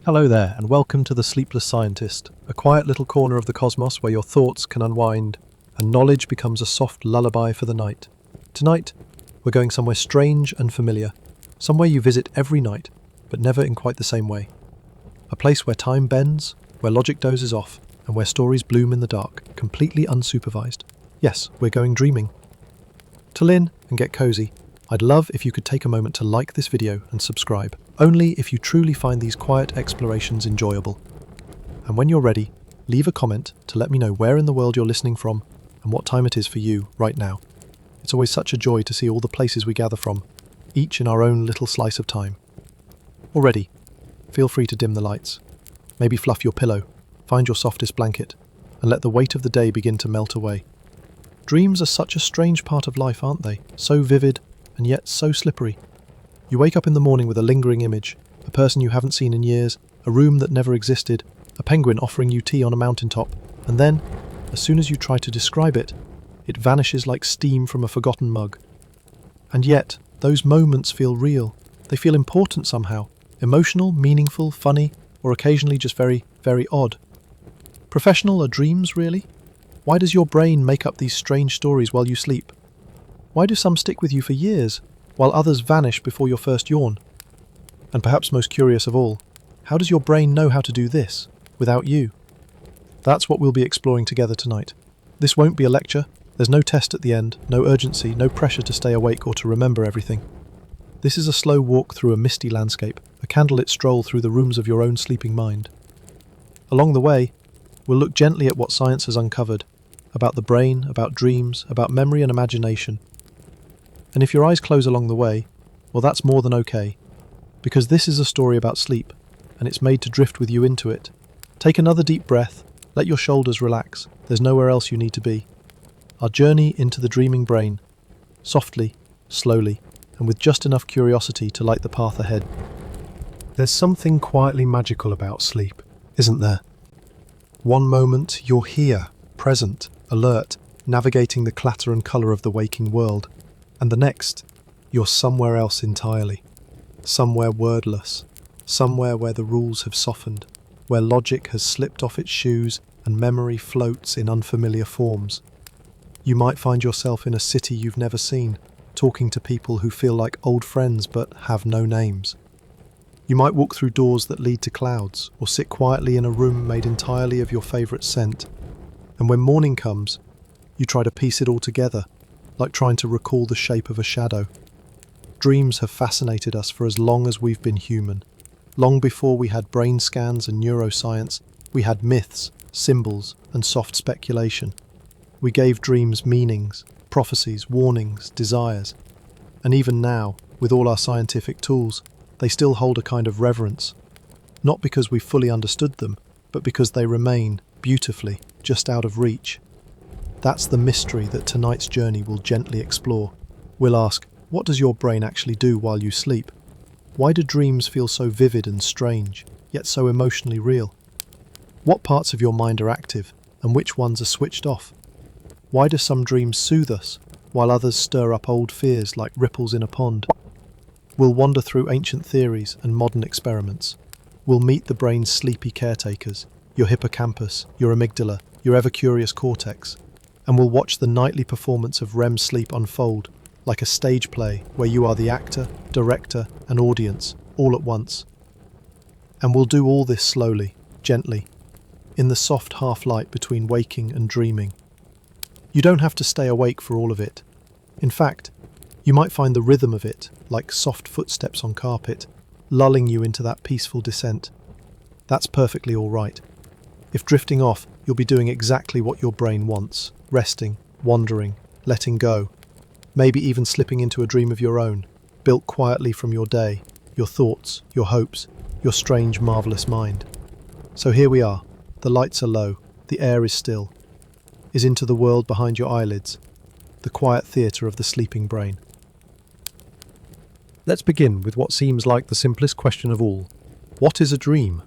Hello there, and welcome to the Sleepless Scientist, a quiet little corner of the cosmos where your thoughts can unwind and knowledge becomes a soft lullaby for the night. Tonight, we're going somewhere strange and familiar, somewhere you visit every night, but never in quite the same way. A place where time bends, where logic dozes off, and where stories bloom in the dark, completely unsupervised. Yes, we're going dreaming. To learn and get cozy, I'd love if you could take a moment to like this video and subscribe, only if you truly find these quiet explorations enjoyable. And when you're ready, leave a comment to let me know where in the world you're listening from and what time it is for you right now. It's always such a joy to see all the places we gather from, each in our own little slice of time. Already, feel free to dim the lights. Maybe fluff your pillow, find your softest blanket, and let the weight of the day begin to melt away. Dreams are such a strange part of life, aren't they? So vivid, and yet so slippery. You wake up in the morning with a lingering image, a person you haven't seen in years, a room that never existed, a penguin offering you tea on a mountaintop, and then, as soon as you try to describe it, it vanishes like steam from a forgotten mug. And yet, those moments feel real. They feel important somehow, emotional, meaningful, funny, or occasionally just very, very odd. Professional are dreams, really? Why does your brain make up these strange stories while you sleep? Why do some stick with you for years, while others vanish before your first yawn? And perhaps most curious of all, how does your brain know how to do this, without you? That's what we'll be exploring together tonight. This won't be a lecture, there's no test at the end, no urgency, no pressure to stay awake or to remember everything. This is a slow walk through a misty landscape, a candlelit stroll through the rooms of your own sleeping mind. Along the way, we'll look gently at what science has uncovered, about the brain, about dreams, about memory and imagination. And if your eyes close along the way, well, that's more than okay, because this is a story about sleep, and it's made to drift with you into it. Take another deep breath, let your shoulders relax, there's nowhere else you need to be. Our journey into the dreaming brain, softly, slowly, and with just enough curiosity to light the path ahead. There's something quietly magical about sleep, isn't there? One moment you're here, present, alert, navigating the clatter and colour of the waking world, and the next, you're somewhere else entirely. Somewhere wordless, somewhere where the rules have softened, where logic has slipped off its shoes and memory floats in unfamiliar forms. You might find yourself in a city you've never seen, talking to people who feel like old friends but have no names. You might walk through doors that lead to clouds, or sit quietly in a room made entirely of your favourite scent. And when morning comes, you try to piece it all together, like trying to recall the shape of a shadow. Dreams have fascinated us for as long as we've been human. Long before we had brain scans and neuroscience, we had myths, symbols, and soft speculation. We gave dreams meanings, prophecies, warnings, desires. And even now, with all our scientific tools, they still hold a kind of reverence. Not because we fully understood them, but because they remain, beautifully, just out of reach. That's the mystery that tonight's journey will gently explore. We'll ask, what does your brain actually do while you sleep? Why do dreams feel so vivid and strange, yet so emotionally real? What parts of your mind are active, and which ones are switched off? Why do some dreams soothe us, while others stir up old fears like ripples in a pond? We'll wander through ancient theories and modern experiments. We'll meet the brain's sleepy caretakers, your hippocampus, your amygdala, your ever-curious cortex, and we'll watch the nightly performance of REM sleep unfold, like a stage play where you are the actor, director, and audience, all at once. And we'll do all this slowly, gently, in the soft half-light between waking and dreaming. You don't have to stay awake for all of it. In fact, you might find the rhythm of it, like soft footsteps on carpet, lulling you into that peaceful descent. That's perfectly all right. If drifting off, you'll be doing exactly what your brain wants, resting, wandering, letting go, maybe even slipping into a dream of your own, built quietly from your day, your thoughts, your hopes, your strange, marvellous mind. So here we are. The lights are low, the air is still, is into the world behind your eyelids, the quiet theatre of the sleeping brain. Let's begin with what seems like the simplest question of all. What is a dream?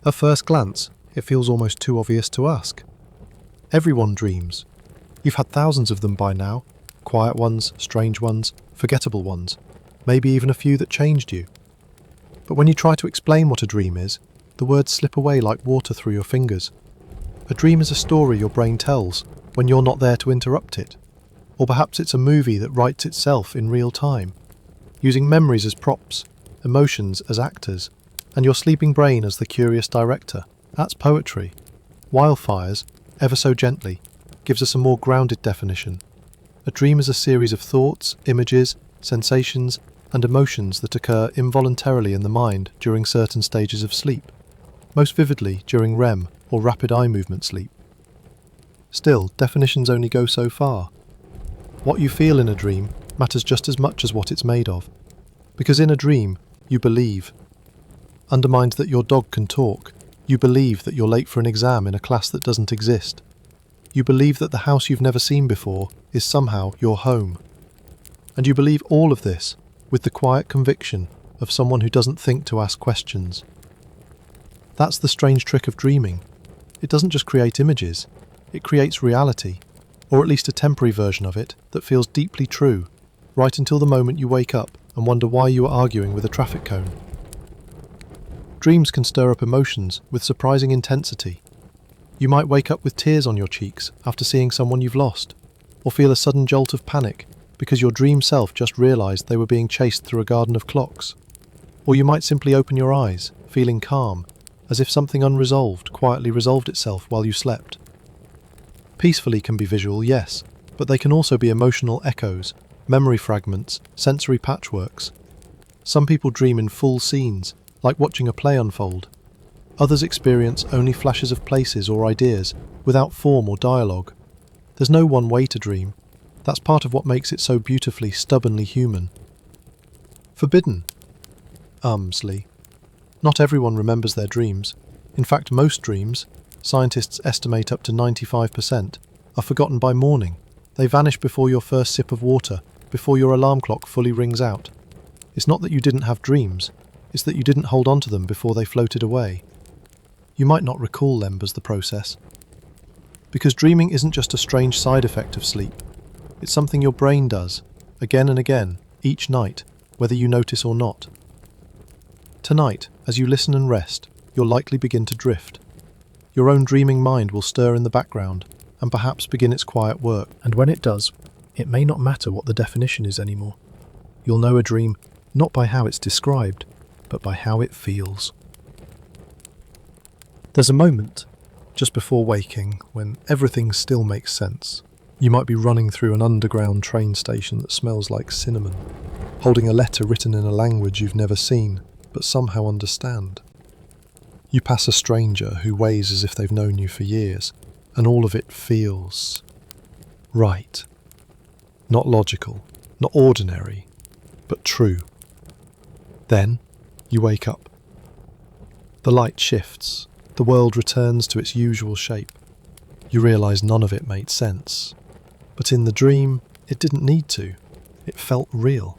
At first glance, it feels almost too obvious to ask. Everyone dreams. You've had thousands of them by now. Quiet ones, strange ones, forgettable ones. Maybe even a few that changed you. But when you try to explain what a dream is, the words slip away like water through your fingers. A dream is a story your brain tells when you're not there to interrupt it. Or perhaps it's a movie that writes itself in real time, using memories as props, emotions as actors, and your sleeping brain as the curious director. That's poetry. Wildfires, ever so gently, gives us a more grounded definition. A dream is a series of thoughts, images, sensations, and emotions that occur involuntarily in the mind during certain stages of sleep, most vividly during REM or rapid eye movement sleep. Still, definitions only go so far. What you feel in a dream matters just as much as what it's made of, because in a dream, you believe. Undermined that your dog can talk, you believe that you're late for an exam in a class that doesn't exist. You believe that the house you've never seen before is somehow your home. And you believe all of this with the quiet conviction of someone who doesn't think to ask questions. That's the strange trick of dreaming. It doesn't just create images, it creates reality, or at least a temporary version of it that feels deeply true, right until the moment you wake up and wonder why you were arguing with a traffic cone. Dreams can stir up emotions with surprising intensity. You might wake up with tears on your cheeks after seeing someone you've lost, or feel a sudden jolt of panic because your dream self just realised they were being chased through a garden of clocks. Or you might simply open your eyes, feeling calm, as if something unresolved quietly resolved itself while you slept. Peacefully can be visual, yes, but they can also be emotional echoes, memory fragments, sensory patchworks. Some people dream in full scenes, like watching a play unfold. Others experience only flashes of places or ideas, without form or dialogue. There's no one way to dream. That's part of what makes it so beautifully, stubbornly human. Forbidden. Lee. Not everyone remembers their dreams. In fact, most dreams, scientists estimate up to 95%, are forgotten by morning. They vanish before your first sip of water, before your alarm clock fully rings out. It's not that you didn't have dreams, it's that you didn't hold on to them before they floated away. You might not recall them as the process. Because dreaming isn't just a strange side effect of sleep. It's something your brain does, again and again, each night, whether you notice or not. Tonight, as you listen and rest, you'll likely begin to drift. Your own dreaming mind will stir in the background, and perhaps begin its quiet work. And when it does, it may not matter what the definition is anymore. You'll know a dream not by how it's described, but by how it feels. There's a moment, just before waking, when everything still makes sense. You might be running through an underground train station that smells like cinnamon, holding a letter written in a language you've never seen, but somehow understand. You pass a stranger who weighs as if they've known you for years, and all of it feels right. Not logical, not ordinary, but true. Then, you wake up. The light shifts. The world returns to its usual shape. You realise none of it made sense. But in the dream, it didn't need to. It felt real.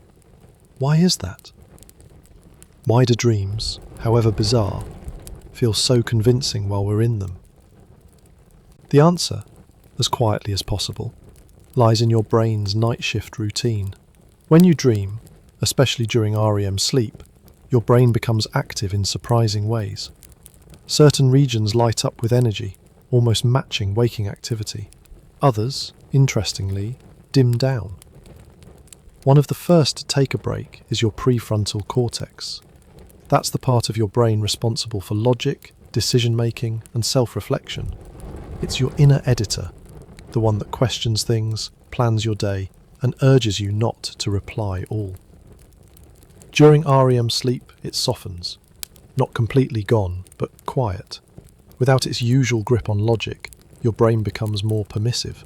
Why is that? Why do dreams, however bizarre, feel so convincing while we're in them? The answer, as quietly as possible, lies in your brain's night shift routine. When you dream, especially during REM sleep, your brain becomes active in surprising ways. Certain regions light up with energy, almost matching waking activity. Others, interestingly, dim down. One of the first to take a break is your prefrontal cortex. That's the part of your brain responsible for logic, decision-making, and self-reflection. It's your inner editor, the one that questions things, plans your day, and urges you not to reply all. During REM sleep, it softens. Not completely gone, but quiet. Without its usual grip on logic, your brain becomes more permissive.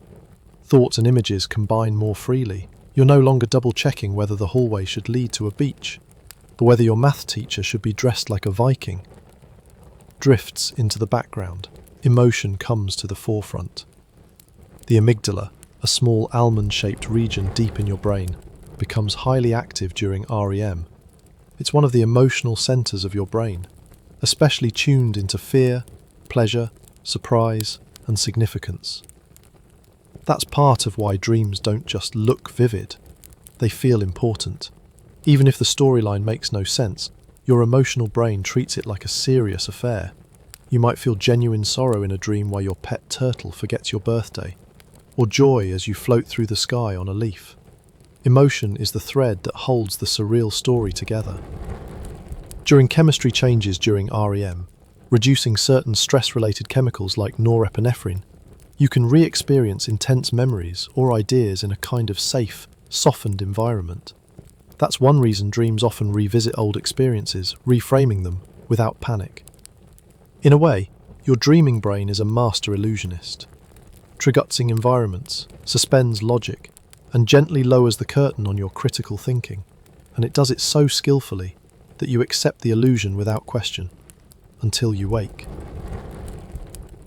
Thoughts and images combine more freely. You're no longer double-checking whether the hallway should lead to a beach, or whether your math teacher should be dressed like a Viking. Drifts into the background. Emotion comes to the forefront. The amygdala, a small almond-shaped region deep in your brain, becomes highly active during REM. It's one of the emotional centers of your brain, especially tuned into fear, pleasure, surprise, and significance. That's part of why dreams don't just look vivid, they feel important. Even if the storyline makes no sense, Your emotional brain treats it like a serious affair. You might feel genuine sorrow in a dream while your pet turtle forgets your birthday, or joy as you float through the sky on a leaf. Emotion is the thread that holds the surreal story together. During chemistry changes during REM, reducing certain stress-related chemicals like norepinephrine, you can re-experience intense memories or ideas in a kind of safe, softened environment. That's one reason dreams often revisit old experiences, reframing them without panic. In a way, your dreaming brain is a master illusionist. Trigutzing environments, suspends logic, and gently lowers the curtain on your critical thinking, and it does it so skillfully that you accept the illusion without question, until you wake.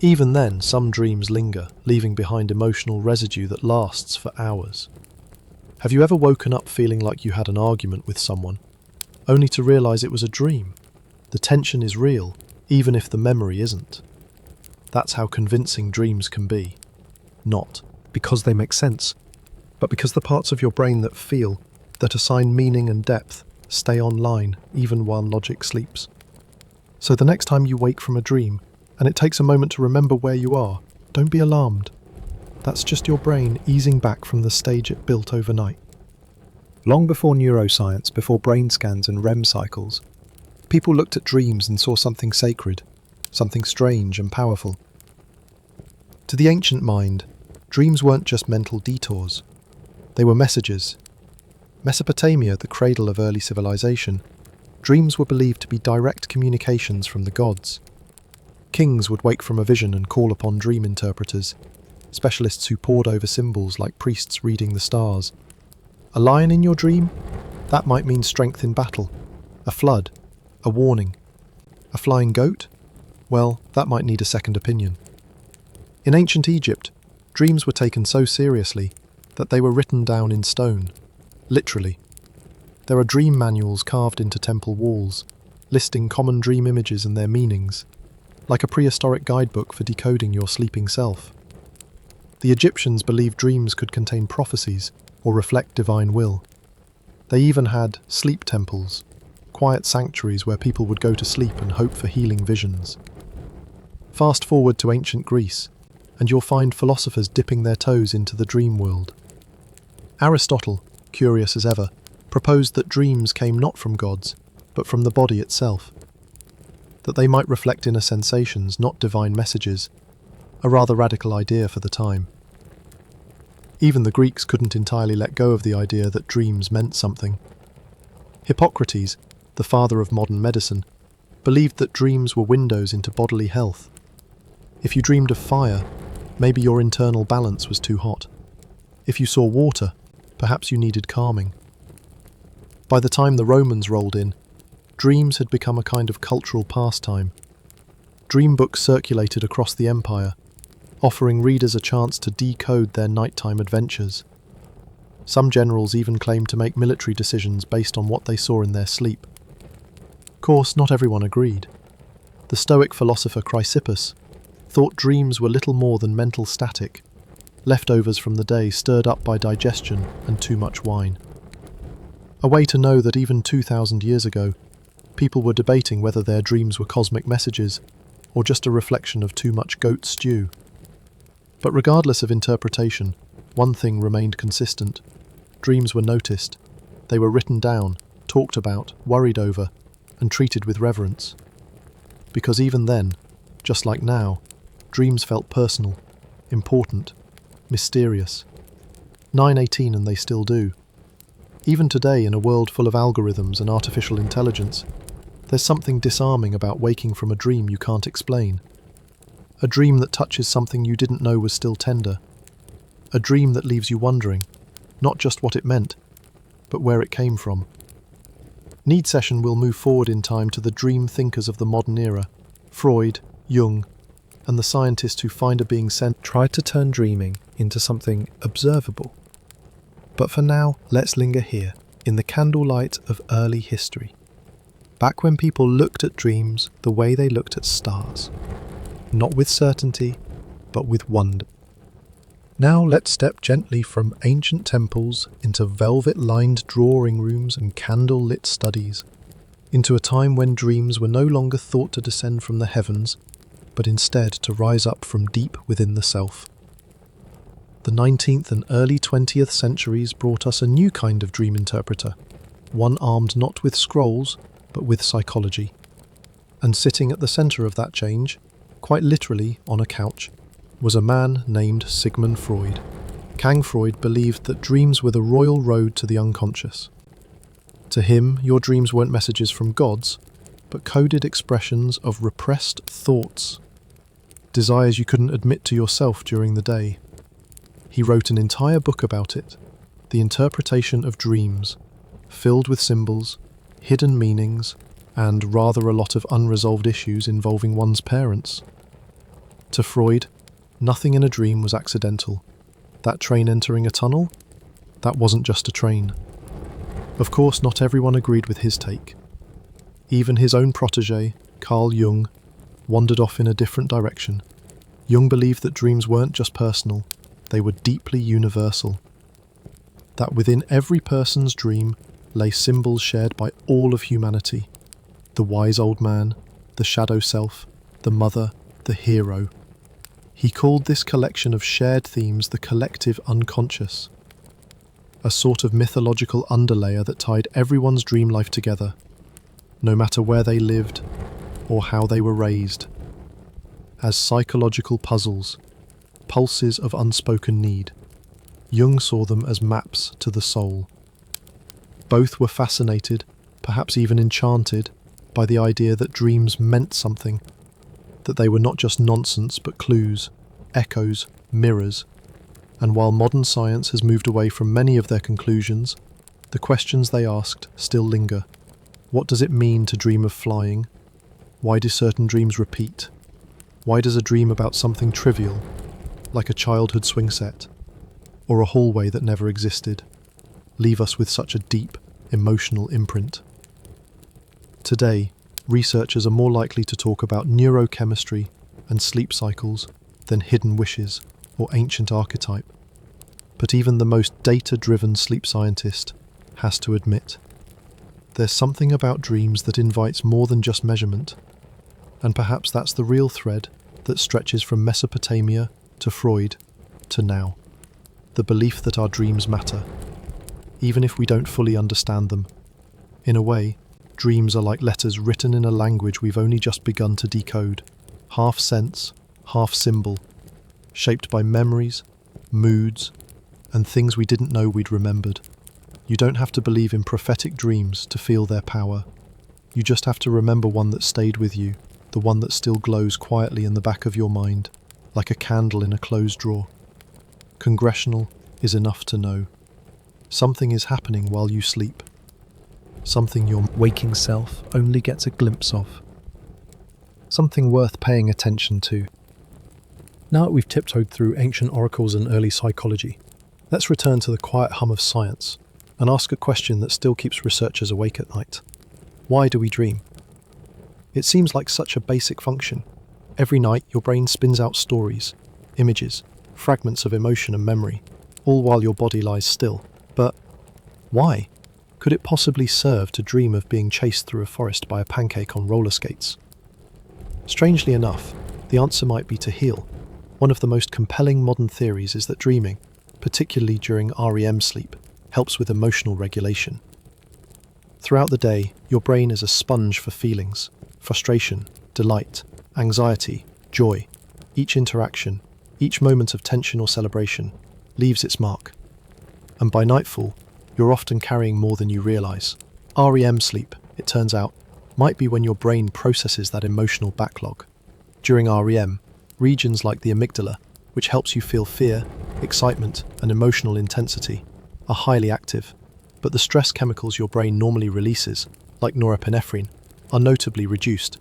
Even then, some dreams linger, leaving behind emotional residue that lasts for hours. Have you ever woken up feeling like you had an argument with someone, only to realize it was a dream? The tension is real, even if the memory isn't. That's how convincing dreams can be. Not because they make sense, but because the parts of your brain that feel, that assign meaning and depth, stay online even while logic sleeps. So the next time you wake from a dream, and it takes a moment to remember where you are, don't be alarmed. That's just your brain easing back from the stage it built overnight. Long before neuroscience, before brain scans and REM cycles, people looked at dreams and saw something sacred, something strange and powerful. To the ancient mind, dreams weren't just mental detours. They were messages. Mesopotamia, the cradle of early civilization, dreams were believed to be direct communications from the gods. Kings would wake from a vision and call upon dream interpreters, specialists who pored over symbols like priests reading the stars. A lion in your dream? That might mean strength in battle. A flood? A warning. A flying goat? Well, that might need a second opinion. In ancient Egypt, dreams were taken so seriously that they were written down in stone, literally. There are dream manuals carved into temple walls, listing common dream images and their meanings, like a prehistoric guidebook for decoding your sleeping self. The Egyptians believed dreams could contain prophecies or reflect divine will. They even had sleep temples, quiet sanctuaries where people would go to sleep and hope for healing visions. Fast forward to ancient Greece, and you'll find philosophers dipping their toes into the dream world. Aristotle, curious as ever, proposed that dreams came not from gods, but from the body itself. That they might reflect inner sensations, not divine messages, a rather radical idea for the time. Even the Greeks couldn't entirely let go of the idea that dreams meant something. Hippocrates, the father of modern medicine, believed that dreams were windows into bodily health. If you dreamed of fire, maybe your internal balance was too hot. If you saw water, perhaps you needed calming. By the time the Romans rolled in, dreams had become a kind of cultural pastime. Dream books circulated across the empire, offering readers a chance to decode their nighttime adventures. Some generals even claimed to make military decisions based on what they saw in their sleep. Of course, not everyone agreed. The Stoic philosopher Chrysippus thought dreams were little more than mental static, leftovers from the day stirred up by digestion and too much wine. A way to know that even 2,000 years ago, people were debating whether their dreams were cosmic messages or just a reflection of too much goat stew. But regardless of interpretation, one thing remained consistent. Dreams were noticed. They were written down, talked about, worried over, and treated with reverence. Because even then, just like now, dreams felt personal, important, mysterious. 9/18 and they still do. Even today, in a world full of algorithms and artificial intelligence, there's something disarming about waking from a dream you can't explain. A dream that touches something you didn't know was still tender. A dream that leaves you wondering, not just what it meant, but where it came from. Need Session will move forward in time to the dream thinkers of the modern era, Freud, Jung, and the scientists who find a being sent tried to turn dreaming into something observable. But for now, let's linger here, in the candlelight of early history. Back when people looked at dreams the way they looked at stars. Not with certainty, but with wonder. Now let's step gently from ancient temples into velvet-lined drawing rooms and candle-lit studies. into a time when dreams were no longer thought to descend from the heavens, but instead to rise up from deep within the self. The 19th and early 20th centuries brought us a new kind of dream interpreter, one armed not with scrolls, but with psychology. And sitting at the centre of that change, quite literally on a couch, was a man named Sigmund Freud. Kang Freud believed that dreams were the royal road to the unconscious. To him, your dreams weren't messages from gods, but coded expressions of repressed thoughts, desires you couldn't admit to yourself during the day. He wrote an entire book about it, The Interpretation of Dreams, filled with symbols, hidden meanings, and rather a lot of unresolved issues involving one's parents. To Freud, nothing in a dream was accidental. That train entering a tunnel? That wasn't just a train. Of course, not everyone agreed with his take. Even his own protégé, Carl Jung, wandered off in a different direction. Jung believed that dreams weren't just personal, they were deeply universal. That within every person's dream lay symbols shared by all of humanity. The wise old man, the shadow self, the mother, the hero. He called this collection of shared themes the collective unconscious, a sort of mythological underlayer that tied everyone's dream life together, no matter where they lived or how they were raised. As psychological puzzles, pulses of unspoken need, Jung saw them as maps to the soul. Both were fascinated, perhaps even enchanted, by the idea that dreams meant something, that they were not just nonsense but clues, echoes, mirrors. And while modern science has moved away from many of their conclusions, the questions they asked still linger. What does it mean to dream of flying? Why do certain dreams repeat? Why does a dream about something trivial, like a childhood swing set, or a hallway that never existed, leave us with such a deep, emotional imprint? Today, researchers are more likely to talk about neurochemistry and sleep cycles than hidden wishes or ancient archetype. But even the most data-driven sleep scientist has to admit, there's something about dreams that invites more than just measurement, and perhaps that's the real thread that stretches from Mesopotamia to Freud to now. The belief that our dreams matter, even if we don't fully understand them. In a way, dreams are like letters written in a language we've only just begun to decode, half sense, half symbol, shaped by memories, moods, and things we didn't know we'd remembered. You don't have to believe in prophetic dreams to feel their power. You just have to remember one that stayed with you, the one that still glows quietly in the back of your mind, like a candle in a closed drawer. Congressional is enough to know. Something is happening while you sleep. Something your waking self only gets a glimpse of. Something worth paying attention to. Now that we've tiptoed through ancient oracles and early psychology, let's return to the quiet hum of science and ask a question that still keeps researchers awake at night. Why do we dream? It seems like such a basic function. Every night your brain spins out stories, images, fragments of emotion and memory, all while your body lies still. But why? Could it possibly serve to dream of being chased through a forest by a pancake on roller skates? Strangely enough, the answer might be to heal. One of the most compelling modern theories is that dreaming, particularly during REM sleep, helps with emotional regulation. Throughout the day, your brain is a sponge for feelings, frustration, delight, anxiety, joy. Each interaction, each moment of tension or celebration, leaves its mark. And by nightfall, you're often carrying more than you realize. REM sleep, it turns out, might be when your brain processes that emotional backlog. During REM, regions like the amygdala, which helps you feel fear, excitement, and emotional intensity, are highly active. But the stress chemicals your brain normally releases, like norepinephrine, are notably reduced.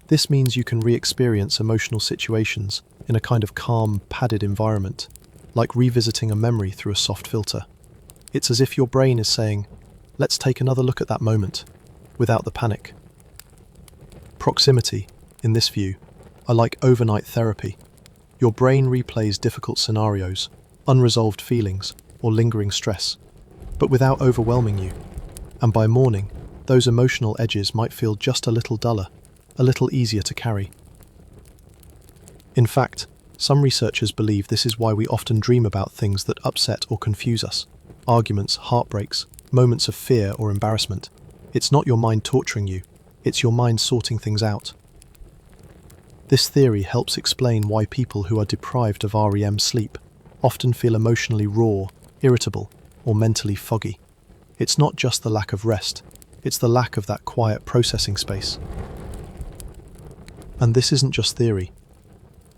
This means you can re-experience emotional situations in a kind of calm, padded environment, like revisiting a memory through a soft filter. It's as if your brain is saying, let's take another look at that moment, without the panic. Proximity, in this view, are like overnight therapy. Your brain replays difficult scenarios, unresolved feelings, or lingering stress, but without overwhelming you. And by morning, those emotional edges might feel just a little duller, a little easier to carry. In fact, some researchers believe this is why we often dream about things that upset or confuse us. Arguments, heartbreaks, moments of fear or embarrassment. It's not your mind torturing you, it's your mind sorting things out. This theory helps explain why people who are deprived of REM sleep often feel emotionally raw, irritable, or mentally foggy. It's not just the lack of rest, it's the lack of that quiet processing space. And this isn't just theory.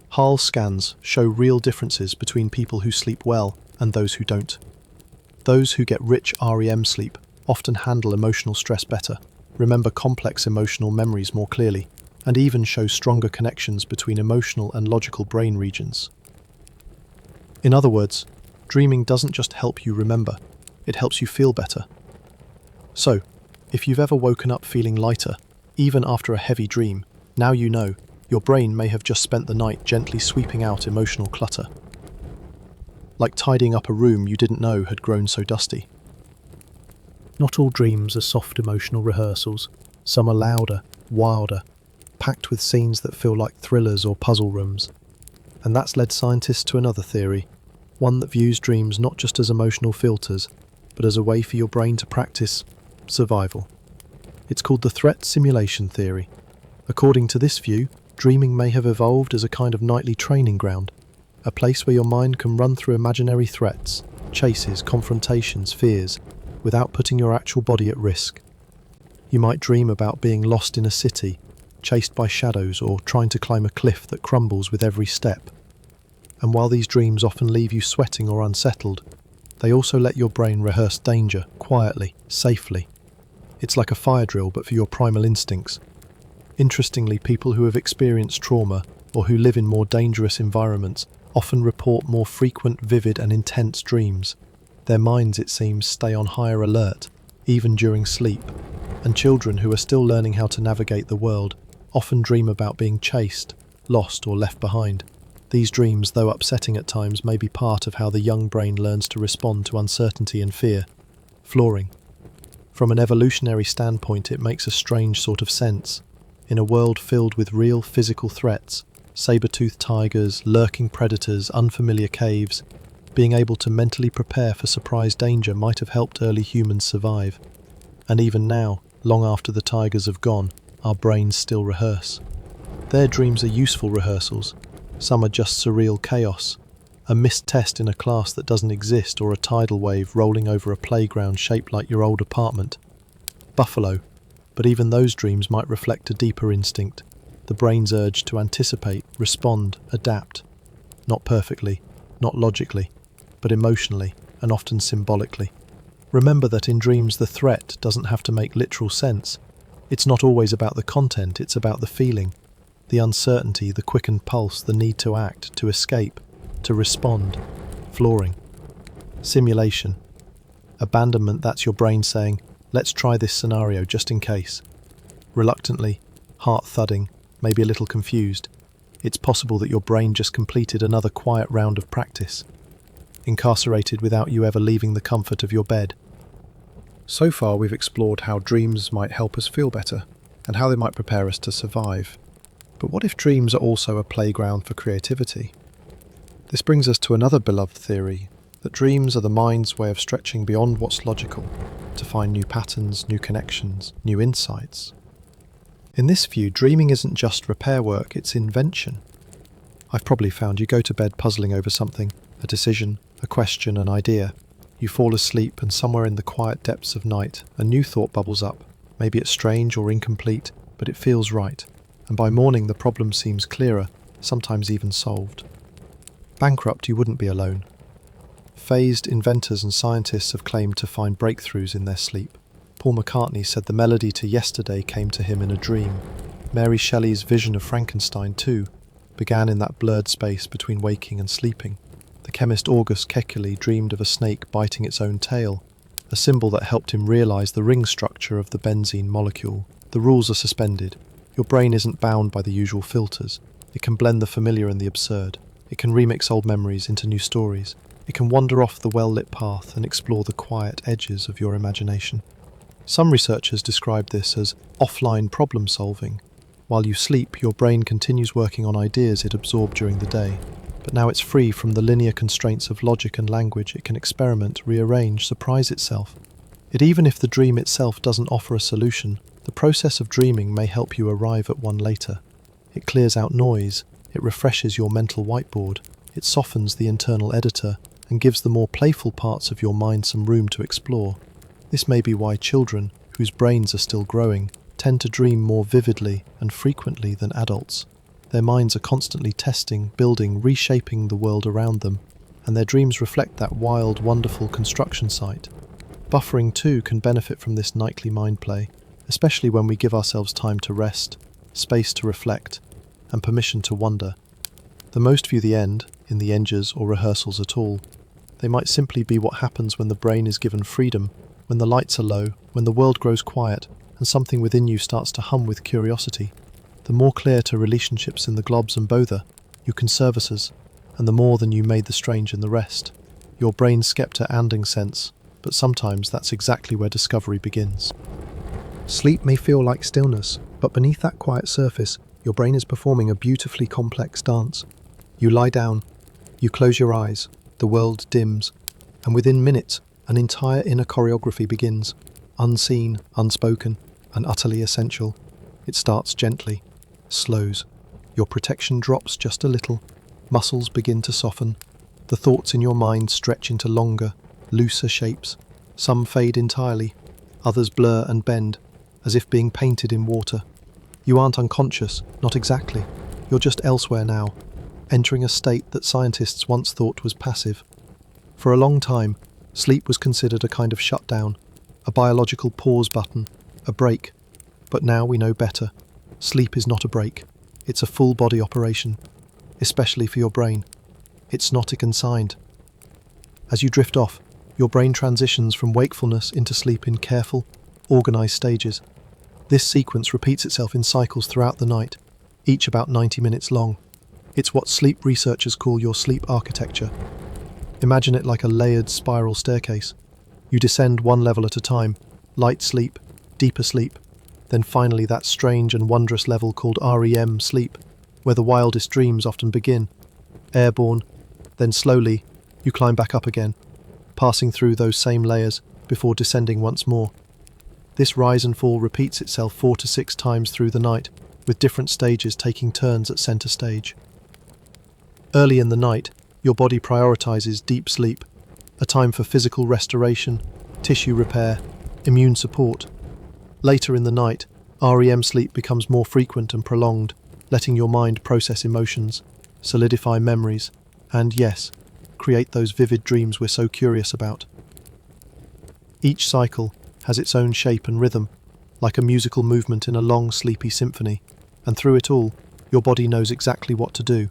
Hull scans show real differences between people who sleep well and those who don't. Those who get rich REM sleep often handle emotional stress better, remember complex emotional memories more clearly, and even show stronger connections between emotional and logical brain regions. In other words, dreaming doesn't just help you remember, it helps you feel better. So, if you've ever woken up feeling lighter, even after a heavy dream, now you know your brain may have just spent the night gently sweeping out emotional clutter. Like tidying up a room you didn't know had grown so dusty. Not all dreams are soft emotional rehearsals. Some are louder, wilder, packed with scenes that feel like thrillers or puzzle rooms. And that's led scientists to another theory, one that views dreams not just as emotional filters, but as a way for your brain to practice survival. It's called the threat simulation theory. According to this view, dreaming may have evolved as a kind of nightly training ground, a place where your mind can run through imaginary threats, chases, confrontations, fears, without putting your actual body at risk. You might dream about being lost in a city, chased by shadows, or trying to climb a cliff that crumbles with every step. And while these dreams often leave you sweating or unsettled, they also let your brain rehearse danger quietly, safely. It's like a fire drill, but for your primal instincts. Interestingly, people who have experienced trauma or who live in more dangerous environments often report more frequent, vivid and intense dreams. Their minds, it seems, stay on higher alert, even during sleep. And children who are still learning how to navigate the world often dream about being chased, lost or left behind. These dreams, though upsetting at times, may be part of how the young brain learns to respond to uncertainty and fear. Flooring. From an evolutionary standpoint, it makes a strange sort of sense. In a world filled with real physical threats, saber-toothed tigers, lurking predators, unfamiliar caves, being able to mentally prepare for surprise danger might have helped early humans survive. And even now, long after the tigers have gone, our brains still rehearse. Their dreams are useful rehearsals. Some are just surreal chaos, a missed test in a class that doesn't exist, or a tidal wave rolling over a playground shaped like your old apartment. Buffalo. But even those dreams might reflect a deeper instinct, the brain's urge to anticipate, respond, adapt. Not perfectly, not logically, but emotionally, and often symbolically. Remember that in dreams the threat doesn't have to make literal sense. It's not always about the content, it's about the feeling, the uncertainty, the quickened pulse, the need to act, to escape, to respond. Flooring. Simulation. Abandonment, that's your brain saying, let's try this scenario just in case. Reluctantly, heart thudding, maybe a little confused, it's possible that your brain just completed another quiet round of practice, incarcerated without you ever leaving the comfort of your bed. So far we've explored how dreams might help us feel better, and how they might prepare us to survive. But what if dreams are also a playground for creativity? This brings us to another beloved theory, that dreams are the mind's way of stretching beyond what's logical, to find new patterns, new connections, new insights. In this view, dreaming isn't just repair work, it's invention. I've probably found you go to bed puzzling over something, a decision, a question, an idea. You fall asleep, and somewhere in the quiet depths of night, a new thought bubbles up. Maybe it's strange or incomplete, but it feels right. And by morning the problem seems clearer, sometimes even solved. Bankrupt, you wouldn't be alone. Phased inventors and scientists have claimed to find breakthroughs in their sleep. Paul McCartney said the melody to Yesterday came to him in a dream. Mary Shelley's vision of Frankenstein, too, began in that blurred space between waking and sleeping. The chemist August Kekulé dreamed of a snake biting its own tail, a symbol that helped him realise the ring structure of the benzene molecule. The rules are suspended. Your brain isn't bound by the usual filters. It can blend the familiar and the absurd. It can remix old memories into new stories. It can wander off the well-lit path and explore the quiet edges of your imagination. Some researchers describe this as offline problem solving. While you sleep, your brain continues working on ideas it absorbed during the day, but now it's free from the linear constraints of logic and language. It can experiment, rearrange, surprise itself. Even if the dream itself doesn't offer a solution, the process of dreaming may help you arrive at one later. It clears out noise, it refreshes your mental whiteboard, it softens the internal editor, and gives the more playful parts of your mind some room to explore. This may be why children, whose brains are still growing, tend to dream more vividly and frequently than adults. Their minds are constantly testing, building, reshaping the world around them, and their dreams reflect that wild, wonderful construction site. Buffering too can benefit from this nightly mind play, especially when we give ourselves time to rest, space to reflect, and permission to wonder. The most view the end, in the engers or rehearsals at all. They might simply be what happens when the brain is given freedom, when the lights are low, when the world grows quiet, and something within you starts to hum with curiosity. The more clear to relationships in the globs and bother, you conservators, and the more than you made the strange in the rest. Your brain's scepter anding sense, but sometimes that's exactly where discovery begins. Sleep may feel like stillness, but beneath that quiet surface, your brain is performing a beautifully complex dance. You lie down, you close your eyes, the world dims, and within minutes, an entire inner choreography begins, unseen, unspoken, and utterly essential. It starts gently, slows. Your protection drops just a little, muscles begin to soften, the thoughts in your mind stretch into longer, looser shapes. Some fade entirely, others blur and bend, as if being painted in water. You aren't unconscious, not exactly. You're just elsewhere now, entering a state that scientists once thought was passive. For a long time, sleep was considered a kind of shutdown, a biological pause button, a break. But now we know better. Sleep is not a break. It's a full-body operation, especially for your brain. It's hypnotic and signed. As you drift off, your brain transitions from wakefulness into sleep in careful, organized stages. This sequence repeats itself in cycles throughout the night, each about 90 minutes long. It's what sleep researchers call your sleep architecture. Imagine it like a layered spiral staircase. You descend one level at a time, light sleep, deeper sleep, then finally that strange and wondrous level called REM sleep, where the wildest dreams often begin. Airborne, then slowly, you climb back up again, passing through those same layers before descending once more. This rise and fall repeats itself 4 to 6 times through the night, with different stages taking turns at center stage. Early in the night, your body prioritizes deep sleep, a time for physical restoration, tissue repair, immune support. Later in the night, REM sleep becomes more frequent and prolonged, letting your mind process emotions, solidify memories, and yes, create those vivid dreams we're so curious about. Each cycle has its own shape and rhythm, like a musical movement in a long, sleepy symphony, and through it all, your body knows exactly what to do.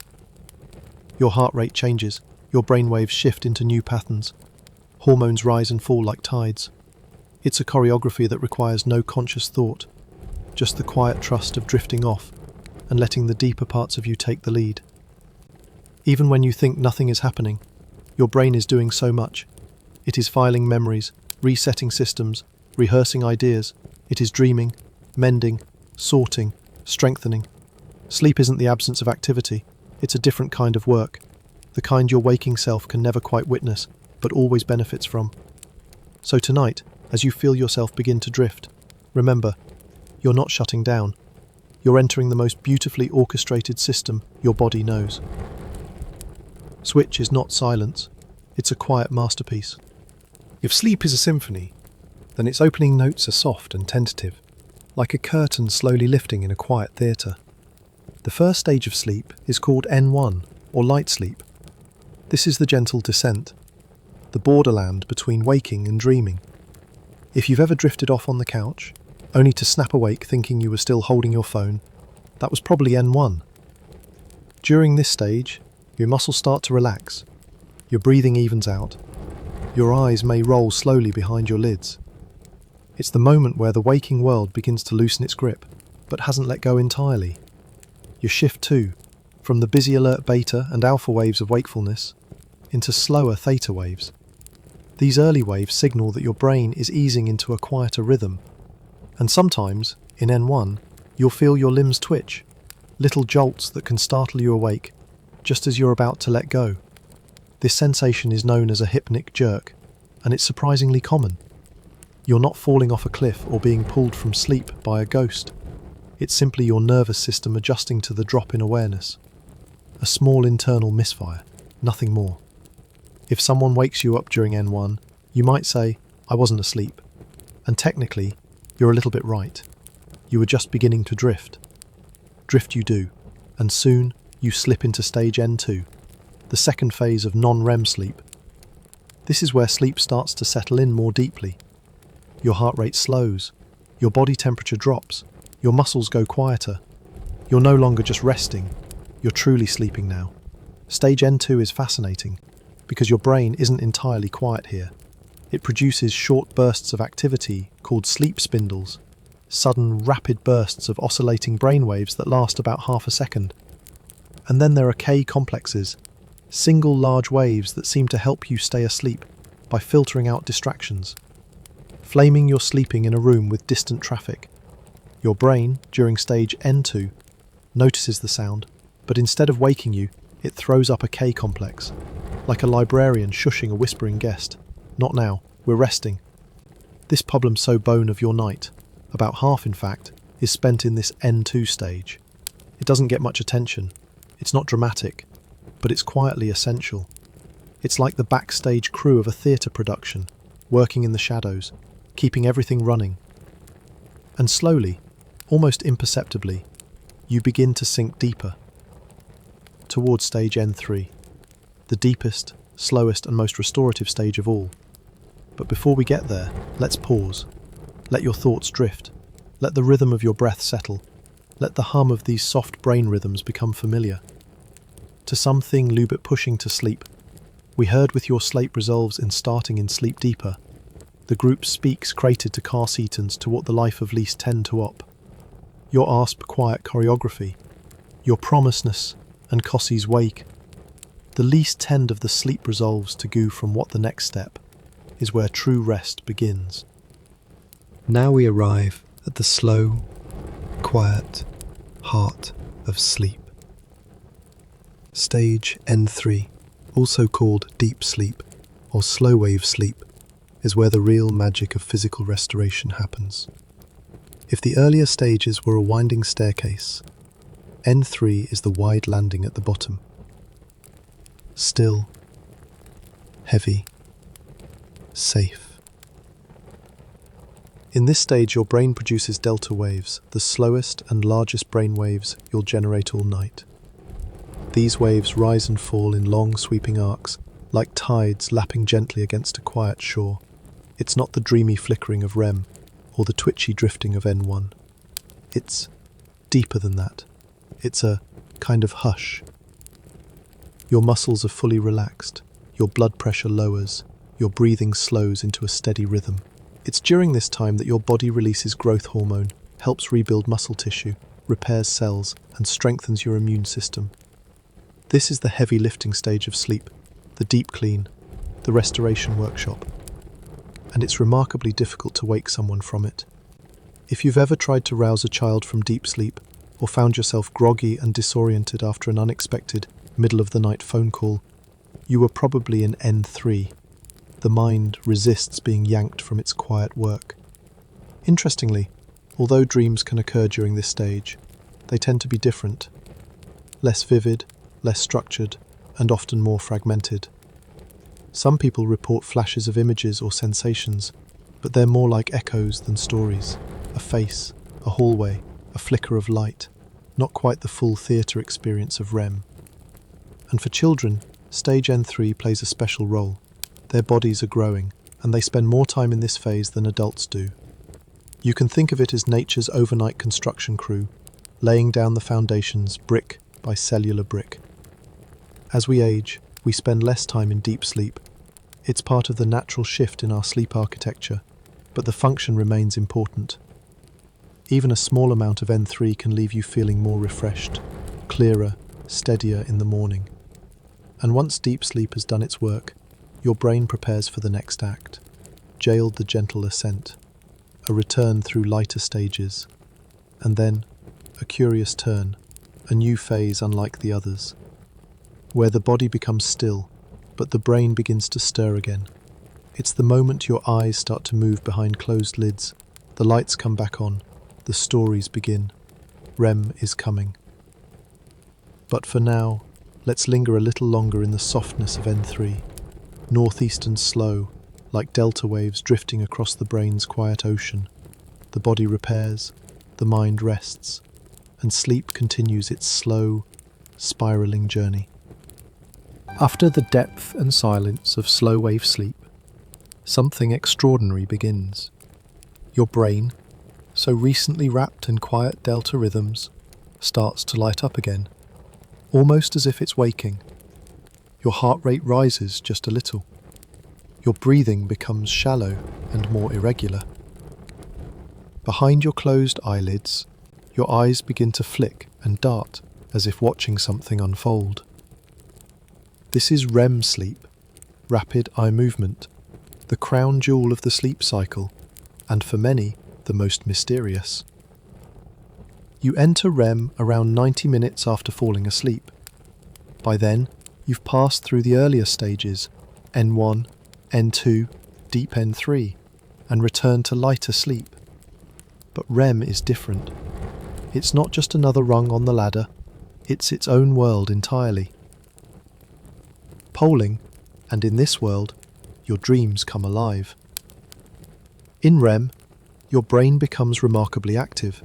Your heart rate changes, your brainwaves shift into new patterns, hormones rise and fall like tides. It's a choreography that requires no conscious thought, just the quiet trust of drifting off and letting the deeper parts of you take the lead. Even when you think nothing is happening, your brain is doing so much. It is filing memories, resetting systems, rehearsing ideas. It is dreaming, mending, sorting, strengthening. Sleep isn't the absence of activity. It's a different kind of work, the kind your waking self can never quite witness, but always benefits from. So tonight, as you feel yourself begin to drift, remember, you're not shutting down. You're entering the most beautifully orchestrated system your body knows. Switch is not silence, it's a quiet masterpiece. If sleep is a symphony, then its opening notes are soft and tentative, like a curtain slowly lifting in a quiet theatre. The first stage of sleep is called N1, or light sleep. This is the gentle descent, the borderland between waking and dreaming. If you've ever drifted off on the couch, only to snap awake thinking you were still holding your phone, that was probably N1. During this stage, your muscles start to relax, your breathing evens out, your eyes may roll slowly behind your lids. It's the moment where the waking world begins to loosen its grip, but hasn't let go entirely. You shift too, from the busy alert beta and alpha waves of wakefulness, into slower theta waves. These early waves signal that your brain is easing into a quieter rhythm. And sometimes, in N1, you'll feel your limbs twitch, little jolts that can startle you awake, just as you're about to let go. This sensation is known as a hypnic jerk, and it's surprisingly common. You're not falling off a cliff or being pulled from sleep by a ghost. It's simply your nervous system adjusting to the drop in awareness. A small internal misfire, nothing more. If someone wakes you up during N1, you might say, "I wasn't asleep." And technically, you're a little bit right. You were just beginning to drift. Drift you do, and soon you slip into stage N2, the second phase of non-REM sleep. This is where sleep starts to settle in more deeply. Your heart rate slows, your body temperature drops, your muscles go quieter. You're no longer just resting, you're truly sleeping now. Stage N2 is fascinating because your brain isn't entirely quiet here. It produces short bursts of activity called sleep spindles, sudden rapid bursts of oscillating brainwaves that last about half a second. And then there are K complexes, single large waves that seem to help you stay asleep by filtering out distractions. Flaming you're sleeping in a room with distant traffic. Your brain, during stage N2, notices the sound, but instead of waking you, it throws up a K complex, like a librarian shushing a whispering guest. Not now, we're resting. This problem's so bone of your night, about half in fact, is spent in this N2 stage. It doesn't get much attention. It's not dramatic, but it's quietly essential. It's like the backstage crew of a theatre production, working in the shadows, keeping everything running. And slowly, almost imperceptibly, you begin to sink deeper towards stage N3, the deepest, slowest and most restorative stage of all. But before we get there, let's pause. Let your thoughts drift. Let the rhythm of your breath settle. Let the hum of these soft brain rhythms become familiar. To something lubit pushing to sleep. We heard with your sleep resolves in starting in sleep deeper. The group speaks created to car seatons to what the life of least tend to op. Your asp quiet choreography. Your promiseness and Cossie's wake. The least tend of the sleep resolves to go from what the next step is where true rest begins. Now we arrive at the slow, quiet heart of sleep. Stage N3, also called deep sleep or slow wave sleep, is where the real magic of physical restoration happens. If the earlier stages were a winding staircase, N3 is the wide landing at the bottom. Still, heavy, safe. In this stage, your brain produces delta waves, the slowest and largest brain waves you'll generate all night. These waves rise and fall in long, sweeping arcs, like tides lapping gently against a quiet shore. It's not the dreamy flickering of REM or the twitchy drifting of N1. It's deeper than that. It's a kind of hush. Your muscles are fully relaxed, your blood pressure lowers, your breathing slows into a steady rhythm. It's during this time that your body releases growth hormone, helps rebuild muscle tissue, repairs cells, and strengthens your immune system. This is the heavy lifting stage of sleep, the deep clean, the restoration workshop. And it's remarkably difficult to wake someone from it. If you've ever tried to rouse a child from deep sleep, or found yourself groggy and disoriented after an unexpected middle-of-the-night phone call, you were probably in N3. The mind resists being yanked from its quiet work. Interestingly, although dreams can occur during this stage, they tend to be different. Less vivid, less structured, and often more fragmented. Some people report flashes of images or sensations, but they're more like echoes than stories. A face, a hallway, a flicker of light, not quite the full theatre experience of REM. And for children, stage N3 plays a special role. Their bodies are growing, and they spend more time in this phase than adults do. You can think of it as nature's overnight construction crew, laying down the foundations brick by cellular brick. As we age, we spend less time in deep sleep. It's part of the natural shift in our sleep architecture, but the function remains important. Even a small amount of N3 can leave you feeling more refreshed, clearer, steadier in the morning. And once deep sleep has done its work, your brain prepares for the next act. Jailed the gentle ascent, a return through lighter stages, and then a curious turn, a new phase unlike the others, where the body becomes still, but the brain begins to stir again. It's the moment your eyes start to move behind closed lids, the lights come back on, the stories begin. REM is coming. But for now, let's linger a little longer in the softness of N3, northeast and slow, like delta waves drifting across the brain's quiet ocean. The body repairs, the mind rests, and sleep continues its slow, spiraling journey. After the depth and silence of slow wave sleep, something extraordinary begins. Your brain, so recently wrapped in quiet delta rhythms, starts to light up again, almost as if it's waking. Your heart rate rises just a little. Your breathing becomes shallow and more irregular. Behind your closed eyelids, your eyes begin to flick and dart as if watching something unfold. This is REM sleep, rapid eye movement, the crown jewel of the sleep cycle, and for many, the most mysterious. You enter REM around 90 minutes after falling asleep. By then, you've passed through the earlier stages, N1, N2, deep N3, and returned to lighter sleep. But REM is different. It's not just another rung on the ladder, it's its own world entirely. Polling, and in this world, your dreams come alive. In REM, your brain becomes remarkably active.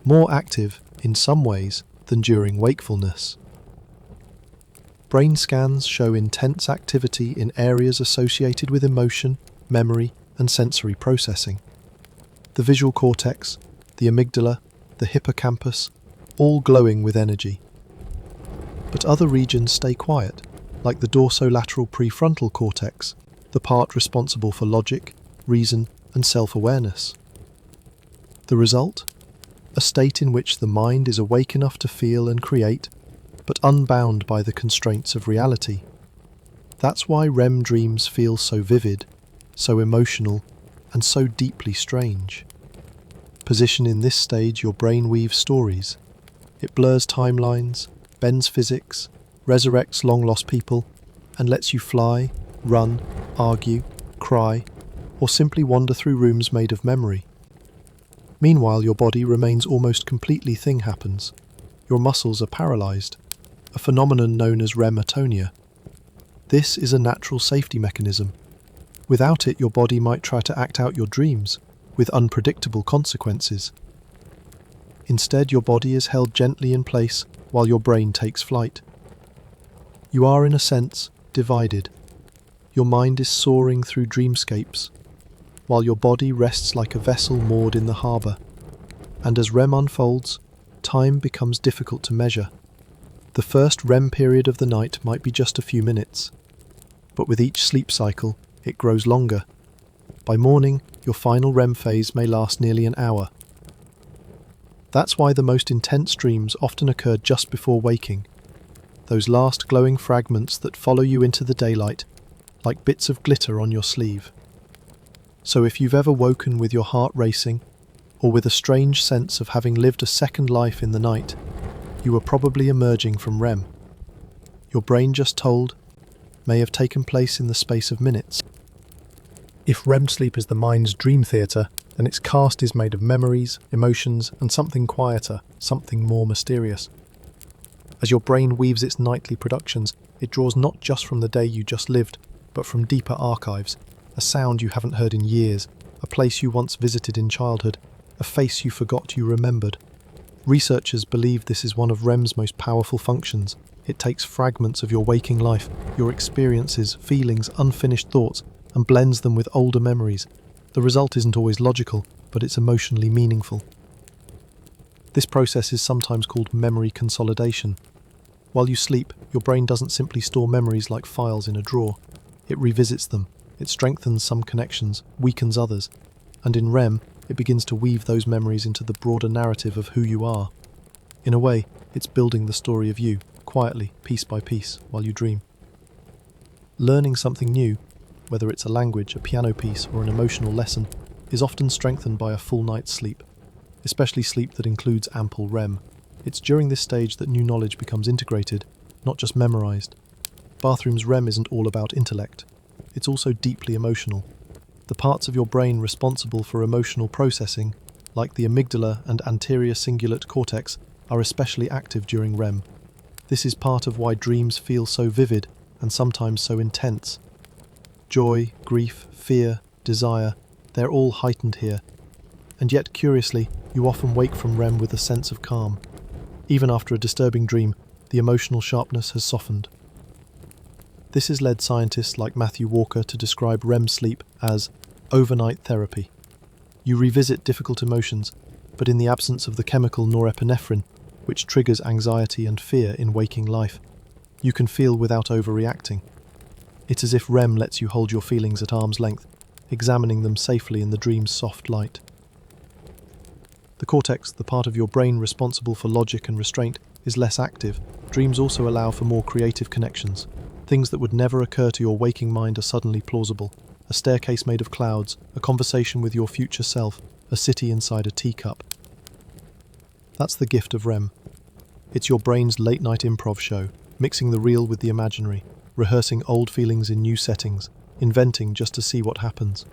More active, in some ways, than during wakefulness. Brain scans show intense activity in areas associated with emotion, memory, and sensory processing. The visual cortex, the amygdala, the hippocampus, all glowing with energy. But other regions stay quiet, like the dorsolateral prefrontal cortex, the part responsible for logic, reason, and self-awareness. The result? A state in which the mind is awake enough to feel and create, but unbound by the constraints of reality. That's why REM dreams feel so vivid, so emotional, and so deeply strange. Positioned in this stage, your brain weaves stories. It blurs timelines, bends physics, resurrects long-lost people, and lets you fly, run, argue, cry, or simply wander through rooms made of memory. Meanwhile, your body remains almost completely thing happens. Your muscles are paralyzed, a phenomenon known as REM atonia. This is a natural safety mechanism. Without it, your body might try to act out your dreams, with unpredictable consequences. Instead, your body is held gently in place while your brain takes flight. You are, in a sense, divided. Your mind is soaring through dreamscapes, while your body rests like a vessel moored in the harbour. And as REM unfolds, time becomes difficult to measure. The first REM period of the night might be just a few minutes, but with each sleep cycle, it grows longer. By morning, your final REM phase may last nearly an hour. That's why the most intense dreams often occur just before waking. Those last glowing fragments that follow you into the daylight, like bits of glitter on your sleeve. So if you've ever woken with your heart racing, or with a strange sense of having lived a second life in the night, you were probably emerging from REM. Your brain just told may have taken place in the space of minutes. If REM sleep is the mind's dream theatre, then its cast is made of memories, emotions, and something quieter, something more mysterious. As your brain weaves its nightly productions, it draws not just from the day you just lived, but from deeper archives, a sound you haven't heard in years, a place you once visited in childhood, a face you forgot you remembered. Researchers believe this is one of REM's most powerful functions. It takes fragments of your waking life, your experiences, feelings, unfinished thoughts, and blends them with older memories. The result isn't always logical, but it's emotionally meaningful. This process is sometimes called memory consolidation. While you sleep, your brain doesn't simply store memories like files in a drawer. It revisits them. It strengthens some connections, weakens others, and in REM, it begins to weave those memories into the broader narrative of who you are. In a way, it's building the story of you, quietly, piece by piece, while you dream. Learning something new, whether it's a language, a piano piece, or an emotional lesson, is often strengthened by a full night's sleep, especially sleep that includes ample REM. It's during this stage that new knowledge becomes integrated, not just memorized. Bathroom's REM isn't all about intellect. It's also deeply emotional. The parts of your brain responsible for emotional processing, like the amygdala and anterior cingulate cortex, are especially active during REM. This is part of why dreams feel so vivid and sometimes so intense. Joy, grief, fear, desire, they're all heightened here. And yet, curiously, you often wake from REM with a sense of calm. Even after a disturbing dream, the emotional sharpness has softened. This has led scientists like Matthew Walker to describe REM sleep as overnight therapy. You revisit difficult emotions, but in the absence of the chemical norepinephrine, which triggers anxiety and fear in waking life, you can feel without overreacting. It's as if REM lets you hold your feelings at arm's length, examining them safely in the dream's soft light. The cortex, the part of your brain responsible for logic and restraint, is less active. Dreams also allow for more creative connections. Things that would never occur to your waking mind are suddenly plausible. A staircase made of clouds, a conversation with your future self, a city inside a teacup. That's the gift of REM. It's your brain's late-night improv show, mixing the real with the imaginary, rehearsing old feelings in new settings, inventing just to see what happens.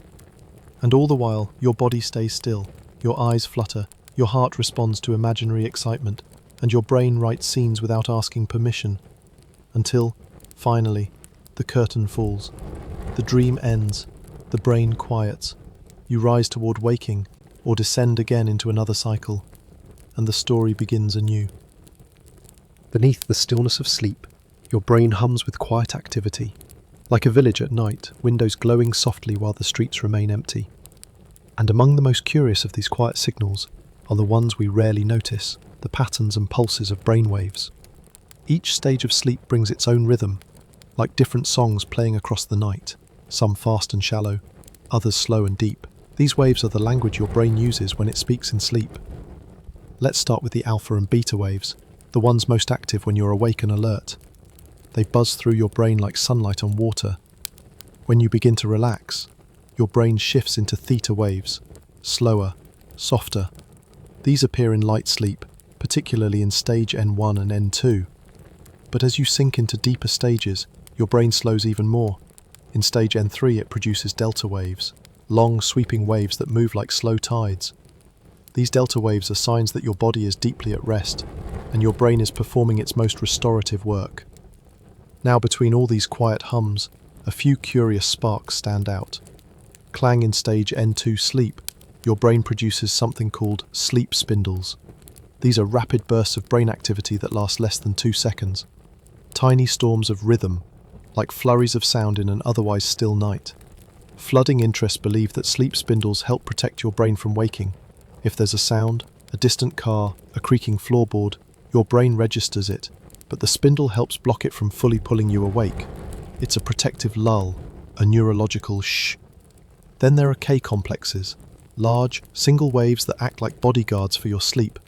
And all the while, your body stays still, your eyes flutter, your heart responds to imaginary excitement, and your brain writes scenes without asking permission. Until, finally, the curtain falls. The dream ends. The brain quiets. You rise toward waking, or descend again into another cycle, and the story begins anew. Beneath the stillness of sleep, your brain hums with quiet activity. Like a village at night, windows glowing softly while the streets remain empty. And among the most curious of these quiet signals are the ones we rarely notice, the patterns and pulses of brainwaves. Each stage of sleep brings its own rhythm, like different songs playing across the night, some fast and shallow, others slow and deep. These waves are the language your brain uses when it speaks in sleep. Let's start with the alpha and beta waves, the ones most active when you're awake and alert. They buzz through your brain like sunlight on water. When you begin to relax, your brain shifts into theta waves, slower, softer. These appear in light sleep, particularly in stage N1 and N2. But as you sink into deeper stages, your brain slows even more. In stage N3 it produces delta waves, long sweeping waves that move like slow tides. These delta waves are signs that your body is deeply at rest, and your brain is performing its most restorative work. Now between all these quiet hums, a few curious sparks stand out. Clang in stage N2 sleep, your brain produces something called sleep spindles. These are rapid bursts of brain activity that last less than 2 seconds. Tiny storms of rhythm, like flurries of sound in an otherwise still night. Flooding interests believe that sleep spindles help protect your brain from waking. If there's a sound, a distant car, a creaking floorboard, your brain registers it, but the spindle helps block it from fully pulling you awake. It's a protective lull, a neurological shh. Then there are K-complexes, large, single waves that act like bodyguards for your sleep.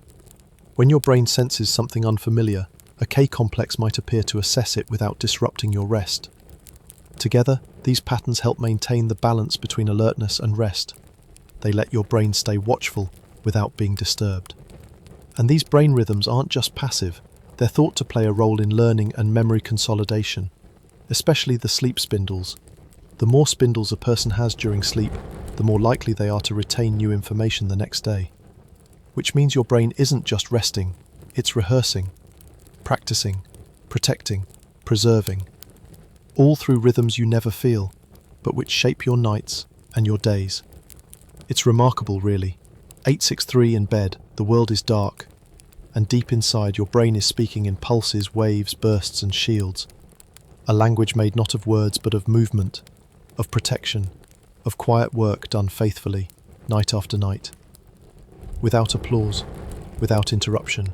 When your brain senses something unfamiliar, a K-complex might appear to assess it without disrupting your rest. Together, these patterns help maintain the balance between alertness and rest. They let your brain stay watchful without being disturbed. And these brain rhythms aren't just passive, they're thought to play a role in learning and memory consolidation, especially the sleep spindles. The more spindles a person has during sleep, the more likely they are to retain new information the next day. Which means your brain isn't just resting, it's rehearsing, practicing, protecting, preserving, all through rhythms you never feel, but which shape your nights and your days. It's remarkable, really. 863 in bed, the world is dark, and deep inside your brain is speaking in pulses, waves, bursts and shields. A language made not of words but of movement, of protection, of quiet work done faithfully, night after night. Without applause, without interruption,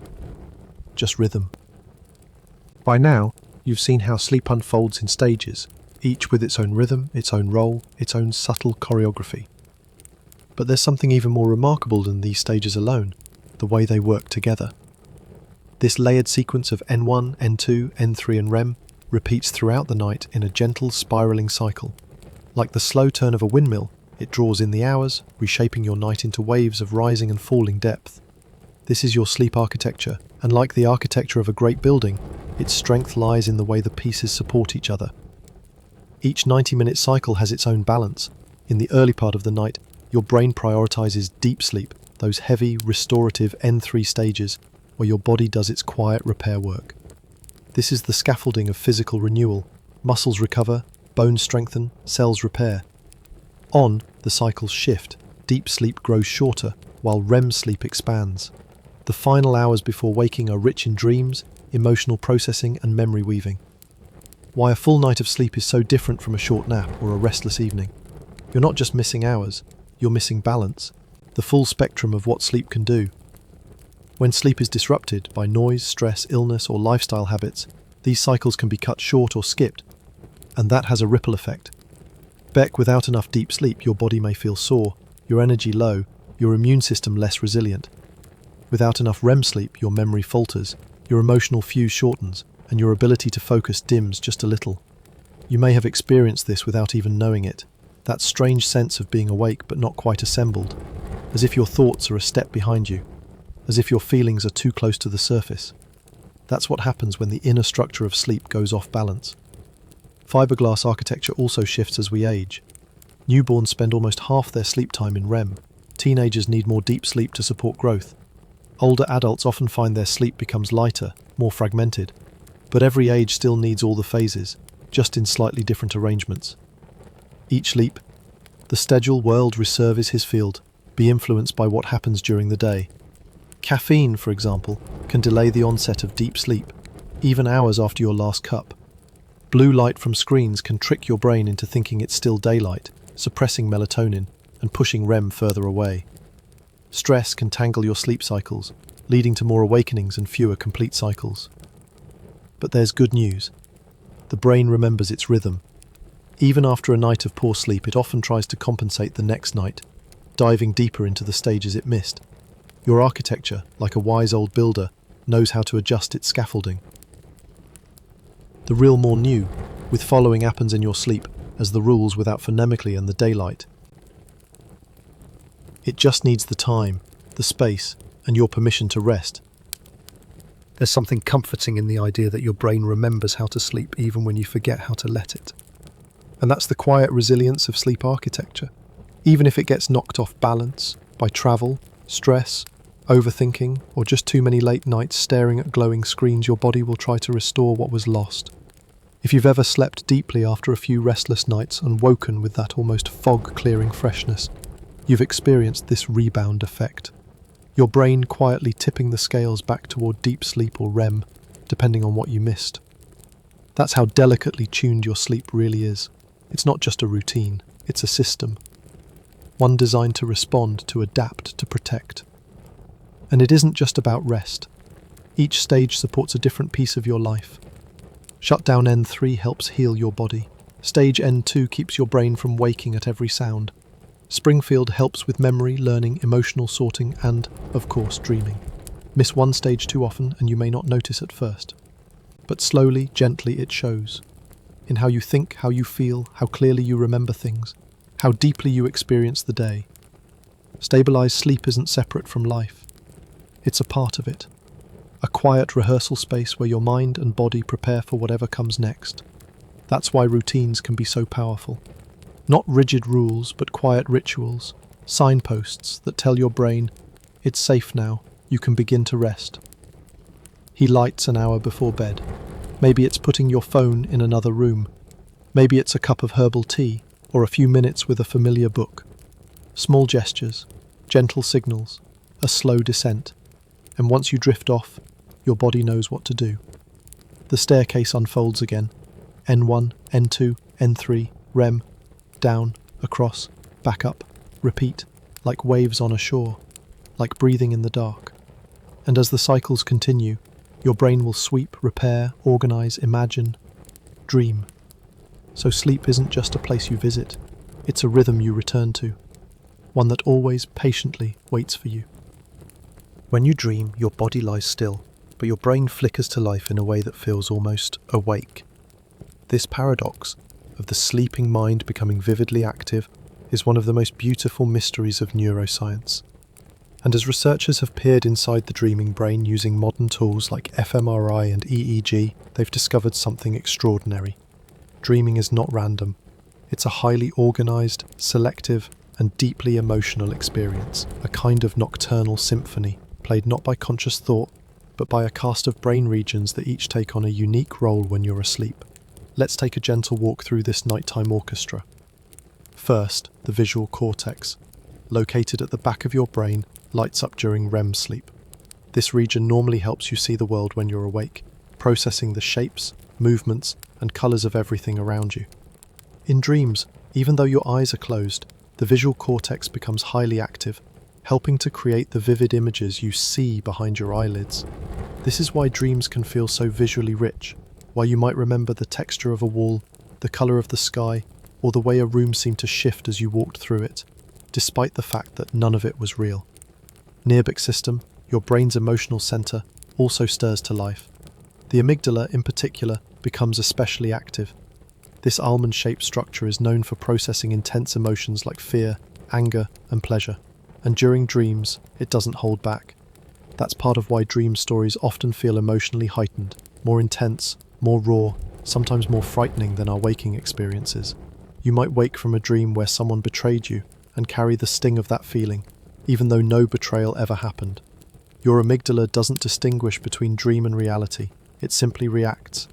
just rhythm. By now, you've seen how sleep unfolds in stages, each with its own rhythm, its own role, its own subtle choreography. But there's something even more remarkable than these stages alone, the way they work together. This layered sequence of N1, N2, N3 and REM repeats throughout the night in a gentle spiraling cycle. Like the slow turn of a windmill, it draws in the hours, reshaping your night into waves of rising and falling depth. This is your sleep architecture, and like the architecture of a great building, its strength lies in the way the pieces support each other. Each 90-minute cycle has its own balance. In the early part of the night, your brain prioritizes deep sleep, those heavy, restorative N3 stages where your body does its quiet repair work. This is the scaffolding of physical renewal. Muscles recover, bones strengthen, cells repair. On, the cycles shift. Deep sleep grows shorter, while REM sleep expands. The final hours before waking are rich in dreams, emotional processing, and memory weaving. Why a full night of sleep is so different from a short nap or a restless evening. You're not just missing hours, you're missing balance, the full spectrum of what sleep can do. When sleep is disrupted by noise, stress, illness, or lifestyle habits, these cycles can be cut short or skipped, and that has a ripple effect. Without enough deep sleep, your body may feel sore, your energy low, your immune system less resilient. Without enough REM sleep, your memory falters, your emotional fuse shortens, and your ability to focus dims just a little. You may have experienced this without even knowing it, that strange sense of being awake but not quite assembled, as if your thoughts are a step behind you, as if your feelings are too close to the surface. That's what happens when the inner structure of sleep goes off balance. Fiberglass architecture also shifts as we age. Newborns spend almost half their sleep time in REM. Teenagers need more deep sleep to support growth. Older adults often find their sleep becomes lighter, more fragmented. But every age still needs all the phases, just in slightly different arrangements. Each leap, the schedule world reserve is his field, be influenced by what happens during the day. Caffeine, for example, can delay the onset of deep sleep, even hours after your last cup. Blue light from screens can trick your brain into thinking it's still daylight, suppressing melatonin and pushing REM further away. Stress can tangle your sleep cycles, leading to more awakenings and fewer complete cycles. But there's good news. The brain remembers its rhythm. Even after a night of poor sleep, it often tries to compensate the next night, diving deeper into the stages it missed. Your architecture, like a wise old builder, knows how to adjust its scaffolding. The real more new, with following happens in your sleep, as the rules without phonemically and the daylight. It just needs the time, the space, and your permission to rest. There's something comforting in the idea that your brain remembers how to sleep even when you forget how to let it. And that's the quiet resilience of sleep architecture. Even if it gets knocked off balance by travel, stress, overthinking, or just too many late nights staring at glowing screens, your body will try to restore what was lost. If you've ever slept deeply after a few restless nights and woken with that almost fog-clearing freshness, you've experienced this rebound effect. Your brain quietly tipping the scales back toward deep sleep or REM, depending on what you missed. That's how delicately tuned your sleep really is. It's not just a routine, it's a system. One designed to respond, to adapt, to protect. And it isn't just about rest. Each stage supports a different piece of your life. Shutdown N3 helps heal your body. Stage N2 keeps your brain from waking at every sound. Springfield helps with memory, learning, emotional sorting, and, of course, dreaming. Miss one stage too often and you may not notice at first. But slowly, gently it shows. In how you think, how you feel, how clearly you remember things, how deeply you experience the day. Stabilized sleep isn't separate from life. It's a part of it. A quiet rehearsal space where your mind and body prepare for whatever comes next. That's why routines can be so powerful. Not rigid rules, but quiet rituals, signposts that tell your brain, it's safe now, you can begin to rest. He lights an hour before bed. Maybe it's putting your phone in another room. Maybe it's a cup of herbal tea, or a few minutes with a familiar book. Small gestures, gentle signals, a slow descent. And once you drift off, your body knows what to do. The staircase unfolds again. N1, N2, N3, REM, down, across, back up, repeat, like waves on a shore, like breathing in the dark. And as the cycles continue, your brain will sweep, repair, organize, imagine, dream. So sleep isn't just a place you visit, it's a rhythm you return to, one that always patiently waits for you. When you dream, your body lies still, but your brain flickers to life in a way that feels almost awake. This paradox of the sleeping mind becoming vividly active is one of the most beautiful mysteries of neuroscience. And as researchers have peered inside the dreaming brain using modern tools like fMRI and EEG, they've discovered something extraordinary. Dreaming is not random. It's a highly organized, selective, and deeply emotional experience, a kind of nocturnal symphony, played not by conscious thought, but by a cast of brain regions that each take on a unique role when you're asleep. Let's take a gentle walk through this nighttime orchestra. First, the visual cortex, located at the back of your brain, lights up during REM sleep. This region normally helps you see the world when you're awake, processing the shapes, movements, and colours of everything around you. In dreams, even though your eyes are closed, the visual cortex becomes highly active, helping to create the vivid images you see behind your eyelids. This is why dreams can feel so visually rich, why you might remember the texture of a wall, the colour of the sky, or the way a room seemed to shift as you walked through it, despite the fact that none of it was real. Neuroscience system, your brain's emotional centre, also stirs to life. The amygdala, in particular, becomes especially active. This almond-shaped structure is known for processing intense emotions like fear, anger, and pleasure. And during dreams, it doesn't hold back. That's part of why dream stories often feel emotionally heightened, more intense, more raw, sometimes more frightening than our waking experiences. You might wake from a dream where someone betrayed you and carry the sting of that feeling, even though no betrayal ever happened. Your amygdala doesn't distinguish between dream and reality, it simply reacts.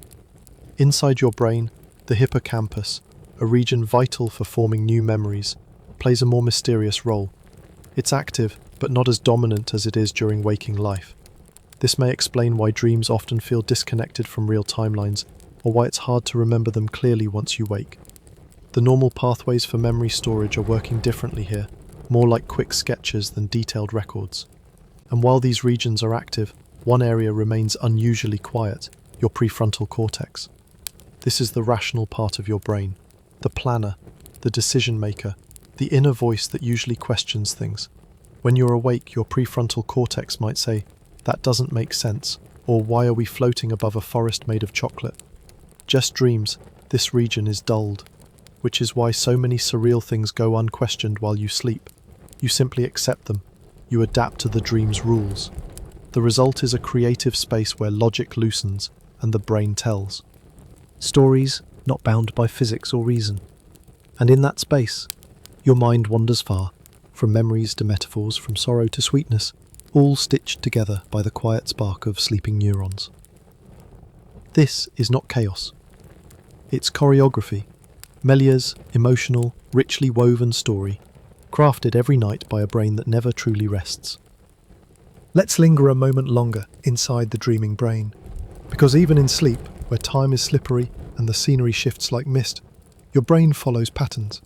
Inside your brain, the hippocampus, a region vital for forming new memories, plays a more mysterious role. It's active, but not as dominant as it is during waking life. This may explain why dreams often feel disconnected from real timelines, or why it's hard to remember them clearly once you wake. The normal pathways for memory storage are working differently here, more like quick sketches than detailed records. And while these regions are active, one area remains unusually quiet, your prefrontal cortex. This is the rational part of your brain, the planner, the decision maker, the inner voice that usually questions things. When you're awake, your prefrontal cortex might say, "That doesn't make sense," or "Why are we floating above a forest made of chocolate?" Just dreams, this region is dulled, which is why so many surreal things go unquestioned while you sleep. You simply accept them. You adapt to the dream's rules. The result is a creative space where logic loosens and the brain tells. Stories not bound by physics or reason. And in that space, your mind wanders far, from memories to metaphors, from sorrow to sweetness, all stitched together by the quiet spark of sleeping neurons. This is not chaos. It's choreography, Melia's emotional, richly woven story, crafted every night by a brain that never truly rests. Let's linger a moment longer inside the dreaming brain, because even in sleep, where time is slippery and the scenery shifts like mist, your brain follows patterns.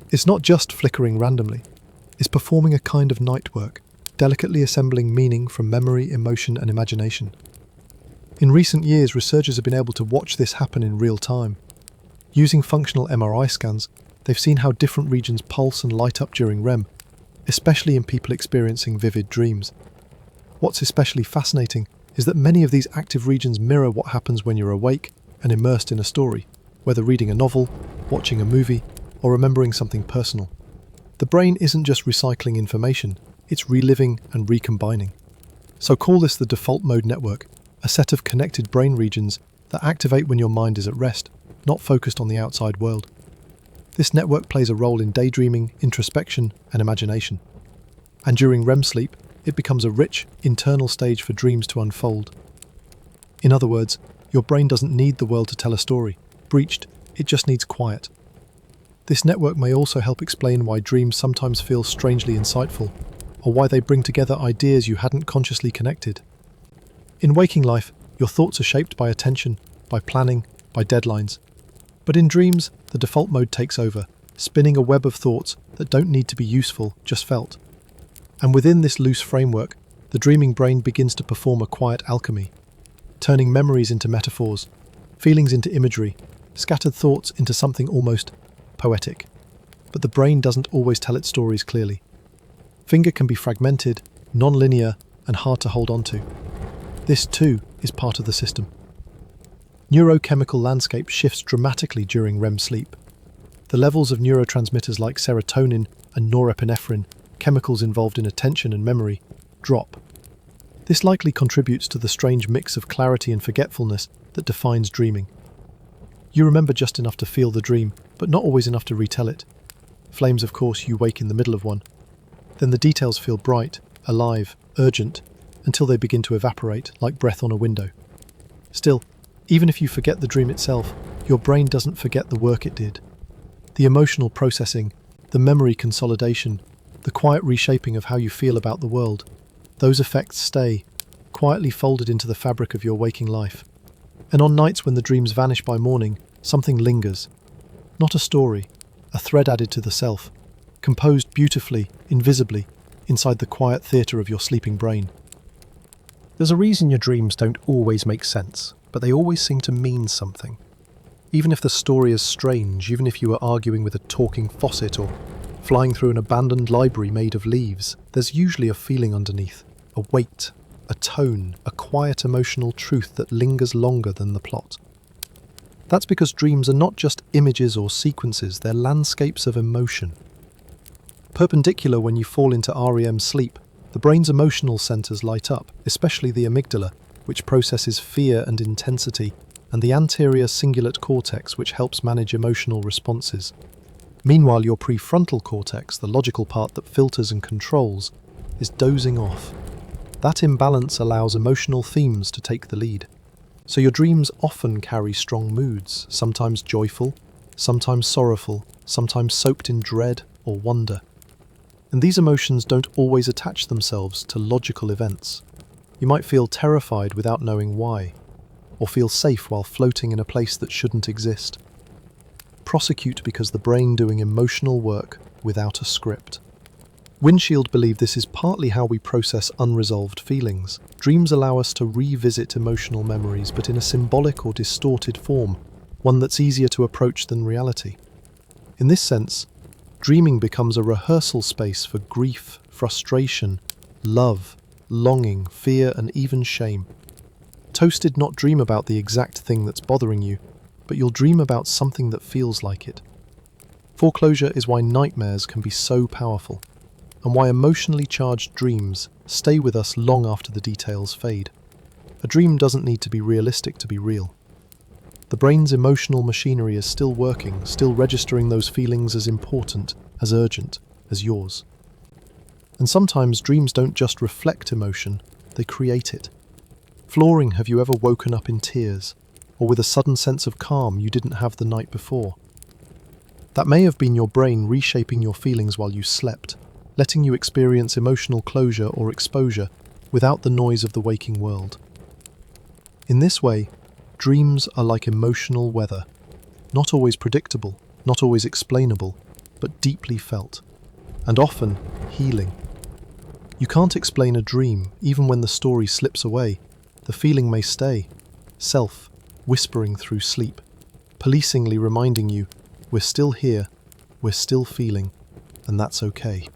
It's not just flickering randomly, it's performing a kind of night work, delicately assembling meaning from memory, emotion, and imagination. In recent years, researchers have been able to watch this happen in real time. Using functional MRI scans, they've seen how different regions pulse and light up during REM, especially in people experiencing vivid dreams. What's especially fascinating is that many of these active regions mirror what happens when you're awake and immersed in a story, whether reading a novel, watching a movie, or remembering something personal. The brain isn't just recycling information, it's reliving and recombining. So call this the default mode network, a set of connected brain regions that activate when your mind is at rest, not focused on the outside world. This network plays a role in daydreaming, introspection, and imagination. And during REM sleep, it becomes a rich, internal stage for dreams to unfold. In other words, your brain doesn't need the world to tell a story. Breached, it just needs quiet. This network may also help explain why dreams sometimes feel strangely insightful, or why they bring together ideas you hadn't consciously connected. In waking life, your thoughts are shaped by attention, by planning, by deadlines. But in dreams, the default mode takes over, spinning a web of thoughts that don't need to be useful, just felt. And within this loose framework, the dreaming brain begins to perform a quiet alchemy, turning memories into metaphors, feelings into imagery, scattered thoughts into something almost poetic. But the brain doesn't always tell its stories clearly. Finger can be fragmented, non-linear, and hard to hold on to. This too is part of the system. Neurochemical landscape shifts dramatically during REM sleep. The levels of neurotransmitters like serotonin and norepinephrine, chemicals involved in attention and memory, drop. This likely contributes to the strange mix of clarity and forgetfulness that defines dreaming. You remember just enough to feel the dream, but not always enough to retell it. Flames, of course, you wake in the middle of one. Then the details feel bright, alive, urgent, until they begin to evaporate, like breath on a window. Still, even if you forget the dream itself, your brain doesn't forget the work it did. The emotional processing, the memory consolidation, the quiet reshaping of how you feel about the world, those effects stay, quietly folded into the fabric of your waking life. And on nights when the dreams vanish by morning, something lingers. Not a story, a thread added to the self, composed beautifully, invisibly, inside the quiet theatre of your sleeping brain. There's a reason your dreams don't always make sense, but they always seem to mean something. Even if the story is strange, even if you are arguing with a talking faucet or flying through an abandoned library made of leaves, there's usually a feeling underneath, a weight, a tone, a quiet emotional truth that lingers longer than the plot. That's because dreams are not just images or sequences, they're landscapes of emotion. Perpendicular when you fall into REM sleep, the brain's emotional centers light up, especially the amygdala, which processes fear and intensity, and the anterior cingulate cortex, which helps manage emotional responses. Meanwhile, your prefrontal cortex, the logical part that filters and controls, is dozing off. That imbalance allows emotional themes to take the lead. So your dreams often carry strong moods, sometimes joyful, sometimes sorrowful, sometimes soaked in dread or wonder. And these emotions don't always attach themselves to logical events. You might feel terrified without knowing why, or feel safe while floating in a place that shouldn't exist. Prosecute because the brain doing emotional work without a script. Windshield believe this is partly how we process unresolved feelings. Dreams allow us to revisit emotional memories, but in a symbolic or distorted form, one that's easier to approach than reality. In this sense, dreaming becomes a rehearsal space for grief, frustration, love, longing, fear, and even shame. Toast did not dream about the exact thing that's bothering you, but you'll dream about something that feels like it. Foreclosure is why nightmares can be so powerful, and why emotionally charged dreams stay with us long after the details fade. A dream doesn't need to be realistic to be real. The brain's emotional machinery is still working, still registering those feelings as important, as urgent, as yours. And sometimes dreams don't just reflect emotion, they create it. Flooring, have you ever woken up in tears, or with a sudden sense of calm you didn't have the night before? That may have been your brain reshaping your feelings while you slept, letting you experience emotional closure or exposure without the noise of the waking world. In this way, dreams are like emotional weather, not always predictable, not always explainable, but deeply felt, and often healing. You can't explain a dream, even when the story slips away. The feeling may stay, self, whispering through sleep, policingly reminding you, we're still here, we're still feeling, and that's okay.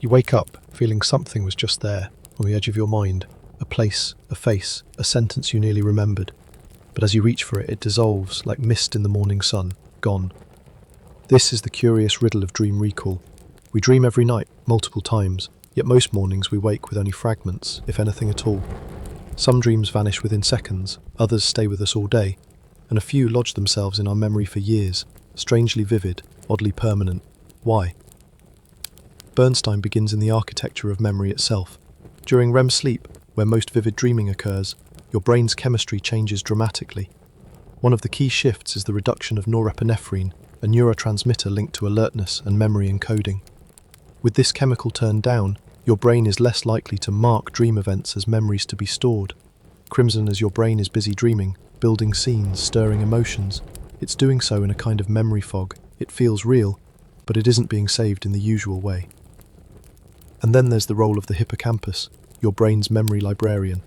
You wake up feeling something was just there, on the edge of your mind, a place, a face, a sentence you nearly remembered. But as you reach for it, it dissolves like mist in the morning sun, gone. This is the curious riddle of dream recall. We dream every night, multiple times, yet most mornings we wake with only fragments, if anything at all. Some dreams vanish within seconds, others stay with us all day, and a few lodge themselves in our memory for years, strangely vivid, oddly permanent. Why? Bernstein begins in the architecture of memory itself. During REM sleep, where most vivid dreaming occurs, your brain's chemistry changes dramatically. One of the key shifts is the reduction of norepinephrine, a neurotransmitter linked to alertness and memory encoding. With this chemical turned down, your brain is less likely to mark dream events as memories to be stored. Crimson as your brain is busy dreaming, building scenes, stirring emotions. It's doing so in a kind of memory fog. It feels real, but it isn't being saved in the usual way. And then there's the role of the hippocampus, your brain's memory librarian.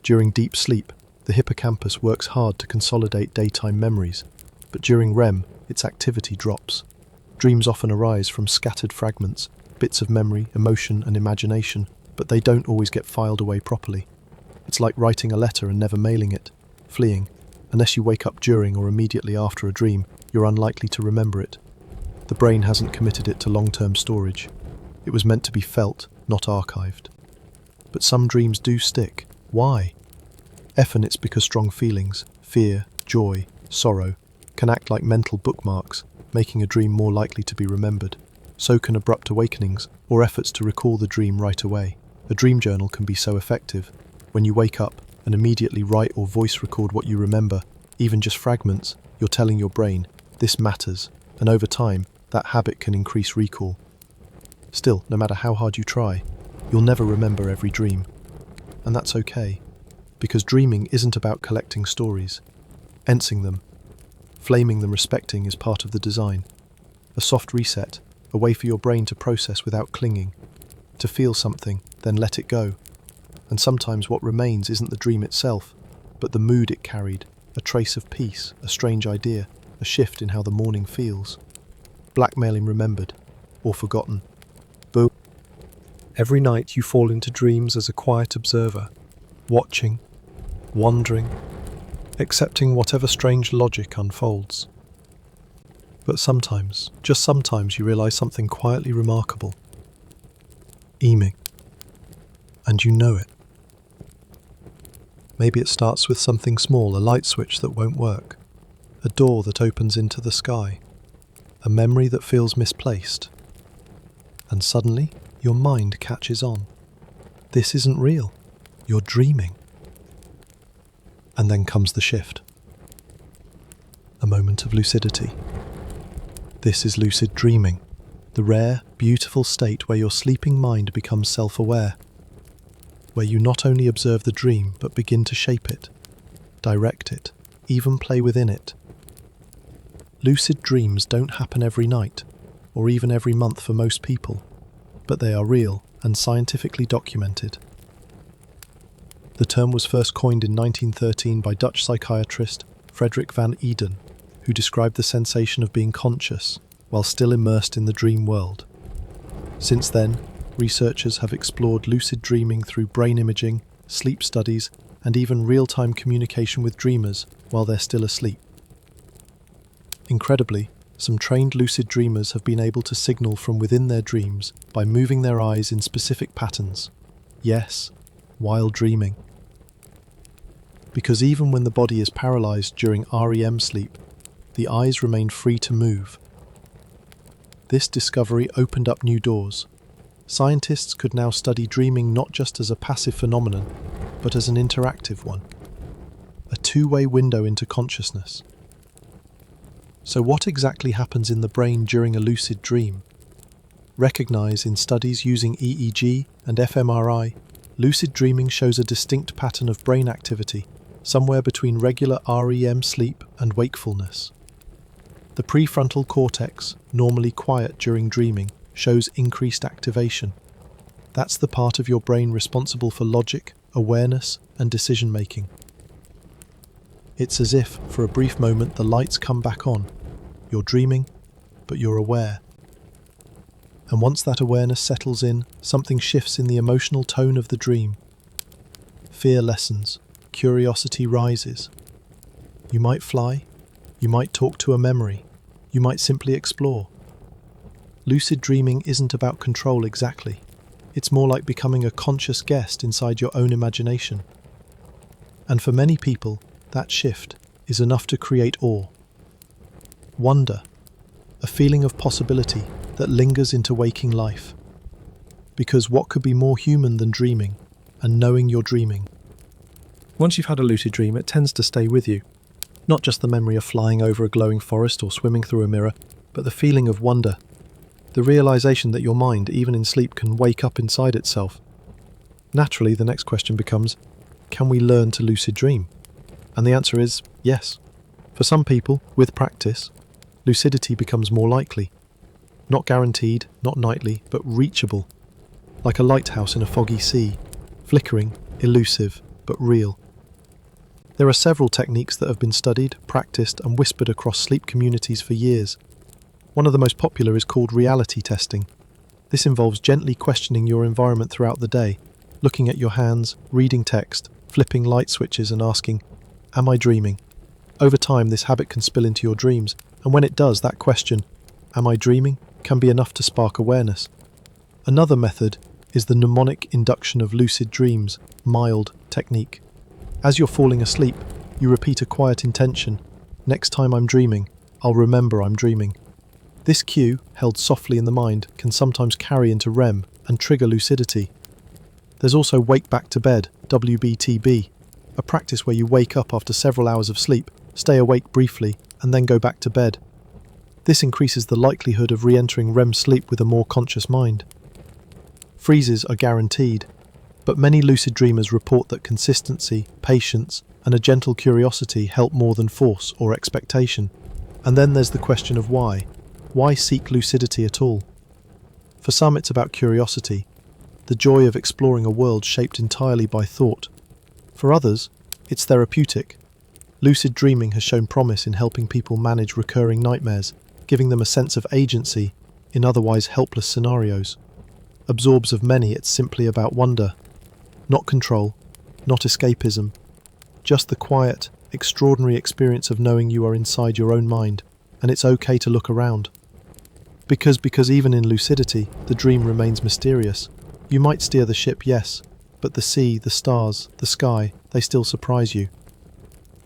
During deep sleep, the hippocampus works hard to consolidate daytime memories, but during REM, its activity drops. Dreams often arise from scattered fragments, bits of memory, emotion, and imagination, but they don't always get filed away properly. It's like writing a letter and never mailing it, fleeing. Unless you wake up during or immediately after a dream, you're unlikely to remember it. The brain hasn't committed it to long-term storage. It was meant to be felt, not archived. But some dreams do stick. Why? Often it's because strong feelings, fear, joy, sorrow, can act like mental bookmarks, making a dream more likely to be remembered. So can abrupt awakenings or efforts to recall the dream right away. A dream journal can be so effective. When you wake up and immediately write or voice record what you remember, even just fragments, you're telling your brain, this matters, and over time, that habit can increase recall. Still, no matter how hard you try, you'll never remember every dream. And that's okay, because dreaming isn't about collecting stories. Ensing them, flaming them, respecting is part of the design. A soft reset, a way for your brain to process without clinging, to feel something, then let it go. And sometimes what remains isn't the dream itself, but the mood it carried, a trace of peace, a strange idea, a shift in how the morning feels. Blackmailing remembered, or forgotten. Boom. Every night you fall into dreams as a quiet observer, watching, wondering, accepting whatever strange logic unfolds. But sometimes, just sometimes, you realize something quietly remarkable. Eaming. And you know it. Maybe it starts with something small, a light switch that won't work, a door that opens into the sky, a memory that feels misplaced. And suddenly, your mind catches on. This isn't real. You're dreaming. And then comes the shift. A moment of lucidity. This is lucid dreaming, the rare, beautiful state where your sleeping mind becomes self-aware, where you not only observe the dream but begin to shape it, direct it, even play within it. Lucid dreams don't happen every night, or even every month for most people, but they are real and scientifically documented. The term was first coined in 1913 by Dutch psychiatrist Frederik van Eden, who described the sensation of being conscious while still immersed in the dream world. Since then, researchers have explored lucid dreaming through brain imaging, sleep studies, and even real-time communication with dreamers while they're still asleep. Incredibly, some trained lucid dreamers have been able to signal from within their dreams by moving their eyes in specific patterns. Yes, while dreaming. Because even when the body is paralyzed during REM sleep, the eyes remain free to move. This discovery opened up new doors. Scientists could now study dreaming not just as a passive phenomenon, but as an interactive one. A two-way window into consciousness. So what exactly happens in the brain during a lucid dream? Recognized in studies using EEG and fMRI, lucid dreaming shows a distinct pattern of brain activity, somewhere between regular REM sleep and wakefulness. The prefrontal cortex, normally quiet during dreaming, shows increased activation. That's the part of your brain responsible for logic, awareness, and decision-making. It's as if, for a brief moment, the lights come back on. You're dreaming, but you're aware. And once that awareness settles in, something shifts in the emotional tone of the dream. Fear lessens, curiosity rises. You might fly, you might talk to a memory, you might simply explore. Lucid dreaming isn't about control exactly. It's more like becoming a conscious guest inside your own imagination. And for many people, that shift is enough to create awe. Wonder, a feeling of possibility that lingers into waking life. Because what could be more human than dreaming and knowing you're dreaming? Once you've had a lucid dream, it tends to stay with you. Not just the memory of flying over a glowing forest or swimming through a mirror, but the feeling of wonder. The realization that your mind, even in sleep, can wake up inside itself. Naturally, the next question becomes, can we learn to lucid dream? And the answer is yes. For some people, with practice, lucidity becomes more likely. Not guaranteed, not nightly, but reachable. Like a lighthouse in a foggy sea, flickering, elusive, but real. There are several techniques that have been studied, practiced, and whispered across sleep communities for years. One of the most popular is called reality testing. This involves gently questioning your environment throughout the day, looking at your hands, reading text, flipping light switches and asking, am I dreaming? Over time, this habit can spill into your dreams, and when it does, that question, am I dreaming, can be enough to spark awareness. Another method is the mnemonic induction of lucid dreams, mild technique. As you're falling asleep, you repeat a quiet intention. Next time I'm dreaming, I'll remember I'm dreaming. This cue, held softly in the mind, can sometimes carry into REM and trigger lucidity. There's also wake back to bed, WBTB, a practice where you wake up after several hours of sleep, stay awake briefly, and then go back to bed. This increases the likelihood of re-entering REM sleep with a more conscious mind. Freezes are guaranteed, but many lucid dreamers report that consistency, patience, and a gentle curiosity help more than force or expectation. And then there's the question of why. Why seek lucidity at all? For some, it's about curiosity, the joy of exploring a world shaped entirely by thought. For others, it's therapeutic. Lucid dreaming has shown promise in helping people manage recurring nightmares, giving them a sense of agency in otherwise helpless scenarios. Absorbs of many, it's simply about wonder. Not control, not escapism, just the quiet, extraordinary experience of knowing you are inside your own mind, and it's okay to look around. Because even in lucidity, the dream remains mysterious. You might steer the ship, yes, but the sea, the stars, the sky, they still surprise you.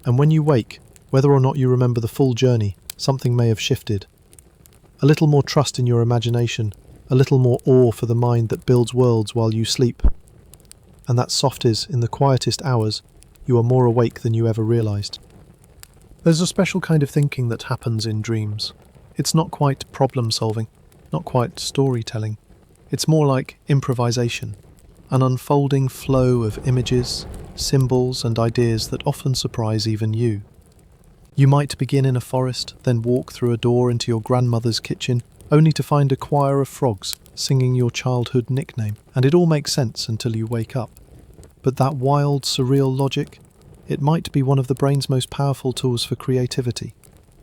And when you wake, whether or not you remember the full journey, something may have shifted. A little more trust in your imagination, a little more awe for the mind that builds worlds while you sleep. And that soft is, in the quietest hours, you are more awake than you ever realized. There's a special kind of thinking that happens in dreams. It's not quite problem solving, not quite storytelling. It's more like improvisation, an unfolding flow of images, symbols, and ideas that often surprise even you. You might begin in a forest, then walk through a door into your grandmother's kitchen, only to find a choir of frogs singing your childhood nickname, and it all makes sense until you wake up. But that wild, surreal logic, it might be one of the brain's most powerful tools for creativity.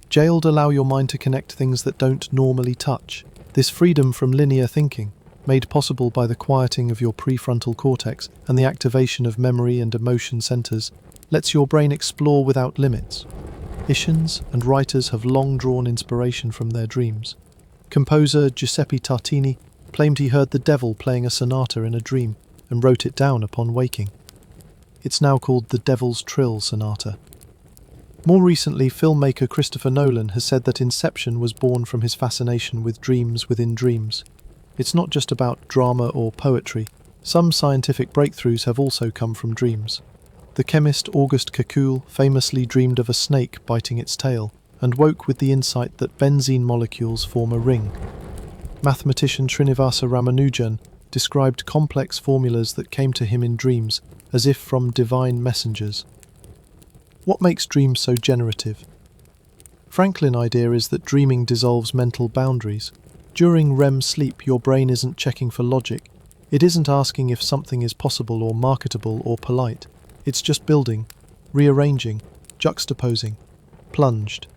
Jailed allow your mind to connect things that don't normally touch. This freedom from linear thinking, made possible by the quieting of your prefrontal cortex and the activation of memory and emotion centers, lets your brain explore without limits. Ishins and writers have long drawn inspiration from their dreams. Composer Giuseppe Tartini claimed he heard the devil playing a sonata in a dream and wrote it down upon waking. It's now called the Devil's Trill Sonata. More recently, filmmaker Christopher Nolan has said that Inception was born from his fascination with dreams within dreams. It's not just about drama or poetry. Some scientific breakthroughs have also come from dreams. The chemist Auguste Kekule famously dreamed of a snake biting its tail and woke with the insight that benzene molecules form a ring. Mathematician Srinivasa Ramanujan described complex formulas that came to him in dreams as if from divine messengers. What makes dreams so generative? Franklin's idea is that dreaming dissolves mental boundaries. During REM sleep, your brain isn't checking for logic. It isn't asking if something is possible or marketable or polite. It's just building, rearranging, juxtaposing, plunged.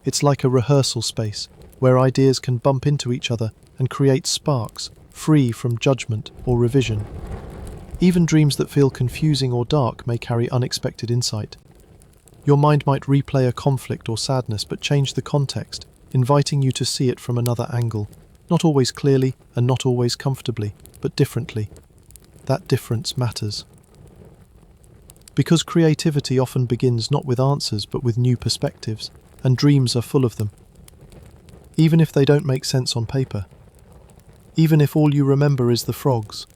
It's like a rehearsal space where ideas can bump into each other and create sparks, free from judgment or revision. Even dreams that feel confusing or dark may carry unexpected insight. Your mind might replay a conflict or sadness but change the context, inviting you to see it from another angle, not always clearly and not always comfortably, but differently. That difference matters. Because creativity often begins not with answers but with new perspectives, and dreams are full of them. Even if they don't make sense on paper. Even if all you remember is the frogs.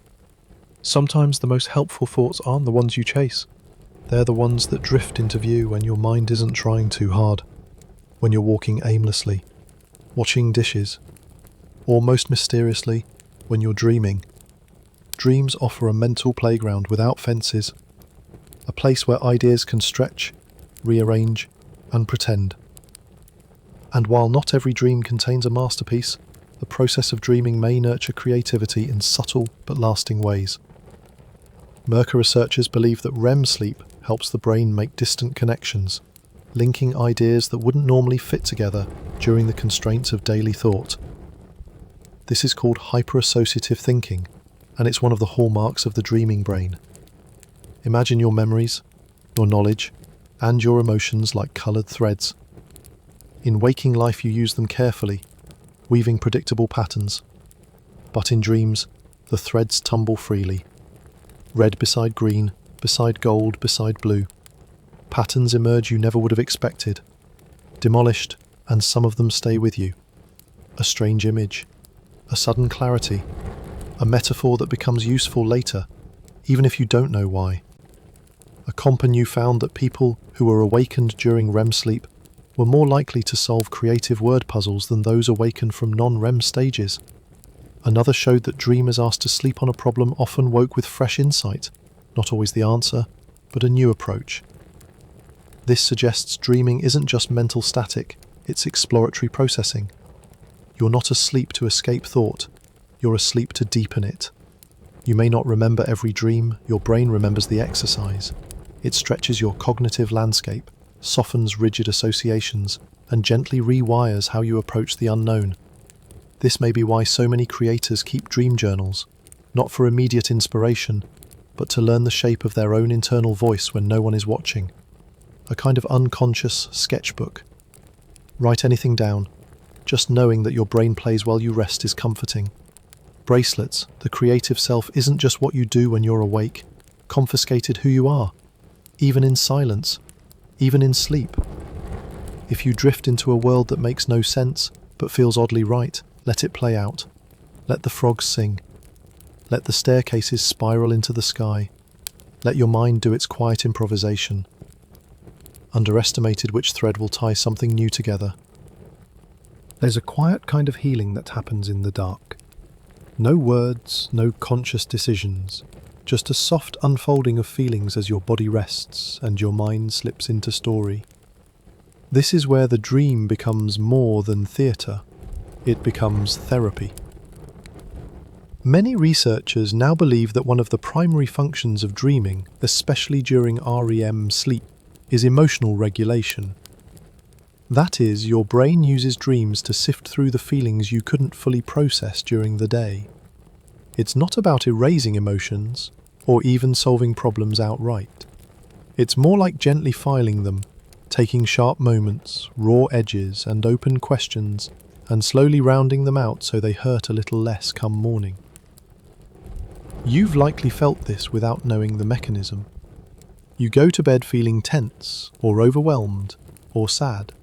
Sometimes the most helpful thoughts aren't the ones you chase. They're the ones that drift into view when your mind isn't trying too hard, when you're walking aimlessly, washing dishes, or most mysteriously, when you're dreaming. Dreams offer a mental playground without fences, a place where ideas can stretch, rearrange, and pretend. And while not every dream contains a masterpiece, the process of dreaming may nurture creativity in subtle but lasting ways. Mercer researchers believe that REM sleep helps the brain make distant connections, linking ideas that wouldn't normally fit together during the constraints of daily thought. This is called hyperassociative thinking, and it's one of the hallmarks of the dreaming brain. Imagine your memories, your knowledge, and your emotions like coloured threads. In waking life, you use them carefully, weaving predictable patterns. But in dreams, the threads tumble freely. Red beside green, beside gold, beside blue. Patterns emerge you never would have expected, demolished, and some of them stay with you. A strange image, a sudden clarity, a metaphor that becomes useful later, even if you don't know why. A compagnon found that people who were awakened during REM sleep were more likely to solve creative word puzzles than those awakened from non-REM stages. Another showed that dreamers asked to sleep on a problem often woke with fresh insight, not always the answer, but a new approach. This suggests dreaming isn't just mental static, it's exploratory processing. You're not asleep to escape thought, you're asleep to deepen it. You may not remember every dream, your brain remembers the exercise. It stretches your cognitive landscape, softens rigid associations, and gently rewires how you approach the unknown. This may be why so many creators keep dream journals, not for immediate inspiration, but to learn the shape of their own internal voice when no one is watching. A kind of unconscious sketchbook. Write anything down. Just knowing that your brain plays while you rest is comforting. Bracelets, the creative self isn't just what you do when you're awake, confiscated who you are, even in silence, even in sleep. If you drift into a world that makes no sense, but feels oddly right, let it play out. Let the frogs sing. Let the staircases spiral into the sky. Let your mind do its quiet improvisation. Underestimated which thread will tie something new together. There's a quiet kind of healing that happens in the dark. No words, no conscious decisions, just a soft unfolding of feelings as your body rests and your mind slips into story. This is where the dream becomes more than theatre. It becomes therapy. Many researchers now believe that one of the primary functions of dreaming, especially during REM sleep, is emotional regulation. That is, your brain uses dreams to sift through the feelings you couldn't fully process during the day. It's not about erasing emotions, or even solving problems outright. It's more like gently filing them, taking sharp moments, raw edges, and open questions, and slowly rounding them out so they hurt a little less come morning. You've likely felt this without knowing the mechanism. You go to bed feeling tense, or overwhelmed, or sad.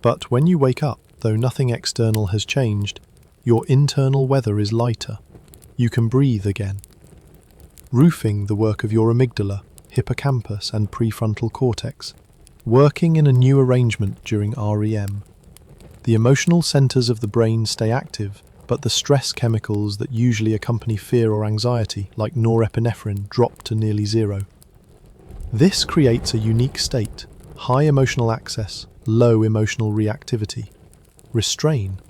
But when you wake up, though nothing external has changed, your internal weather is lighter. You can breathe again. Roofing the work of your amygdala, hippocampus, and prefrontal cortex, working in a new arrangement during REM. The emotional centers of the brain stay active, but the stress chemicals that usually accompany fear or anxiety, like norepinephrine, drop to nearly zero. This creates a unique state: high emotional access, low emotional reactivity. Restrain.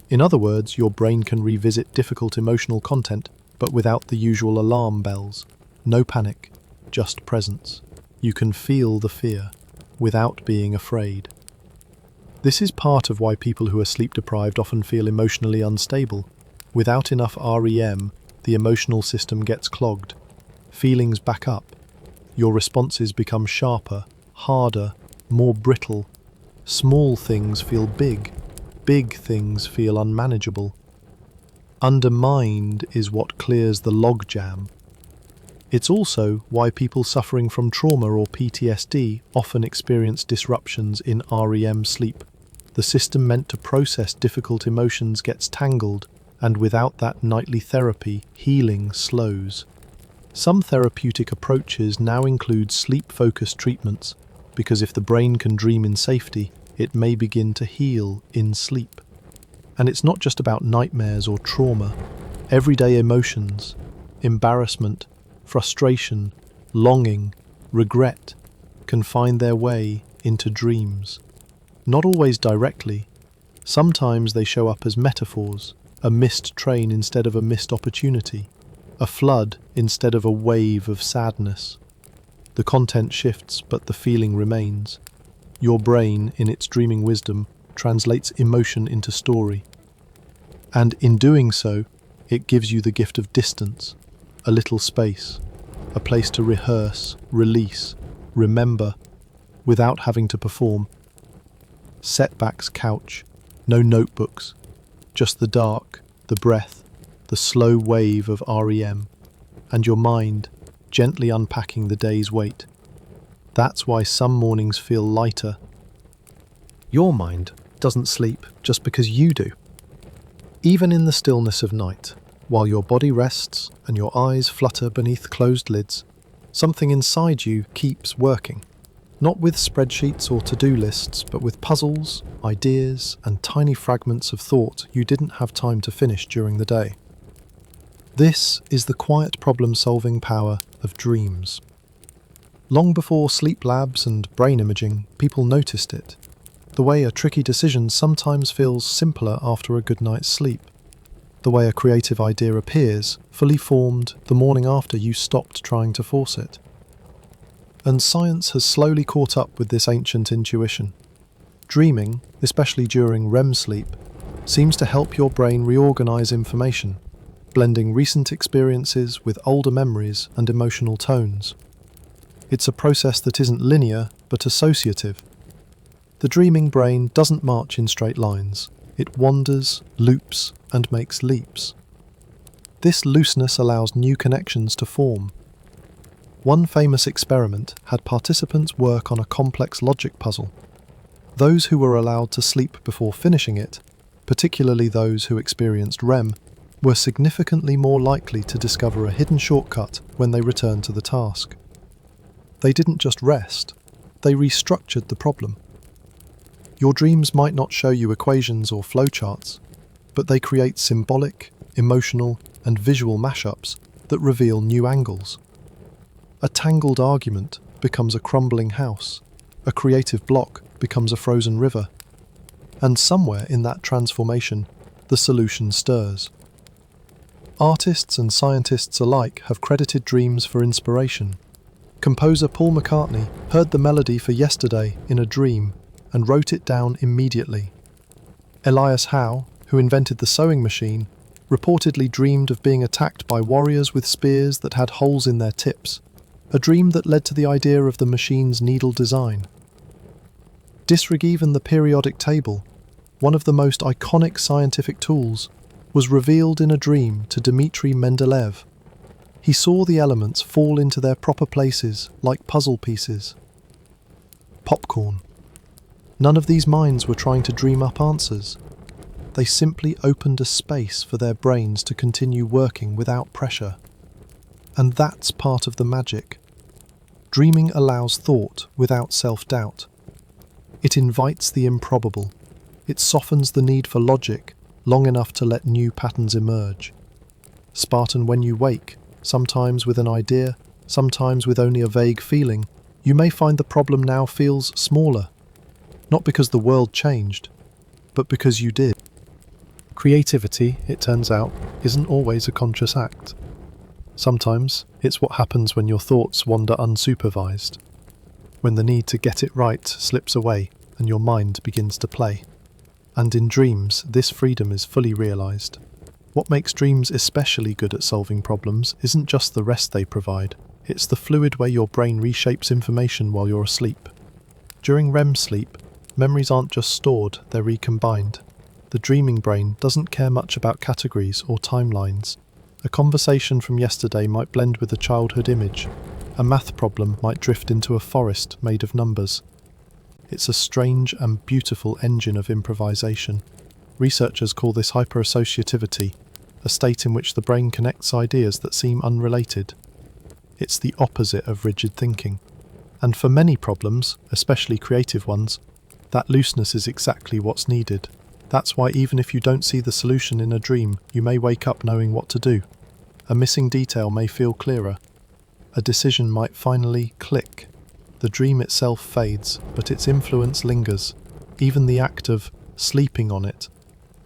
In other words, your brain can revisit difficult emotional content, but without the usual alarm bells. No panic, just presence. You can feel the fear, without being afraid. This is part of why people who are sleep-deprived often feel emotionally unstable. Without enough REM, the emotional system gets clogged. Feelings back up. Your responses become sharper, harder, more brittle. Small things feel big. Big things feel unmanageable. Undermined is what clears the logjam. It's also why people suffering from trauma or PTSD often experience disruptions in REM sleep. The system meant to process difficult emotions gets tangled, and without that nightly therapy, healing slows. Some therapeutic approaches now include sleep-focused treatments, because if the brain can dream in safety, it may begin to heal in sleep. And it's not just about nightmares or trauma. Everyday emotions, embarrassment, frustration, longing, regret, can find their way into dreams. Not always directly. Sometimes they show up as metaphors, a missed train instead of a missed opportunity, a flood instead of a wave of sadness. The content shifts, but the feeling remains. Your brain, in its dreaming wisdom, translates emotion into story. And in doing so, it gives you the gift of distance, a little space, a place to rehearse, release, remember, without having to perform. Setbacks couch, no notebooks, just the dark, the breath, the slow wave of REM, and your mind gently unpacking the day's weight. That's why some mornings feel lighter. Your mind doesn't sleep just because you do. Even in the stillness of night, while your body rests and your eyes flutter beneath closed lids, something inside you keeps working. Not with spreadsheets or to-do lists, but with puzzles, ideas, and tiny fragments of thought you didn't have time to finish during the day. This is the quiet problem-solving power of dreams. Long before sleep labs and brain imaging, people noticed it. The way a tricky decision sometimes feels simpler after a good night's sleep. The way a creative idea appears, fully formed, the morning after you stopped trying to force it. And science has slowly caught up with this ancient intuition. Dreaming, especially during REM sleep, seems to help your brain reorganize information, blending recent experiences with older memories and emotional tones. It's a process that isn't linear, but associative. The dreaming brain doesn't march in straight lines. It wanders, loops, and makes leaps. This looseness allows new connections to form. One famous experiment had participants work on a complex logic puzzle. Those who were allowed to sleep before finishing it, particularly those who experienced REM, were significantly more likely to discover a hidden shortcut when they returned to the task. They didn't just rest, they restructured the problem. Your dreams might not show you equations or flowcharts, but they create symbolic, emotional, and visual mashups that reveal new angles. A tangled argument becomes a crumbling house, a creative block becomes a frozen river, and somewhere in that transformation, the solution stirs. Artists and scientists alike have credited dreams for inspiration. Composer Paul McCartney heard the melody for Yesterday in a dream and wrote it down immediately. Elias Howe, who invented the sewing machine, reportedly dreamed of being attacked by warriors with spears that had holes in their tips, a dream that led to the idea of the machine's needle design. Disregard even the periodic table, one of the most iconic scientific tools, was revealed in a dream to Dmitri Mendeleev. He saw the elements fall into their proper places like puzzle pieces. Popcorn. None of these minds were trying to dream up answers. They simply opened a space for their brains to continue working without pressure. And that's part of the magic. Dreaming allows thought without self-doubt. It invites the improbable. It softens the need for logic long enough to let new patterns emerge. Spartan when you wake, sometimes with an idea, sometimes with only a vague feeling, you may find the problem now feels smaller. Not because the world changed, but because you did. Creativity, it turns out, isn't always a conscious act. Sometimes it's what happens when your thoughts wander unsupervised, when the need to get it right slips away and your mind begins to play. And in dreams, this freedom is fully realized. What makes dreams especially good at solving problems isn't just the rest they provide, it's the fluid way your brain reshapes information while you're asleep. During REM sleep, memories aren't just stored, they're recombined. The dreaming brain doesn't care much about categories or timelines. A conversation from yesterday might blend with a childhood image. A math problem might drift into a forest made of numbers. It's a strange and beautiful engine of improvisation. Researchers call this hyperassociativity, a state in which the brain connects ideas that seem unrelated. It's the opposite of rigid thinking. And for many problems, especially creative ones, that looseness is exactly what's needed. That's why even if you don't see the solution in a dream, you may wake up knowing what to do. A missing detail may feel clearer. A decision might finally click. The dream itself fades, but its influence lingers. Even the act of sleeping on it,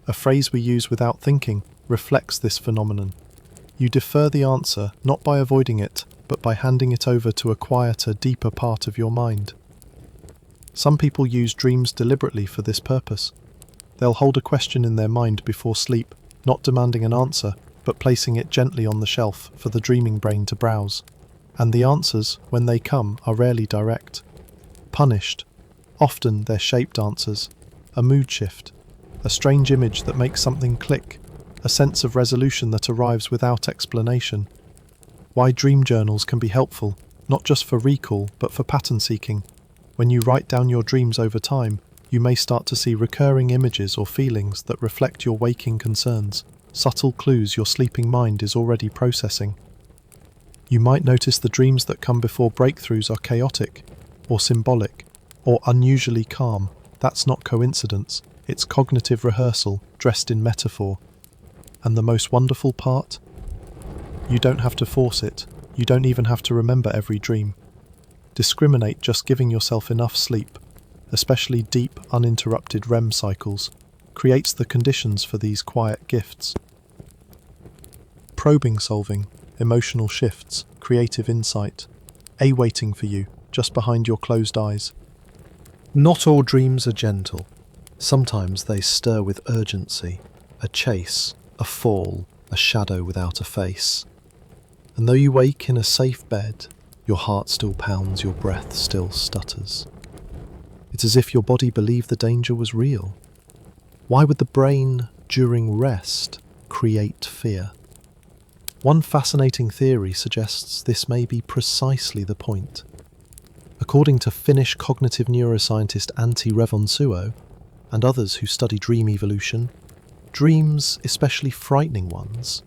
a phrase we use without thinking, reflects this phenomenon. You defer the answer not by avoiding it, but by handing it over to a quieter, deeper part of your mind. Some people use dreams deliberately for this purpose. They'll hold a question in their mind before sleep, not demanding an answer, but placing it gently on the shelf for the dreaming brain to browse. And the answers, when they come, are rarely direct. punished. Often they're shape dancers, a mood shift, a strange image that makes something click, a sense of resolution that arrives without explanation. Why dream journals can be helpful, not just for recall, but for pattern seeking. When you write down your dreams over time, you may start to see recurring images or feelings that reflect your waking concerns, subtle clues your sleeping mind is already processing. You might notice the dreams that come before breakthroughs are chaotic, or symbolic, or unusually calm. That's not coincidence, it's cognitive rehearsal dressed in metaphor. And the most wonderful part? You don't have to force it, you don't even have to remember every dream. Discriminate just giving yourself enough sleep, especially deep, uninterrupted REM cycles, creates the conditions for these quiet gifts. Probing solving, emotional shifts, creative insight, waiting for you, just behind your closed eyes. Not all dreams are gentle. Sometimes they stir with urgency, a chase, a fall, a shadow without a face. And though you wake in a safe bed, your heart still pounds, your breath still stutters. It's as if your body believed the danger was real. Why would the brain, during rest, create fear? One fascinating theory suggests this may be precisely the point. According to Finnish cognitive neuroscientist Antti Revonsuo and others who study dream evolution, dreams, especially frightening ones,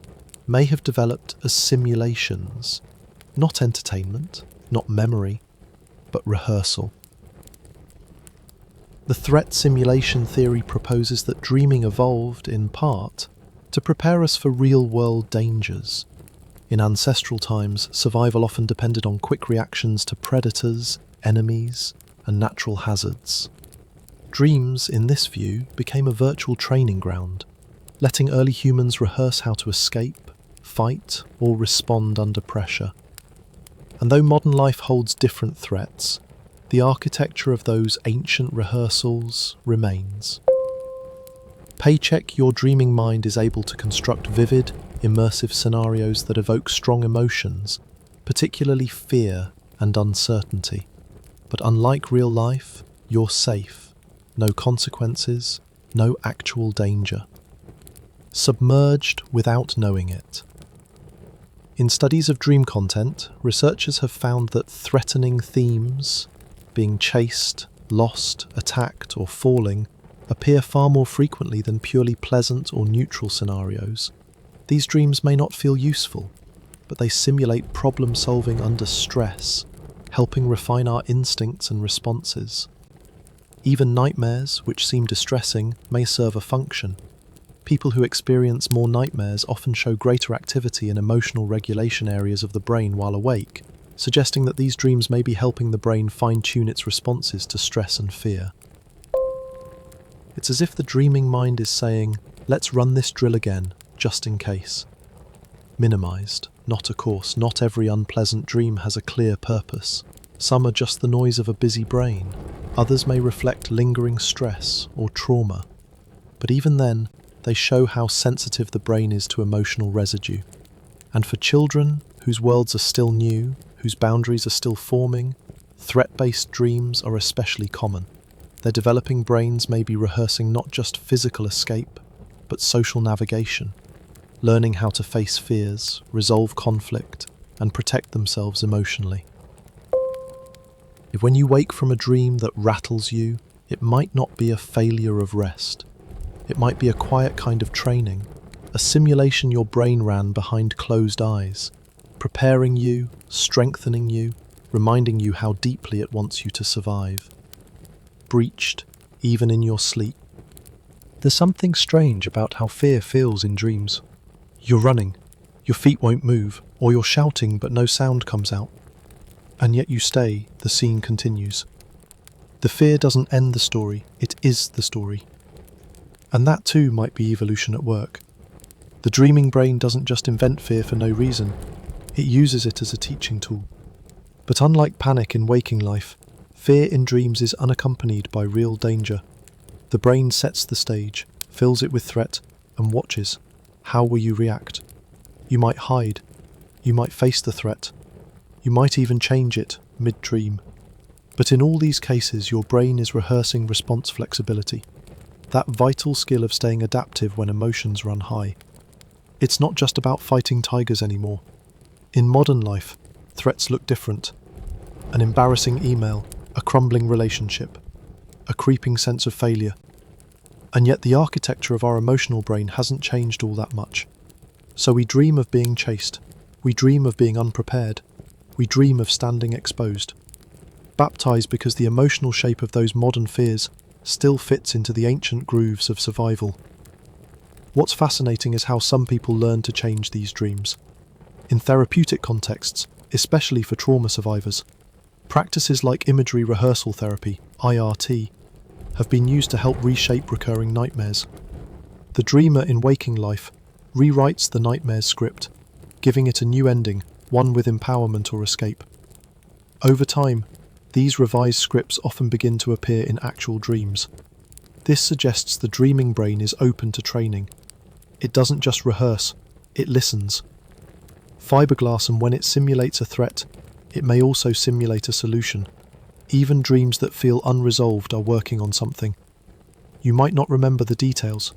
may have developed as simulations, not entertainment, not memory, but rehearsal. The threat simulation theory proposes that dreaming evolved, in part, to prepare us for real-world dangers. In ancestral times, survival often depended on quick reactions to predators, enemies, and natural hazards. Dreams, in this view, became a virtual training ground, letting early humans rehearse how to escape, fight, or respond under pressure. And though modern life holds different threats, the architecture of those ancient rehearsals remains. Paycheck, your dreaming mind is able to construct vivid, immersive scenarios that evoke strong emotions, particularly fear and uncertainty. But unlike real life, you're safe. No consequences, no actual danger. Submerged without knowing it. In studies of dream content, researchers have found that threatening themes, being chased, lost, attacked, or falling, appear far more frequently than purely pleasant or neutral scenarios. These dreams may not feel useful, but they simulate problem solving under stress, helping refine our instincts and responses. Even nightmares, which seem distressing, may serve a function. People who experience more nightmares often show greater activity in emotional regulation areas of the brain while awake, suggesting that these dreams may be helping the brain fine-tune its responses to stress and fear. It's as if the dreaming mind is saying, let's run this drill again, just in case. Minimized, not a course. Not every unpleasant dream has a clear purpose. Some are just the noise of a busy brain. Others may reflect lingering stress or trauma. But even then, they show how sensitive the brain is to emotional residue. And for children whose worlds are still new, whose boundaries are still forming, threat-based dreams are especially common. Their developing brains may be rehearsing not just physical escape, but social navigation, learning how to face fears, resolve conflict, and protect themselves emotionally. If when you wake from a dream that rattles you, it might not be a failure of rest. It might be a quiet kind of training, a simulation your brain ran behind closed eyes, preparing you, strengthening you, reminding you how deeply it wants you to survive. Breached, even in your sleep. There's something strange about how fear feels in dreams. You're running, your feet won't move, or you're shouting but no sound comes out. And yet you stay, the scene continues. The fear doesn't end the story, it is the story. And that too might be evolution at work. The dreaming brain doesn't just invent fear for no reason, it uses it as a teaching tool. But unlike panic in waking life, fear in dreams is unaccompanied by real danger. The brain sets the stage, fills it with threat, and watches. How will you react? You might hide. You might face the threat. You might even change it mid-dream. But in all these cases, your brain is rehearsing response flexibility, that vital skill of staying adaptive when emotions run high. It's not just about fighting tigers anymore. In modern life, threats look different. An embarrassing email, a crumbling relationship, a creeping sense of failure. And yet the architecture of our emotional brain hasn't changed all that much. So we dream of being chased. We dream of being unprepared. We dream of standing exposed. Baptized because the emotional shape of those modern fears still fits into the ancient grooves of survival. What's fascinating is how some people learn to change these dreams. In therapeutic contexts, especially for trauma survivors, practices like imagery rehearsal therapy, IRT, have been used to help reshape recurring nightmares. The dreamer in waking life rewrites the nightmare's script, giving it a new ending, one with empowerment or escape. Over time, these revised scripts often begin to appear in actual dreams. This suggests the dreaming brain is open to training. It doesn't just rehearse, it listens. Fiberglass, and when it simulates a threat, it may also simulate a solution. Even dreams that feel unresolved are working on something. You might not remember the details.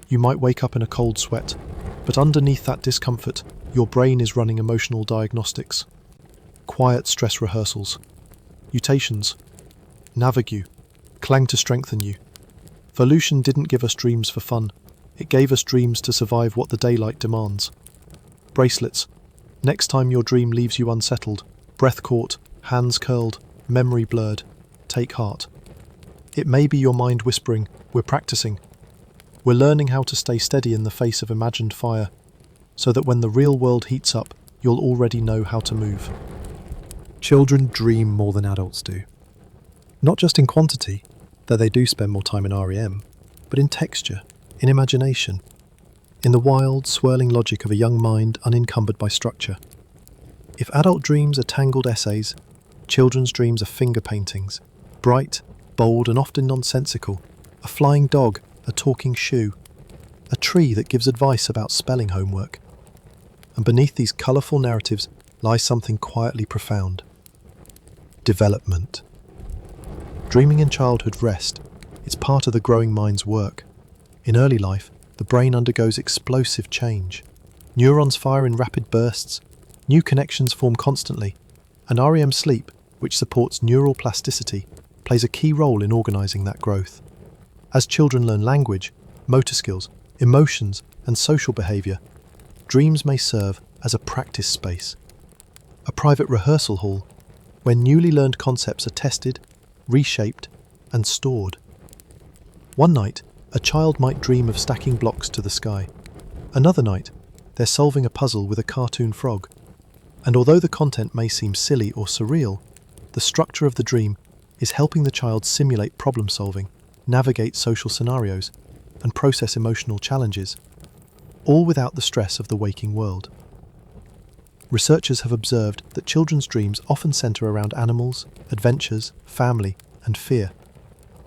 You might wake up in a cold sweat, but underneath that discomfort, your brain is running emotional diagnostics. Quiet stress rehearsals. Mutations. Navigue. Clang to strengthen you. Evolution didn't give us dreams for fun. It gave us dreams to survive what the daylight demands. Bracelets. Next time your dream leaves you unsettled, breath caught, hands curled, memory blurred, take heart. It may be your mind whispering, "We're practicing." We're learning how to stay steady in the face of imagined fire, so that when the real world heats up, you'll already know how to move. Children dream more than adults do. Not just in quantity, though they do spend more time in REM, but in texture, in imagination, in the wild, swirling logic of a young mind unencumbered by structure. If adult dreams are tangled essays, children's dreams are finger paintings, bright, bold, and often nonsensical. A flying dog, a talking shoe, a tree that gives advice about spelling homework. And beneath these colourful narratives lies something quietly profound. Development. Dreaming in childhood rest. It's part of the growing mind's work. In early life, the brain undergoes explosive change. Neurons fire in rapid bursts, new connections form constantly, and REM sleep, which supports neural plasticity, plays a key role in organising that growth. As children learn language, motor skills, emotions, and social behaviour, dreams may serve as a practice space, a private rehearsal hall where newly learned concepts are tested, reshaped, and stored. One night, a child might dream of stacking blocks to the sky. Another night, they're solving a puzzle with a cartoon frog. And although the content may seem silly or surreal, the structure of the dream is helping the child simulate problem solving, navigate social scenarios, and process emotional challenges, all without the stress of the waking world. Researchers have observed that children's dreams often center around animals, adventures, family, and fear.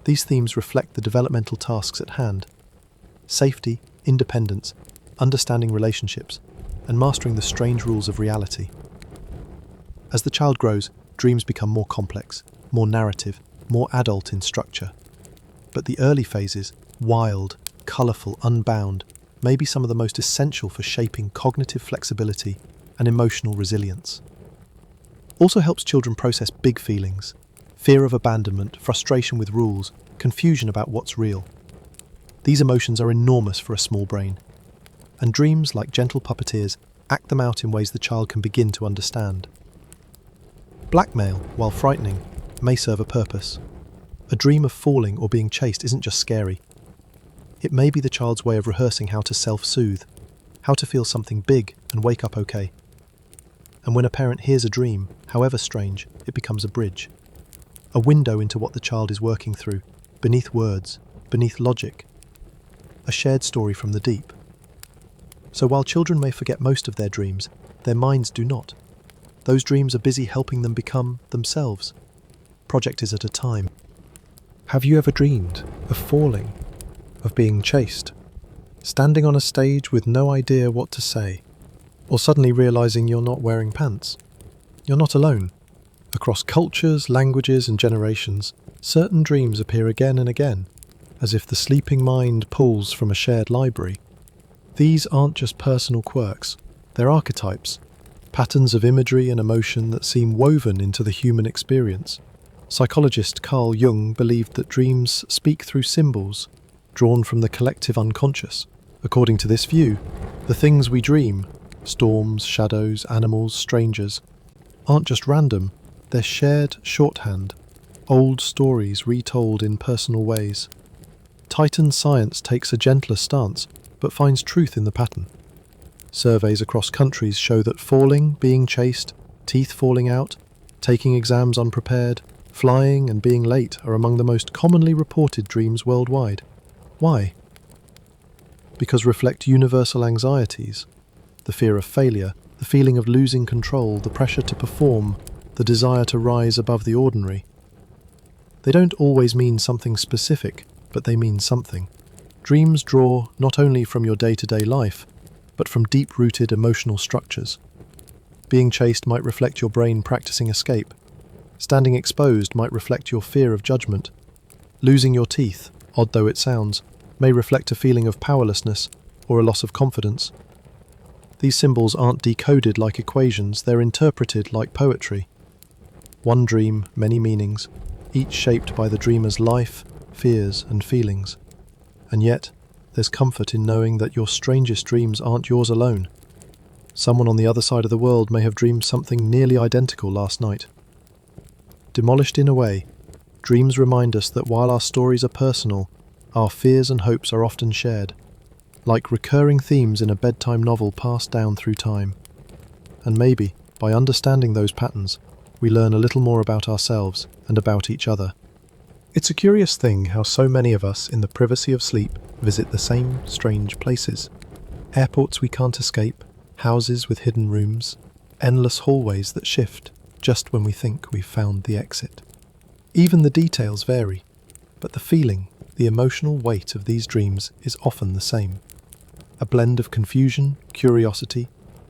These themes reflect the developmental tasks at hand: safety, independence, understanding relationships, and mastering the strange rules of reality. As the child grows, dreams become more complex, more narrative, more adult in structure. But the early phases, wild, colourful, unbound, may be some of the most essential for shaping cognitive flexibility and emotional resilience. Also helps children process big feelings: fear of abandonment, frustration with rules, confusion about what's real. These emotions are enormous for a small brain, and dreams, like gentle puppeteers, act them out in ways the child can begin to understand. Blackmail, while frightening, may serve a purpose. A dream of falling or being chased isn't just scary. It may be the child's way of rehearsing how to self-soothe, how to feel something big and wake up okay. And when a parent hears a dream, however strange, it becomes a bridge. A window into what the child is working through, beneath words, beneath logic. A shared story from the deep. So while children may forget most of their dreams, their minds do not. Those dreams are busy helping them become themselves. Project is at a time. Have you ever dreamed of falling, of being chased, standing on a stage with no idea what to say, or suddenly realizing you're not wearing pants? You're not alone. Across cultures, languages, and generations, certain dreams appear again and again, as if the sleeping mind pulls from a shared library. These aren't just personal quirks, they're archetypes, patterns of imagery and emotion that seem woven into the human experience. Psychologist Carl Jung believed that dreams speak through symbols, drawn from the collective unconscious. According to this view, the things we dream, storms, shadows, animals, strangers, aren't just random, they're shared shorthand, old stories retold in personal ways. Titan science takes a gentler stance, but finds truth in the pattern. Surveys across countries show that falling, being chased, teeth falling out, taking exams unprepared, flying and being late are among the most commonly reported dreams worldwide. Why? Because reflect universal anxieties, the fear of failure, the feeling of losing control, the pressure to perform, the desire to rise above the ordinary. They don't always mean something specific, but they mean something. Dreams draw not only from your day-to-day life, but from deep-rooted emotional structures. Being chased might reflect your brain practicing escape. Standing exposed might reflect your fear of judgment. Losing your teeth, odd though it sounds, may reflect a feeling of powerlessness or a loss of confidence. These symbols aren't decoded like equations, they're interpreted like poetry. One dream, many meanings, each shaped by the dreamer's life, fears, and feelings. And yet, there's comfort in knowing that your strangest dreams aren't yours alone. Someone on the other side of the world may have dreamed something nearly identical last night. Demolished in a way, dreams remind us that while our stories are personal, our fears and hopes are often shared, like recurring themes in a bedtime novel passed down through time. And maybe, by understanding those patterns, we learn a little more about ourselves and about each other. It's a curious thing how so many of us in the privacy of sleep visit the same strange places. Airports we can't escape, houses with hidden rooms, endless hallways that shift just when we think we've found the exit. Even the details vary, but the feeling, the emotional weight of these dreams is often the same. A blend of confusion, curiosity,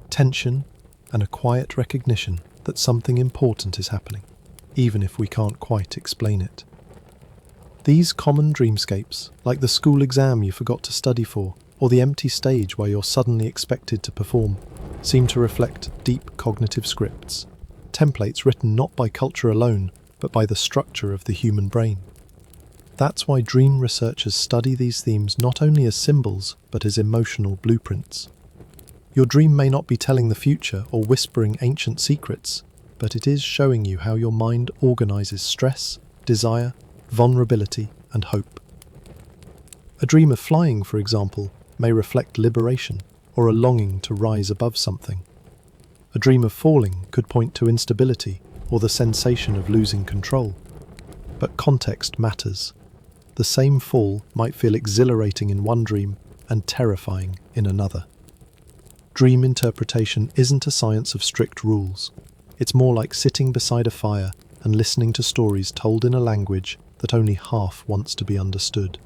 tension, and a quiet recognition that something important is happening, even if we can't quite explain it. These common dreamscapes, like the school exam you forgot to study for, or the empty stage where you're suddenly expected to perform, seem to reflect deep cognitive scripts, templates written not by culture alone, but by the structure of the human brain. That's why dream researchers study these themes not only as symbols, but as emotional blueprints. Your dream may not be telling the future or whispering ancient secrets, but it is showing you how your mind organizes stress, desire, vulnerability, and hope. A dream of flying, for example, may reflect liberation or a longing to rise above something. A dream of falling could point to instability or the sensation of losing control. But context matters. The same fall might feel exhilarating in one dream and terrifying in another. Dream interpretation isn't a science of strict rules. It's more like sitting beside a fire and listening to stories told in a language that only half wants to be understood.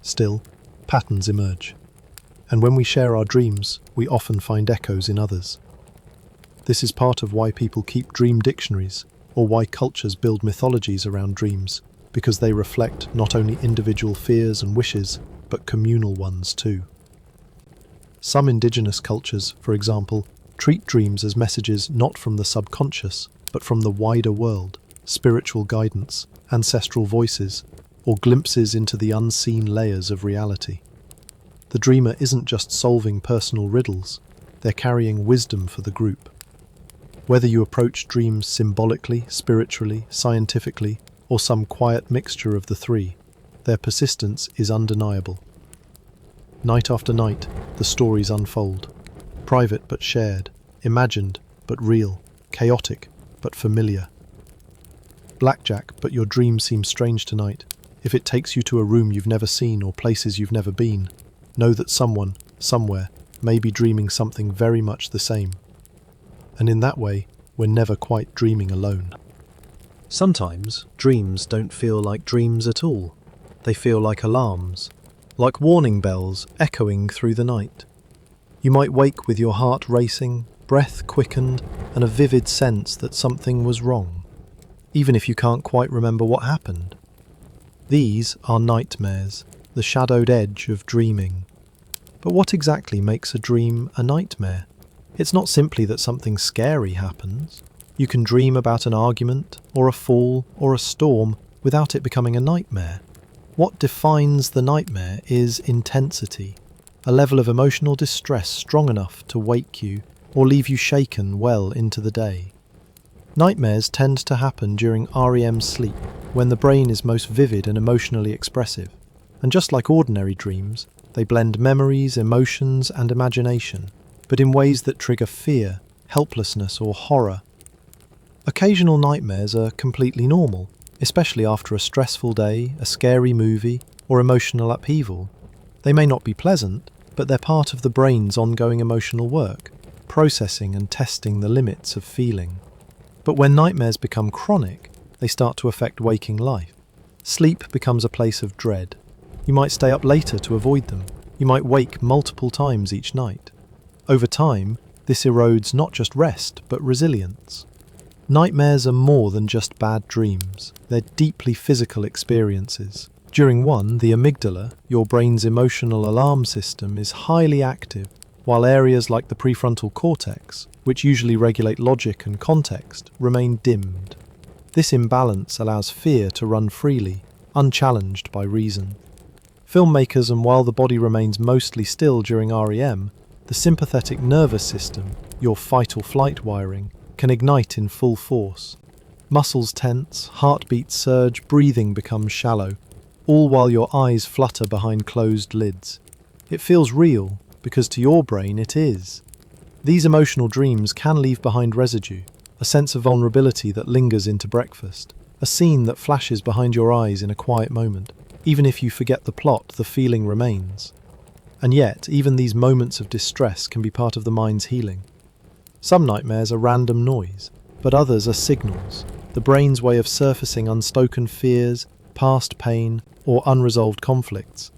Still, patterns emerge. And when we share our dreams, we often find echoes in others. This is part of why people keep dream dictionaries, or why cultures build mythologies around dreams, because they reflect not only individual fears and wishes, but communal ones too. Some indigenous cultures, for example, treat dreams as messages not from the subconscious, but from the wider world, spiritual guidance, ancestral voices, or glimpses into the unseen layers of reality. The dreamer isn't just solving personal riddles, they're carrying wisdom for the group. Whether you approach dreams symbolically, spiritually, scientifically, or some quiet mixture of the three, their persistence is undeniable. Night after night, the stories unfold. Private but shared, imagined but real, chaotic but familiar. Blackjack, but your dream seems strange tonight. If it takes you to a room you've never seen or places you've never been, know that someone, somewhere, may be dreaming something very much the same. And in that way, we're never quite dreaming alone. Sometimes, dreams don't feel like dreams at all. They feel like alarms, like warning bells echoing through the night. You might wake with your heart racing, breath quickened, and a vivid sense that something was wrong, even if you can't quite remember what happened. These are nightmares, the shadowed edge of dreaming. But what exactly makes a dream a nightmare? It's not simply that something scary happens. You can dream about an argument, or a fall, or a storm without it becoming a nightmare. What defines the nightmare is intensity, a level of emotional distress strong enough to wake you or leave you shaken well into the day. Nightmares tend to happen during REM sleep, when the brain is most vivid and emotionally expressive. And just like ordinary dreams, they blend memories, emotions, and imagination, but in ways that trigger fear, helplessness, or horror. Occasional nightmares are completely normal, especially after a stressful day, a scary movie, or emotional upheaval. They may not be pleasant, but they're part of the brain's ongoing emotional work, processing and testing the limits of feeling. But when nightmares become chronic, they start to affect waking life. Sleep becomes a place of dread. You might stay up later to avoid them. You might wake multiple times each night. Over time, this erodes not just rest, but resilience. Nightmares are more than just bad dreams. They're deeply physical experiences. During one, the amygdala, your brain's emotional alarm system, is highly active, while areas like the prefrontal cortex, which usually regulate logic and context, remain dimmed. This imbalance allows fear to run freely, unchallenged by reason. Filmmakers, and while the body remains mostly still during REM, the sympathetic nervous system, your fight-or-flight wiring, can ignite in full force. Muscles tense, heartbeats surge, breathing becomes shallow, all while your eyes flutter behind closed lids. It feels real, because to your brain it is. These emotional dreams can leave behind residue, a sense of vulnerability that lingers into breakfast, a scene that flashes behind your eyes in a quiet moment. Even if you forget the plot, the feeling remains. And yet, even these moments of distress can be part of the mind's healing. Some nightmares are random noise, but others are signals, the brain's way of surfacing unspoken fears, past pain, or unresolved conflicts,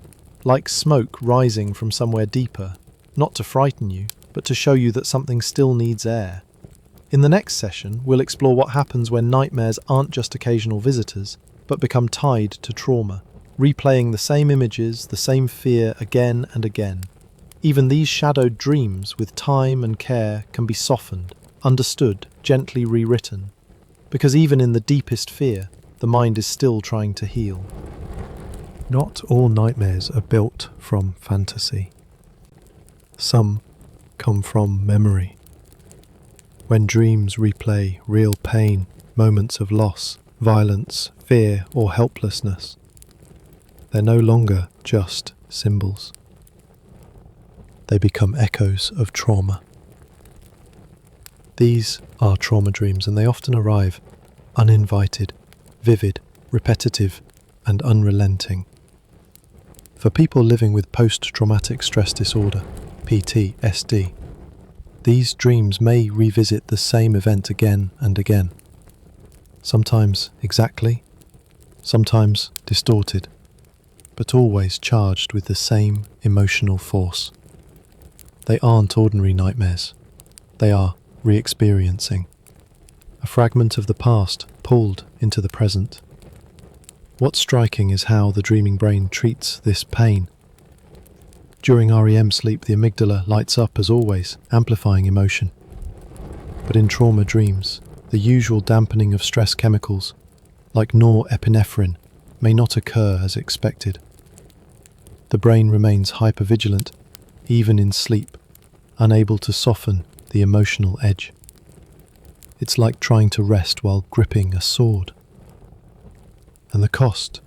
like smoke rising from somewhere deeper, not to frighten you, but to show you that something still needs air. In the next session, we'll explore what happens when nightmares aren't just occasional visitors, but become tied to trauma, replaying the same images, the same fear again and again. Even these shadowed dreams, with time and care, can be softened, understood, gently rewritten. Because even in the deepest fear, the mind is still trying to heal. Not all nightmares are built from fantasy. Some come from memory. When dreams replay real pain, moments of loss, violence, fear, or helplessness, they're no longer just symbols. They become echoes of trauma. These are trauma dreams, and they often arrive uninvited, vivid, repetitive, and unrelenting. For people living with post-traumatic stress disorder, PTSD, these dreams may revisit the same event again and again. Sometimes exactly, sometimes distorted, but always charged with the same emotional force. They aren't ordinary nightmares. They are re-experiencing. A fragment of the past pulled into the present. What's striking is how the dreaming brain treats this pain. During REM sleep, the amygdala lights up as always, amplifying emotion. But in trauma dreams, the usual dampening of stress chemicals, like norepinephrine, may not occur as expected. The brain remains hypervigilant, even in sleep, unable to soften the emotional edge. It's like trying to rest while gripping a sword. And the cost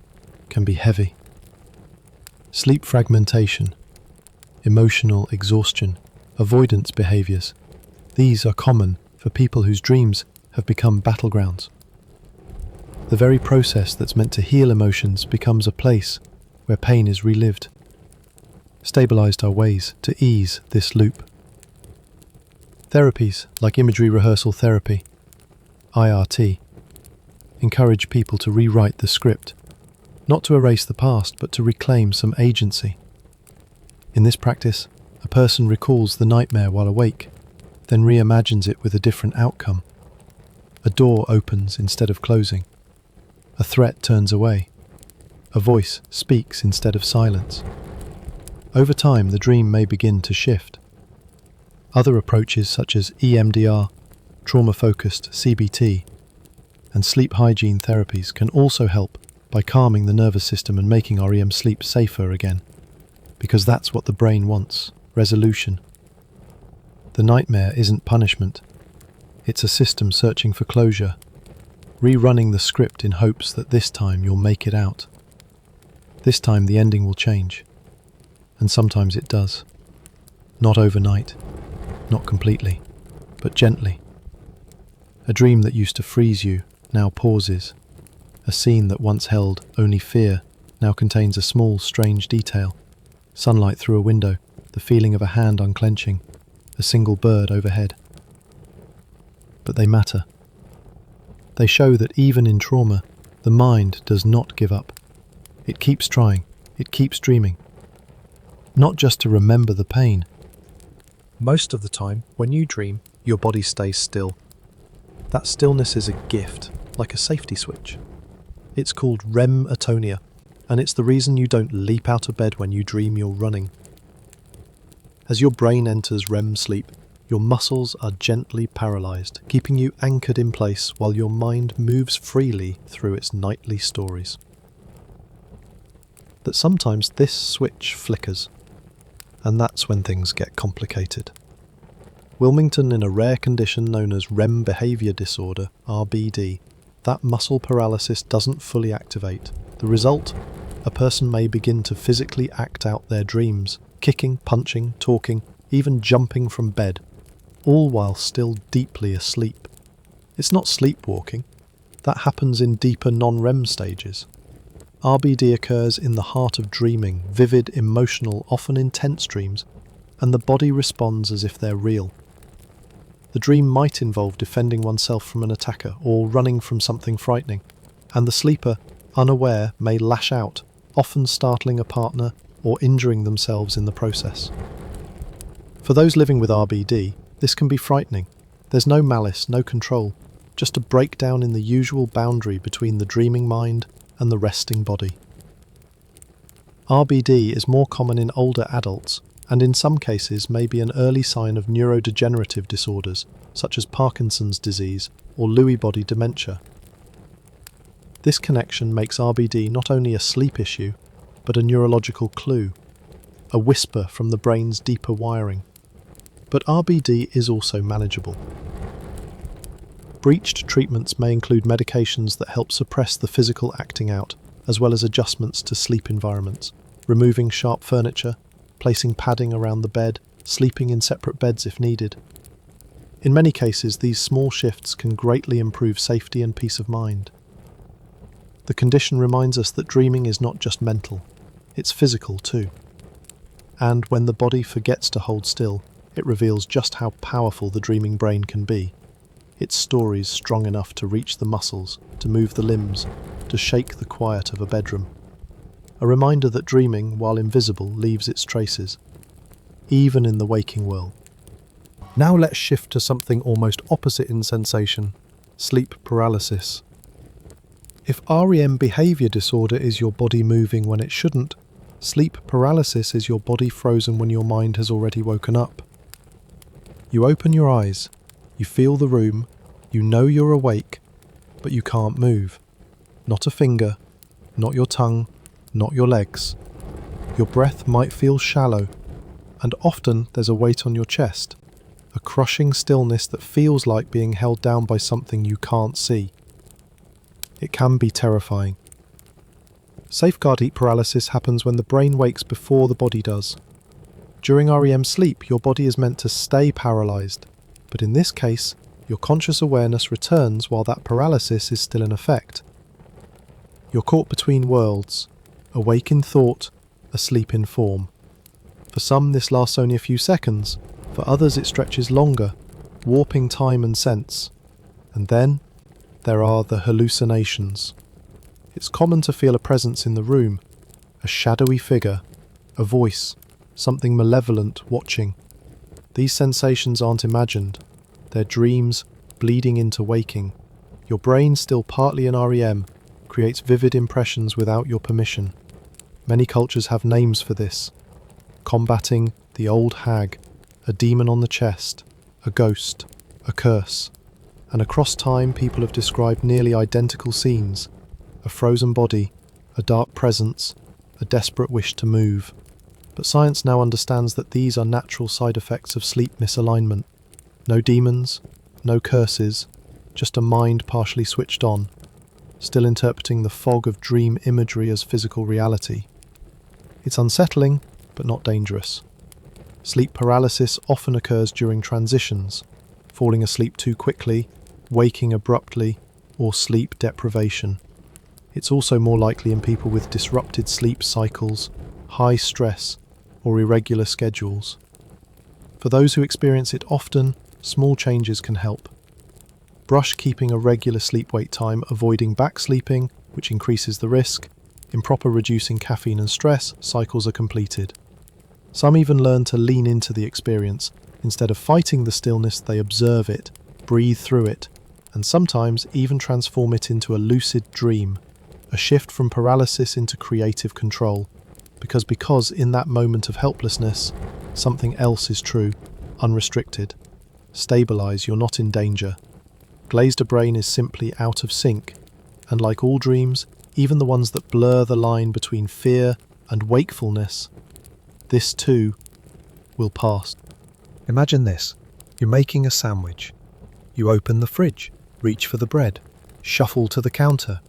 can be heavy. Sleep fragmentation, emotional exhaustion, avoidance behaviors, these are common for people whose dreams have become battlegrounds. The very process that's meant to heal emotions becomes a place where pain is relived. Stabilized are ways to ease this loop. Therapies like imagery rehearsal therapy, IRT, encourage people to rewrite the script, not to erase the past, but to reclaim some agency. In this practice, a person recalls the nightmare while awake, then reimagines it with a different outcome. A door opens instead of closing. A threat turns away. A voice speaks instead of silence. Over time, the dream may begin to shift. Other approaches such as EMDR, trauma-focused CBT, and sleep hygiene therapies can also help by calming the nervous system and making REM sleep safer again. Because that's what the brain wants, resolution. The nightmare isn't punishment. It's a system searching for closure, rerunning the script in hopes that this time you'll make it out. This time the ending will change. And sometimes it does. Not overnight, not completely, but gently. A dream that used to freeze you now pauses. A scene that once held only fear now contains a small, strange detail. Sunlight through a window, the feeling of a hand unclenching, a single bird overhead. But they matter. They show that even in trauma, the mind does not give up. It keeps trying, it keeps dreaming. Not just to remember the pain. Most of the time, when you dream, your body stays still. That stillness is a gift, like a safety switch. It's called REM atonia, and it's the reason you don't leap out of bed when you dream you're running. As your brain enters REM sleep, your muscles are gently paralyzed, keeping you anchored in place while your mind moves freely through its nightly stories. But sometimes this switch flickers, and that's when things get complicated. Wilmington, in a rare condition known as REM behavior disorder, RBD, that muscle paralysis doesn't fully activate. The result? A person may begin to physically act out their dreams, kicking, punching, talking, even jumping from bed, all while still deeply asleep. It's not sleepwalking. That happens in deeper non-REM stages. RBD occurs in the heart of dreaming, vivid, emotional, often intense dreams, and the body responds as if they're real. The dream might involve defending oneself from an attacker or running from something frightening, and the sleeper, unaware, may lash out, often startling a partner or injuring themselves in the process. For those living with RBD, this can be frightening. There's no malice, no control, just a breakdown in the usual boundary between the dreaming mind and the resting body. RBD is more common in older adults, and in some cases may be an early sign of neurodegenerative disorders, such as Parkinson's disease or Lewy body dementia. This connection makes RBD not only a sleep issue, but a neurological clue, a whisper from the brain's deeper wiring. But RBD is also manageable. Breached treatments may include medications that help suppress the physical acting out, as well as adjustments to sleep environments, removing sharp furniture, placing padding around the bed, sleeping in separate beds if needed. In many cases, these small shifts can greatly improve safety and peace of mind. The condition reminds us that dreaming is not just mental, it's physical too. And when the body forgets to hold still, it reveals just how powerful the dreaming brain can be. Its stories strong enough to reach the muscles, to move the limbs, to shake the quiet of a bedroom. A reminder that dreaming, while invisible, leaves its traces, even in the waking world. Now let's shift to something almost opposite in sensation: sleep paralysis. If REM behavior disorder is your body moving when it shouldn't, sleep paralysis is your body frozen when your mind has already woken up. You open your eyes, you feel the room, you know you're awake, but you can't move. Not a finger, not your tongue, not your legs. Your breath might feel shallow, and often there's a weight on your chest, a crushing stillness that feels like being held down by something you can't see. It can be terrifying. Safeguard heat paralysis happens when the brain wakes before the body does. During REM sleep, your body is meant to stay paralyzed, but in this case, your conscious awareness returns while that paralysis is still in effect. You're caught between worlds, awake in thought, asleep in form. For some, this lasts only a few seconds. For others, it stretches longer, warping time and sense. And then, there are the hallucinations. It's common to feel a presence in the room, a shadowy figure, a voice, something malevolent watching. These sensations aren't imagined. They're dreams bleeding into waking. Your brain, still partly an REM, creates vivid impressions without your permission. Many cultures have names for this. Combating the old hag, a demon on the chest, a ghost, a curse. And across time, people have described nearly identical scenes: a frozen body, a dark presence, a desperate wish to move. But science now understands that these are natural side effects of sleep misalignment. No demons, no curses, just a mind partially switched on, still interpreting the fog of dream imagery as physical reality. It's unsettling, but not dangerous. Sleep paralysis often occurs during transitions, falling asleep too quickly, waking abruptly, or sleep deprivation. It's also more likely in people with disrupted sleep cycles, high stress, or irregular schedules. For those who experience it often, small changes can help. Brush keeping a regular sleep-wake time, avoiding back-sleeping, which increases the risk. Improper reducing caffeine and stress, cycles are completed. Some even learn to lean into the experience. Instead of fighting the stillness, they observe it, breathe through it, and sometimes even transform it into a lucid dream, a shift from paralysis into creative control. Because in that moment of helplessness, something else is true, unrestricted. Stabilize, you're not in danger. Glazed brain is simply out of sync, and like all dreams, even the ones that blur the line between fear and wakefulness, this too will pass. Imagine this. You're making a sandwich. You open the fridge, reach for the bread, shuffle to the counter,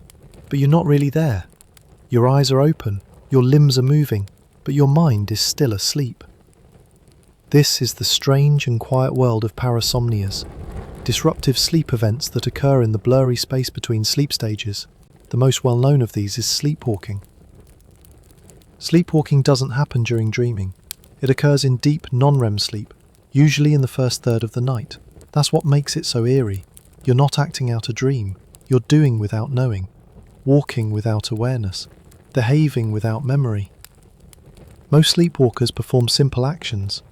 but you're not really there. Your eyes are open, your limbs are moving, but your mind is still asleep. This is the strange and quiet world of parasomnias, disruptive sleep events that occur in the blurry space between sleep stages. The most well-known of these is sleepwalking. Sleepwalking doesn't happen during dreaming. It occurs in deep non-REM sleep, usually in the first third of the night. That's what makes it so eerie. You're not acting out a dream. You're doing without knowing, walking without awareness, behaving without memory. Most sleepwalkers perform simple actions: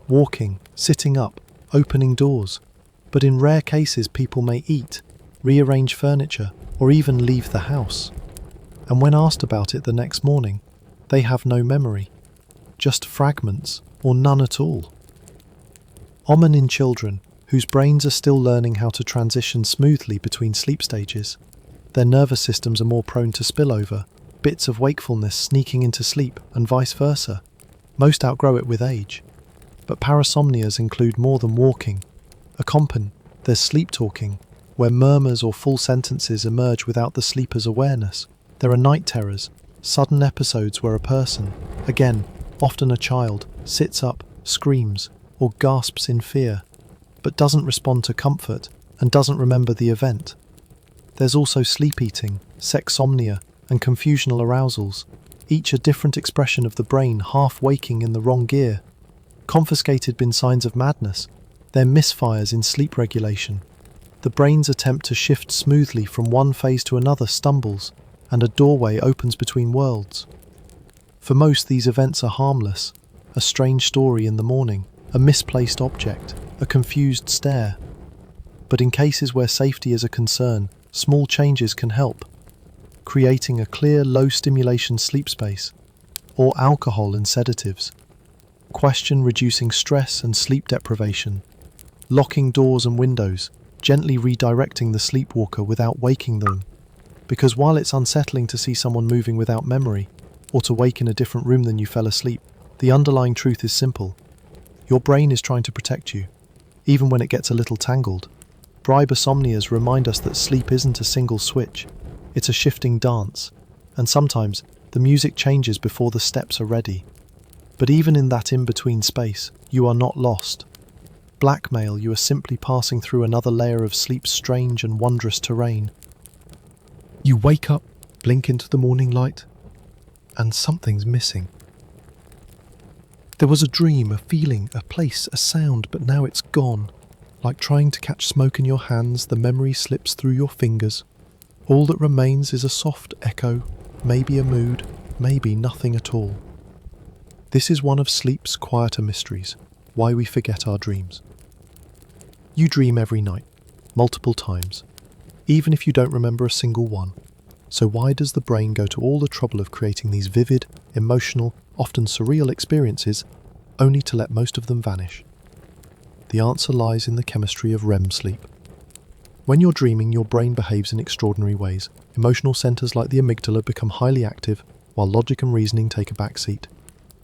walking, sitting up, opening doors. But in rare cases, people may eat, rearrange furniture, or even leave the house. And when asked about it the next morning, they have no memory, just fragments or none at all. Common in children, whose brains are still learning how to transition smoothly between sleep stages. Their nervous systems are more prone to spillover, bits of wakefulness sneaking into sleep, and vice versa. Most outgrow it with age. But parasomnias include more than walking. Accompany, there's sleep talking, where murmurs or full sentences emerge without the sleeper's awareness. There are night terrors, sudden episodes where a person, again, often a child, sits up, screams, or gasps in fear, but doesn't respond to comfort and doesn't remember the event. There's also sleep eating, sexsomnia, and confusional arousals, each a different expression of the brain half waking in the wrong gear. Confiscated bin signs of madness, they're misfires in sleep regulation. The brain's attempt to shift smoothly from one phase to another stumbles, and a doorway opens between worlds. For most, these events are harmless: a strange story in the morning, a misplaced object, a confused stare. But in cases where safety is a concern, small changes can help. Creating a clear, low-stimulation sleep space, or alcohol and sedatives. Question reducing stress and sleep deprivation. Locking doors and windows, gently redirecting the sleepwalker without waking them. Because while it's unsettling to see someone moving without memory, or to wake in a different room than you fell asleep, the underlying truth is simple. Your brain is trying to protect you, even when it gets a little tangled. Bribosomnias remind us that sleep isn't a single switch, it's a shifting dance, and sometimes the music changes before the steps are ready. But even in that in-between space, you are not lost. Blackmail, you are simply passing through another layer of sleep's strange and wondrous terrain. You wake up, blink into the morning light, and something's missing. There was a dream, a feeling, a place, a sound, but now it's gone. Like trying to catch smoke in your hands, the memory slips through your fingers. All that remains is a soft echo, maybe a mood, maybe nothing at all. This is one of sleep's quieter mysteries. why we forget our dreams. You dream every night, multiple times, even if you don't remember a single one. So why does the brain go to all the trouble of creating these vivid, emotional, often surreal experiences, only to let most of them vanish? The answer lies in the chemistry of REM sleep. When you're dreaming, your brain behaves in extraordinary ways. Emotional centers like the amygdala become highly active, while logic and reasoning take a backseat.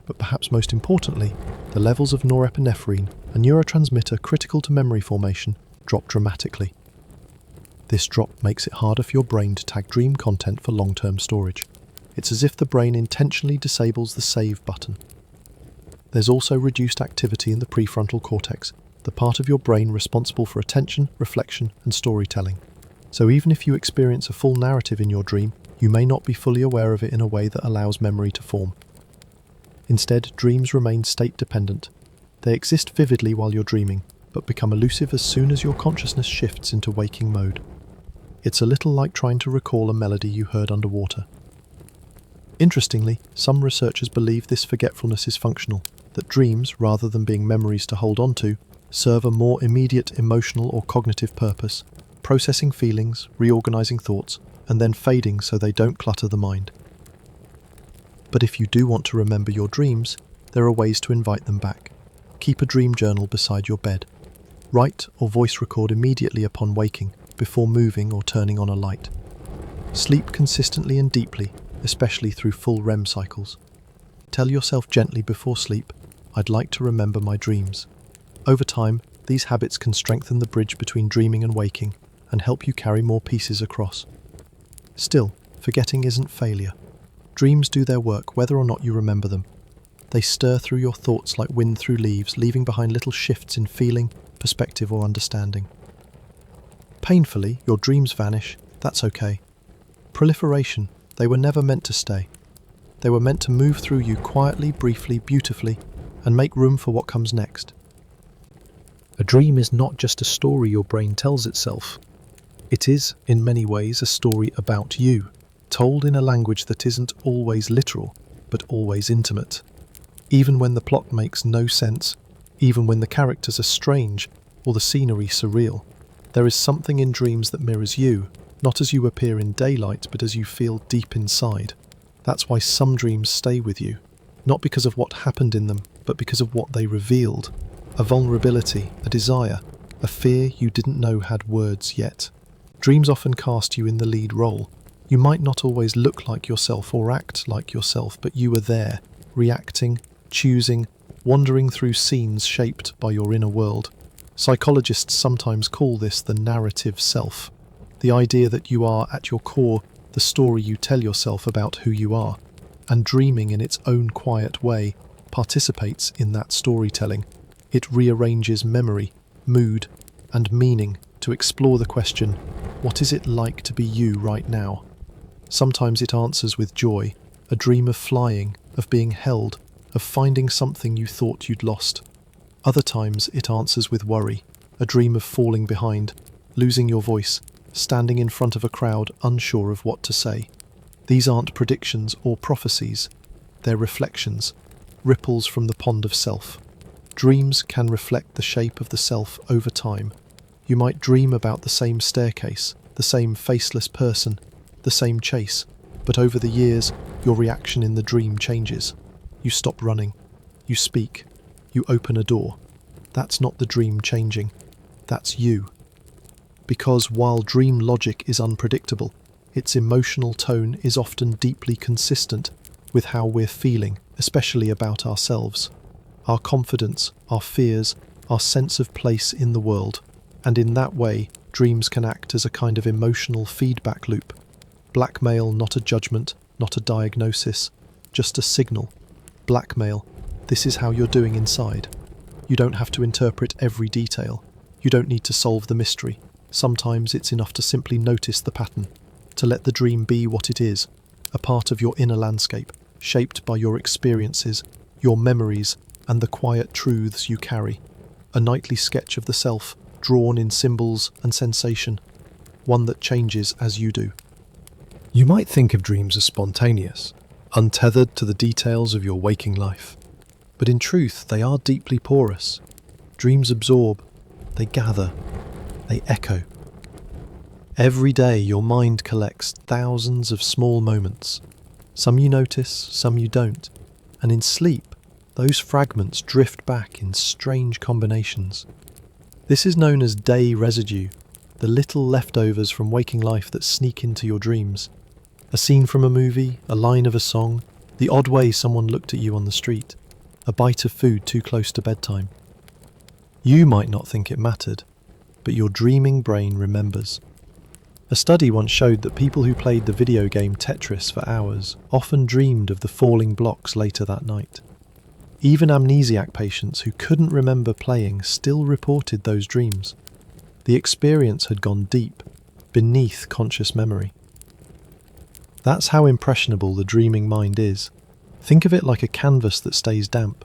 But perhaps most importantly, the levels of norepinephrine, a neurotransmitter critical to memory formation, drop dramatically. This drop makes it harder for your brain to tag dream content for long-term storage. It's as if the brain intentionally disables the save button. There's also reduced activity in the prefrontal cortex, the part of your brain responsible for attention, reflection, and storytelling. So even if you experience a full narrative in your dream, you may not be fully aware of it in a way that allows memory to form. Instead, dreams remain state-dependent. They exist vividly while you're dreaming, but become elusive as soon as your consciousness shifts into waking mode. It's a little like trying to recall a melody you heard underwater. Interestingly, some researchers believe this forgetfulness is functional, that dreams, rather than being memories to hold on to, serve a more immediate emotional or cognitive purpose, processing feelings, reorganizing thoughts, and then fading so they don't clutter the mind. But if you do want to remember your dreams, there are ways to invite them back. Keep a dream journal beside your bed. Write or voice record immediately upon waking, before moving or turning on a light. Sleep consistently and deeply, especially through full REM cycles. Tell yourself gently before sleep, "I'd like to remember my dreams." Over time, these habits can strengthen the bridge between dreaming and waking and help you carry more pieces across. Still, forgetting isn't failure. Dreams do their work whether or not you remember them. They stir through your thoughts like wind through leaves, leaving behind little shifts in feeling, perspective, or understanding. Painfully, your dreams vanish. That's okay. Proliferation, they were never meant to stay. They were meant to move through you quietly, briefly, beautifully, and make room for what comes next. A dream is not just a story your brain tells itself. It is, in many ways, a story about you, told in a language that isn't always literal, but always intimate. Even when the plot makes no sense, even when the characters are strange or the scenery surreal, there is something in dreams that mirrors you, not as you appear in daylight, but as you feel deep inside. That's why some dreams stay with you, not because of what happened in them, but because of what they revealed. A vulnerability, a desire, a fear you didn't know had words yet. Dreams often cast you in the lead role. You might not always look like yourself or act like yourself, but you were there, reacting, choosing, wandering through scenes shaped by your inner world. Psychologists sometimes call this the narrative self, the idea that you are, at your core, the story you tell yourself about who you are, and dreaming in its own quiet way participates in that storytelling. It rearranges memory, mood, and meaning to explore the question, what is it like to be you right now? Sometimes it answers with joy, a dream of flying, of being held, of finding something you thought you'd lost. Other times it answers with worry, a dream of falling behind, losing your voice, standing in front of a crowd unsure of what to say. These aren't predictions or prophecies, they're reflections, ripples from the pond of self. Dreams can reflect the shape of the self over time. You might dream about the same staircase, the same faceless person, the same chase, but over the years, your reaction in the dream changes. You stop running, you speak, you open a door. That's not the dream changing, that's you. Because while dream logic is unpredictable, its emotional tone is often deeply consistent with how we're feeling, especially about ourselves. Our confidence, our fears, our sense of place in the world. And in that way, dreams can act as a kind of emotional feedback loop. Blackmail, not a judgment, not a diagnosis, just a signal. Blackmail, this is how you're doing inside. You don't have to interpret every detail. You don't need to solve the mystery. Sometimes it's enough to simply notice the pattern, to let the dream be what it is, a part of your inner landscape, shaped by your experiences, your memories, and the quiet truths you carry. A nightly sketch of the self, drawn in symbols and sensation, one that changes as you do. You might think of dreams as spontaneous, untethered to the details of your waking life. But in truth, they are deeply porous. Dreams absorb, they gather, they echo. Every day your mind collects thousands of small moments. Some you notice, some you don't. And in sleep, those fragments drift back in strange combinations. This is known as day residue, the little leftovers from waking life that sneak into your dreams. A scene from a movie, a line of a song, the odd way someone looked at you on the street, a bite of food too close to bedtime. You might not think it mattered, but your dreaming brain remembers. A study once showed that people who played the video game Tetris for hours often dreamed of the falling blocks later that night. Even amnesiac patients who couldn't remember playing still reported those dreams. The experience had gone deep, beneath conscious memory. That's how impressionable the dreaming mind is. Think of it like a canvas that stays damp.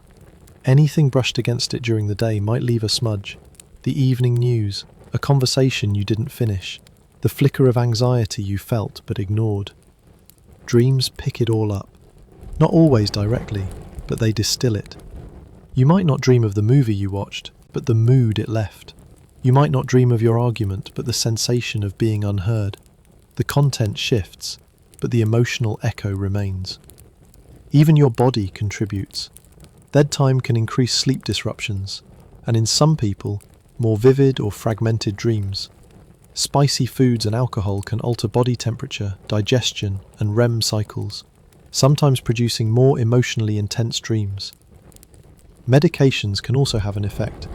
Anything brushed against it during the day might leave a smudge. The evening news, a conversation you didn't finish, the flicker of anxiety you felt but ignored. Dreams pick it all up. Not always directly, but they distill it. You might not dream of the movie you watched, but the mood it left. You might not dream of your argument, but the sensation of being unheard. The content shifts, but the emotional echo remains. Even your body contributes. Bedtime can increase sleep disruptions, and in some people, more vivid or fragmented dreams. Spicy foods and alcohol can alter body temperature, digestion, and REM cycles, sometimes producing more emotionally intense dreams. Medications can also have an effect.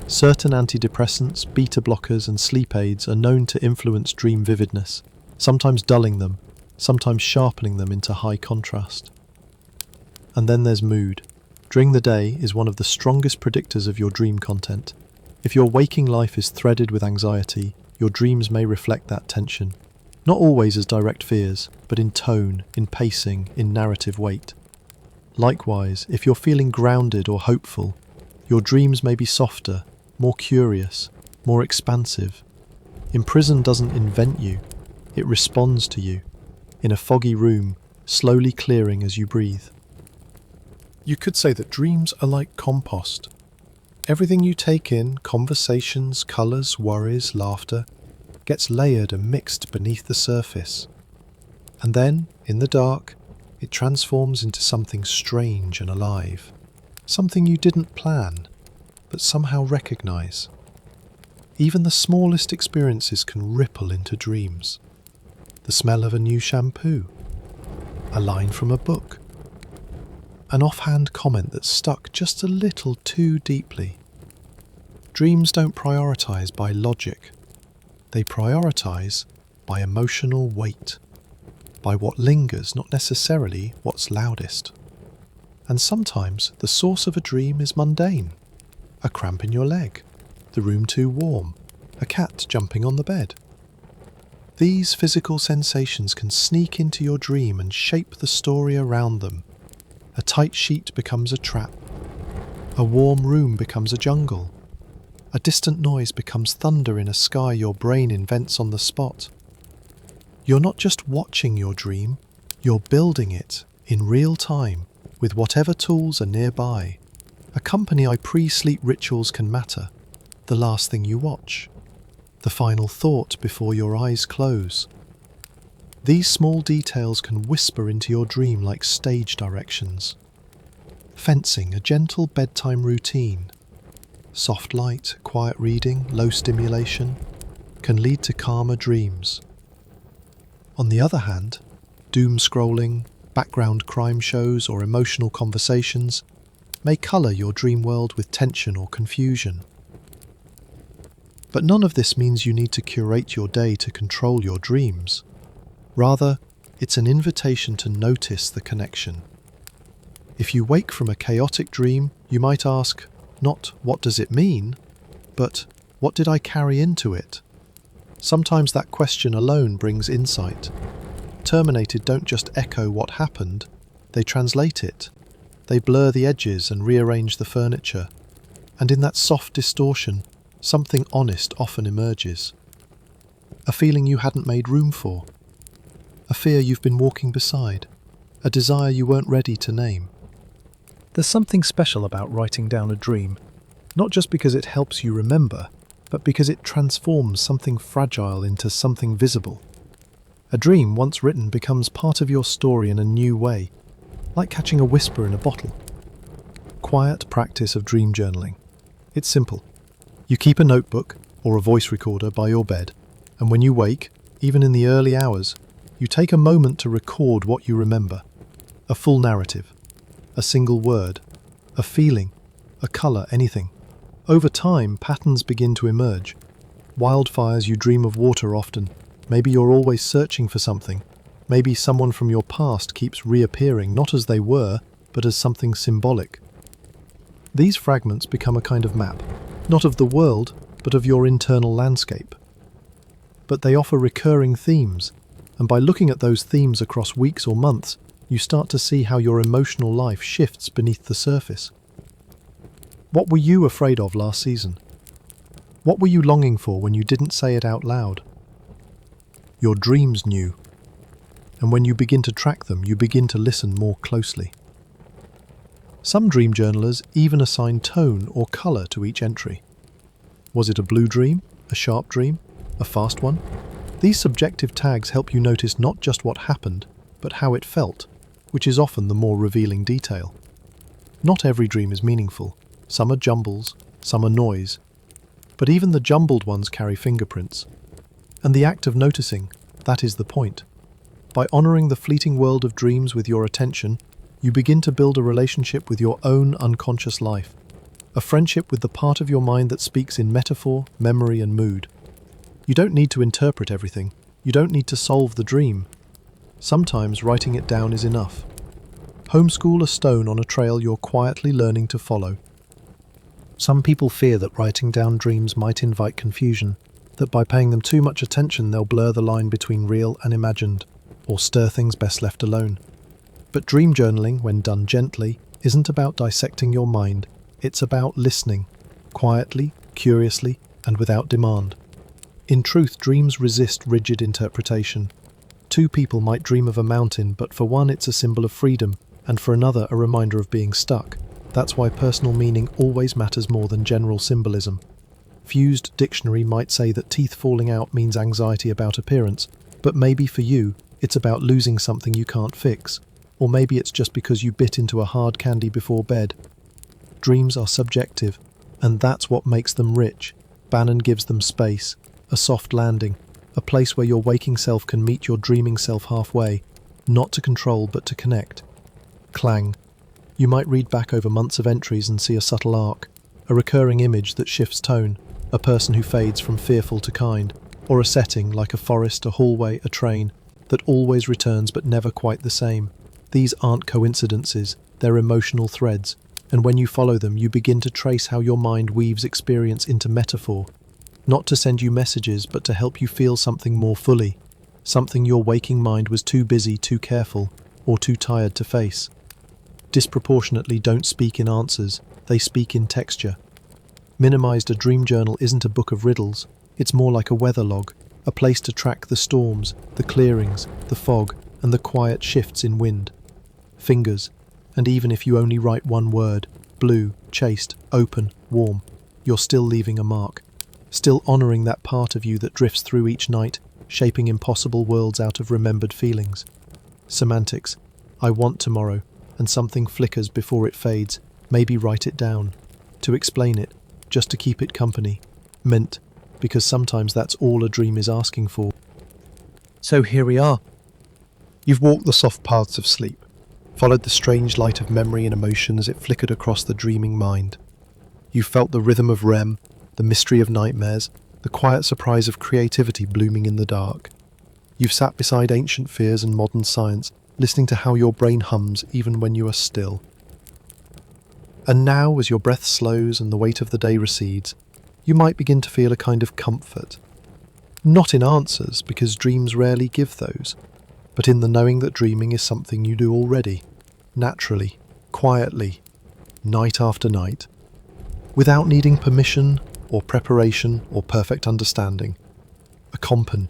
Certain antidepressants, beta blockers, and sleep aids are known to influence dream vividness, sometimes dulling them, sometimes sharpening them into high contrast. And then there's mood. During the day is one of the strongest predictors of your dream content. If your waking life is threaded with anxiety, your dreams may reflect that tension. Not always as direct fears, but in tone, in pacing, in narrative weight. Likewise, if you're feeling grounded or hopeful, your dreams may be softer, more curious, more expansive. Imprisoned doesn't invent you, it responds to you, in a foggy room, slowly clearing as you breathe. You could say that dreams are like compost. Everything you take in, conversations, colours, worries, laughter, gets layered and mixed beneath the surface. And then, in the dark, it transforms into something strange and alive. Something you didn't plan, but somehow recognise. Even the smallest experiences can ripple into dreams. The smell of a new shampoo, a line from a book, an offhand comment that stuck just a little too deeply. Dreams don't prioritise by logic. They prioritise by emotional weight, by what lingers, not necessarily what's loudest. And sometimes the source of a dream is mundane. A cramp in your leg, the room too warm, a cat jumping on the bed. These physical sensations can sneak into your dream and shape the story around them. A tight sheet becomes a trap. A warm room becomes a jungle. A distant noise becomes thunder in a sky your brain invents on the spot. You're not just watching your dream, you're building it in real time with whatever tools are nearby. Accompany pre-sleep rituals can matter. The last thing you watch. The final thought before your eyes close. These small details can whisper into your dream like stage directions. Fencing, a gentle bedtime routine. Soft light, quiet reading, low stimulation can lead to calmer dreams. On the other hand, doom scrolling, background crime shows or emotional conversations may colour your dream world with tension or confusion. But none of this means you need to curate your day to control your dreams. Rather, it's an invitation to notice the connection. If you wake from a chaotic dream, you might ask, not what does it mean, but what did I carry into it? Sometimes that question alone brings insight. Terminated don't just echo what happened, they translate it. They blur the edges and rearrange the furniture. And in that soft distortion, something honest often emerges. A feeling you hadn't made room for. A fear you've been walking beside. A desire you weren't ready to name. There's something special about writing down a dream, not just because it helps you remember, but because it transforms something fragile into something visible. A dream, once written, becomes part of your story in a new way, like catching a whisper in a bottle. Quiet practice of dream journaling. It's simple. You keep a notebook or a voice recorder by your bed, and when you wake, even in the early hours, you take a moment to record what you remember. A full narrative, a single word, a feeling, a colour, anything. Over time, patterns begin to emerge. Wildfires, you dream of water often. Maybe you're always searching for something. Maybe someone from your past keeps reappearing, not as they were, but as something symbolic. These fragments become a kind of map, not of the world, but of your internal landscape. But they offer recurring themes, and by looking at those themes across weeks or months, you start to see how your emotional life shifts beneath the surface. What were you afraid of last season? What were you longing for when you didn't say it out loud? Your dreams knew. And when you begin to track them, you begin to listen more closely. Some dream journalers even assign tone or colour to each entry. Was it a blue dream, a sharp dream, a fast one? These subjective tags help you notice not just what happened, but how it felt, which is often the more revealing detail. Not every dream is meaningful. Some are jumbles, some are noise. But even the jumbled ones carry fingerprints. And the act of noticing, that is the point. By honouring the fleeting world of dreams with your attention, you begin to build a relationship with your own unconscious life, a friendship with the part of your mind that speaks in metaphor, memory and mood. You don't need to interpret everything. You don't need to solve the dream. Sometimes writing it down is enough. Homeschool a stone on a trail you're quietly learning to follow. Some people fear that writing down dreams might invite confusion, that by paying them too much attention they'll blur the line between real and imagined, or stir things best left alone. But dream journaling, when done gently, isn't about dissecting your mind, it's about listening, quietly, curiously, and without demand. In truth, dreams resist rigid interpretation. Two people might dream of a mountain, but for one it's a symbol of freedom, and for another a reminder of being stuck. That's why personal meaning always matters more than general symbolism. Fused dictionary might say that teeth falling out means anxiety about appearance, but maybe for you, it's about losing something you can't fix. Or maybe it's just because you bit into a hard candy before bed. Dreams are subjective, and that's what makes them rich. Bannon gives them space, a soft landing, a place where your waking self can meet your dreaming self halfway, not to control but to connect. Clang. You might read back over months of entries and see a subtle arc, a recurring image that shifts tone, a person who fades from fearful to kind, or a setting like a forest, a hallway, a train, that always returns but never quite the same. These aren't coincidences, they're emotional threads, and when you follow them you begin to trace how your mind weaves experience into metaphor, not to send you messages but to help you feel something more fully, something your waking mind was too busy, too careful, or too tired to face. Disproportionately don't speak in answers, they speak in texture. Minimized, a dream journal isn't a book of riddles, it's more like a weather log, a place to track the storms, the clearings, the fog, and the quiet shifts in wind. Fingers, and even if you only write one word, blue, chaste, open, warm, you're still leaving a mark, still honouring that part of you that drifts through each night, shaping impossible worlds out of remembered feelings. Semantics, I want tomorrow, and something flickers before it fades, maybe write it down. To explain it, just to keep it company. Meant, because sometimes that's all a dream is asking for. So here we are. You've walked the soft paths of sleep, followed the strange light of memory and emotion as it flickered across the dreaming mind. You've felt the rhythm of REM, the mystery of nightmares, the quiet surprise of creativity blooming in the dark. You've sat beside ancient fears and modern science, listening to how your brain hums even when you are still. And now, as your breath slows and the weight of the day recedes, you might begin to feel a kind of comfort. Not in answers, because dreams rarely give those, but in the knowing that dreaming is something you do already, naturally, quietly, night after night, without needing permission or preparation or perfect understanding. A compan,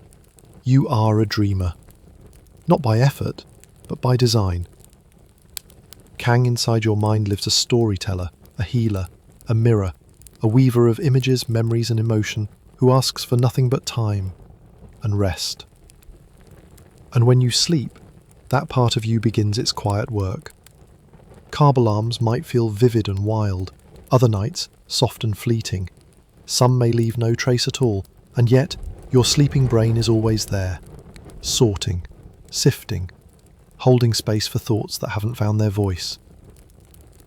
you are a dreamer. Not by effort, but by design. Kang inside your mind lives a storyteller, a healer, a mirror, a weaver of images, memories and emotion who asks for nothing but time and rest. And when you sleep, that part of you begins its quiet work. Carb alarms might feel vivid and wild, other nights soft and fleeting. Some may leave no trace at all, and yet your sleeping brain is always there, sorting, sifting, holding space for thoughts that haven't found their voice.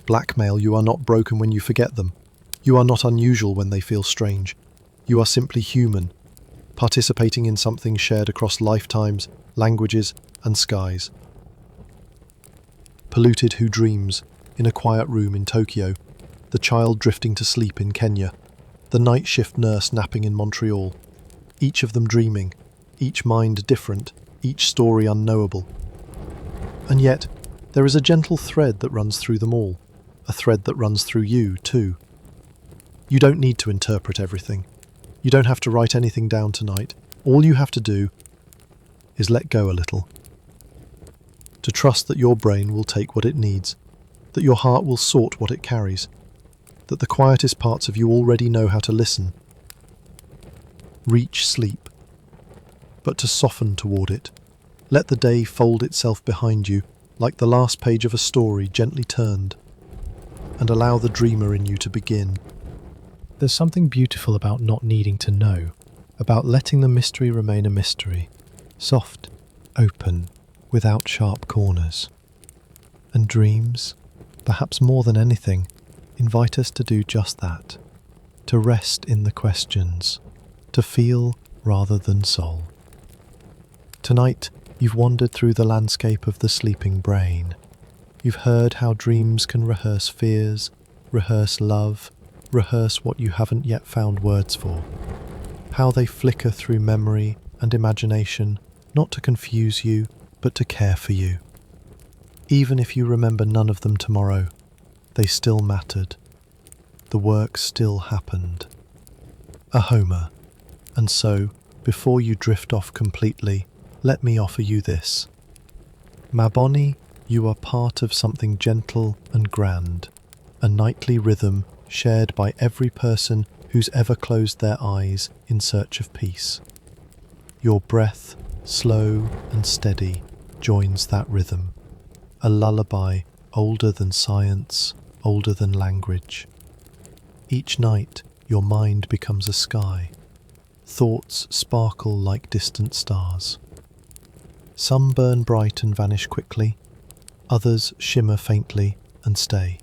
Blackmail, you are not broken when you forget them. You are not unusual when they feel strange. You are simply human, participating in something shared across lifetimes, languages, and skies. Polluted who dreams, in a quiet room in Tokyo, the child drifting to sleep in Kenya, the night shift nurse napping in Montreal, each of them dreaming, each mind different, each story unknowable. And yet, there is a gentle thread that runs through them all, a thread that runs through you, too. You don't need to interpret everything. You don't have to write anything down tonight. All you have to do is let go a little. To trust that your brain will take what it needs, that your heart will sort what it carries, that the quietest parts of you already know how to listen. Reach sleep, but to soften toward it. Let the day fold itself behind you, like the last page of a story gently turned, and allow the dreamer in you to begin. There's something beautiful about not needing to know, about letting the mystery remain a mystery, soft, open, without sharp corners. And dreams, perhaps more than anything, invite us to do just that, to rest in the questions, to feel rather than solve. Tonight, you've wandered through the landscape of the sleeping brain. You've heard how dreams can rehearse fears, rehearse love, rehearse what you haven't yet found words for. How they flicker through memory and imagination, not to confuse you, but to care for you. Even if you remember none of them tomorrow, they still mattered. The work still happened. A Homer. And so, before you drift off completely, let me offer you this. Maboni, you are part of something gentle and grand, a nightly rhythm shared by every person who's ever closed their eyes in search of peace. Your breath, slow and steady, joins that rhythm, a lullaby older than science, older than language. Each night, your mind becomes a sky. Thoughts sparkle like distant stars. Some burn bright and vanish quickly, others shimmer faintly and stay.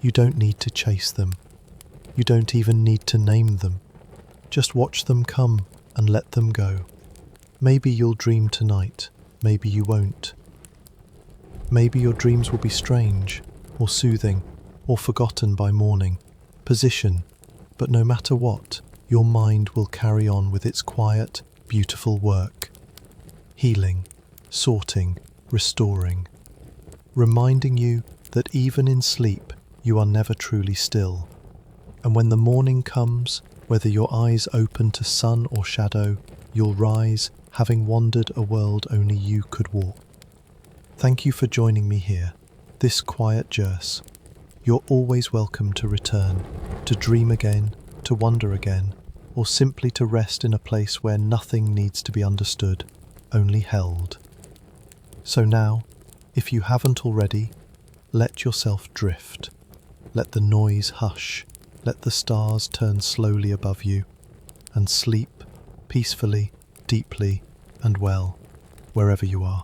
You don't need to chase them. You don't even need to name them. Just watch them come and let them go. Maybe you'll dream tonight, maybe you won't. Maybe your dreams will be strange, or soothing, or forgotten by morning. Position, but no matter what, your mind will carry on with its quiet, beautiful work. Healing, sorting, restoring. Reminding you that even in sleep, you are never truly still. And when the morning comes, whether your eyes open to sun or shadow, you'll rise, having wandered a world only you could walk. Thank you for joining me here, this quiet Jers. You're always welcome to return, to dream again, to wonder again, or simply to rest in a place where nothing needs to be understood, only held. So now, if you haven't already, let yourself drift. Let the noise hush, let the stars turn slowly above you, and sleep peacefully, deeply, and well, wherever you are.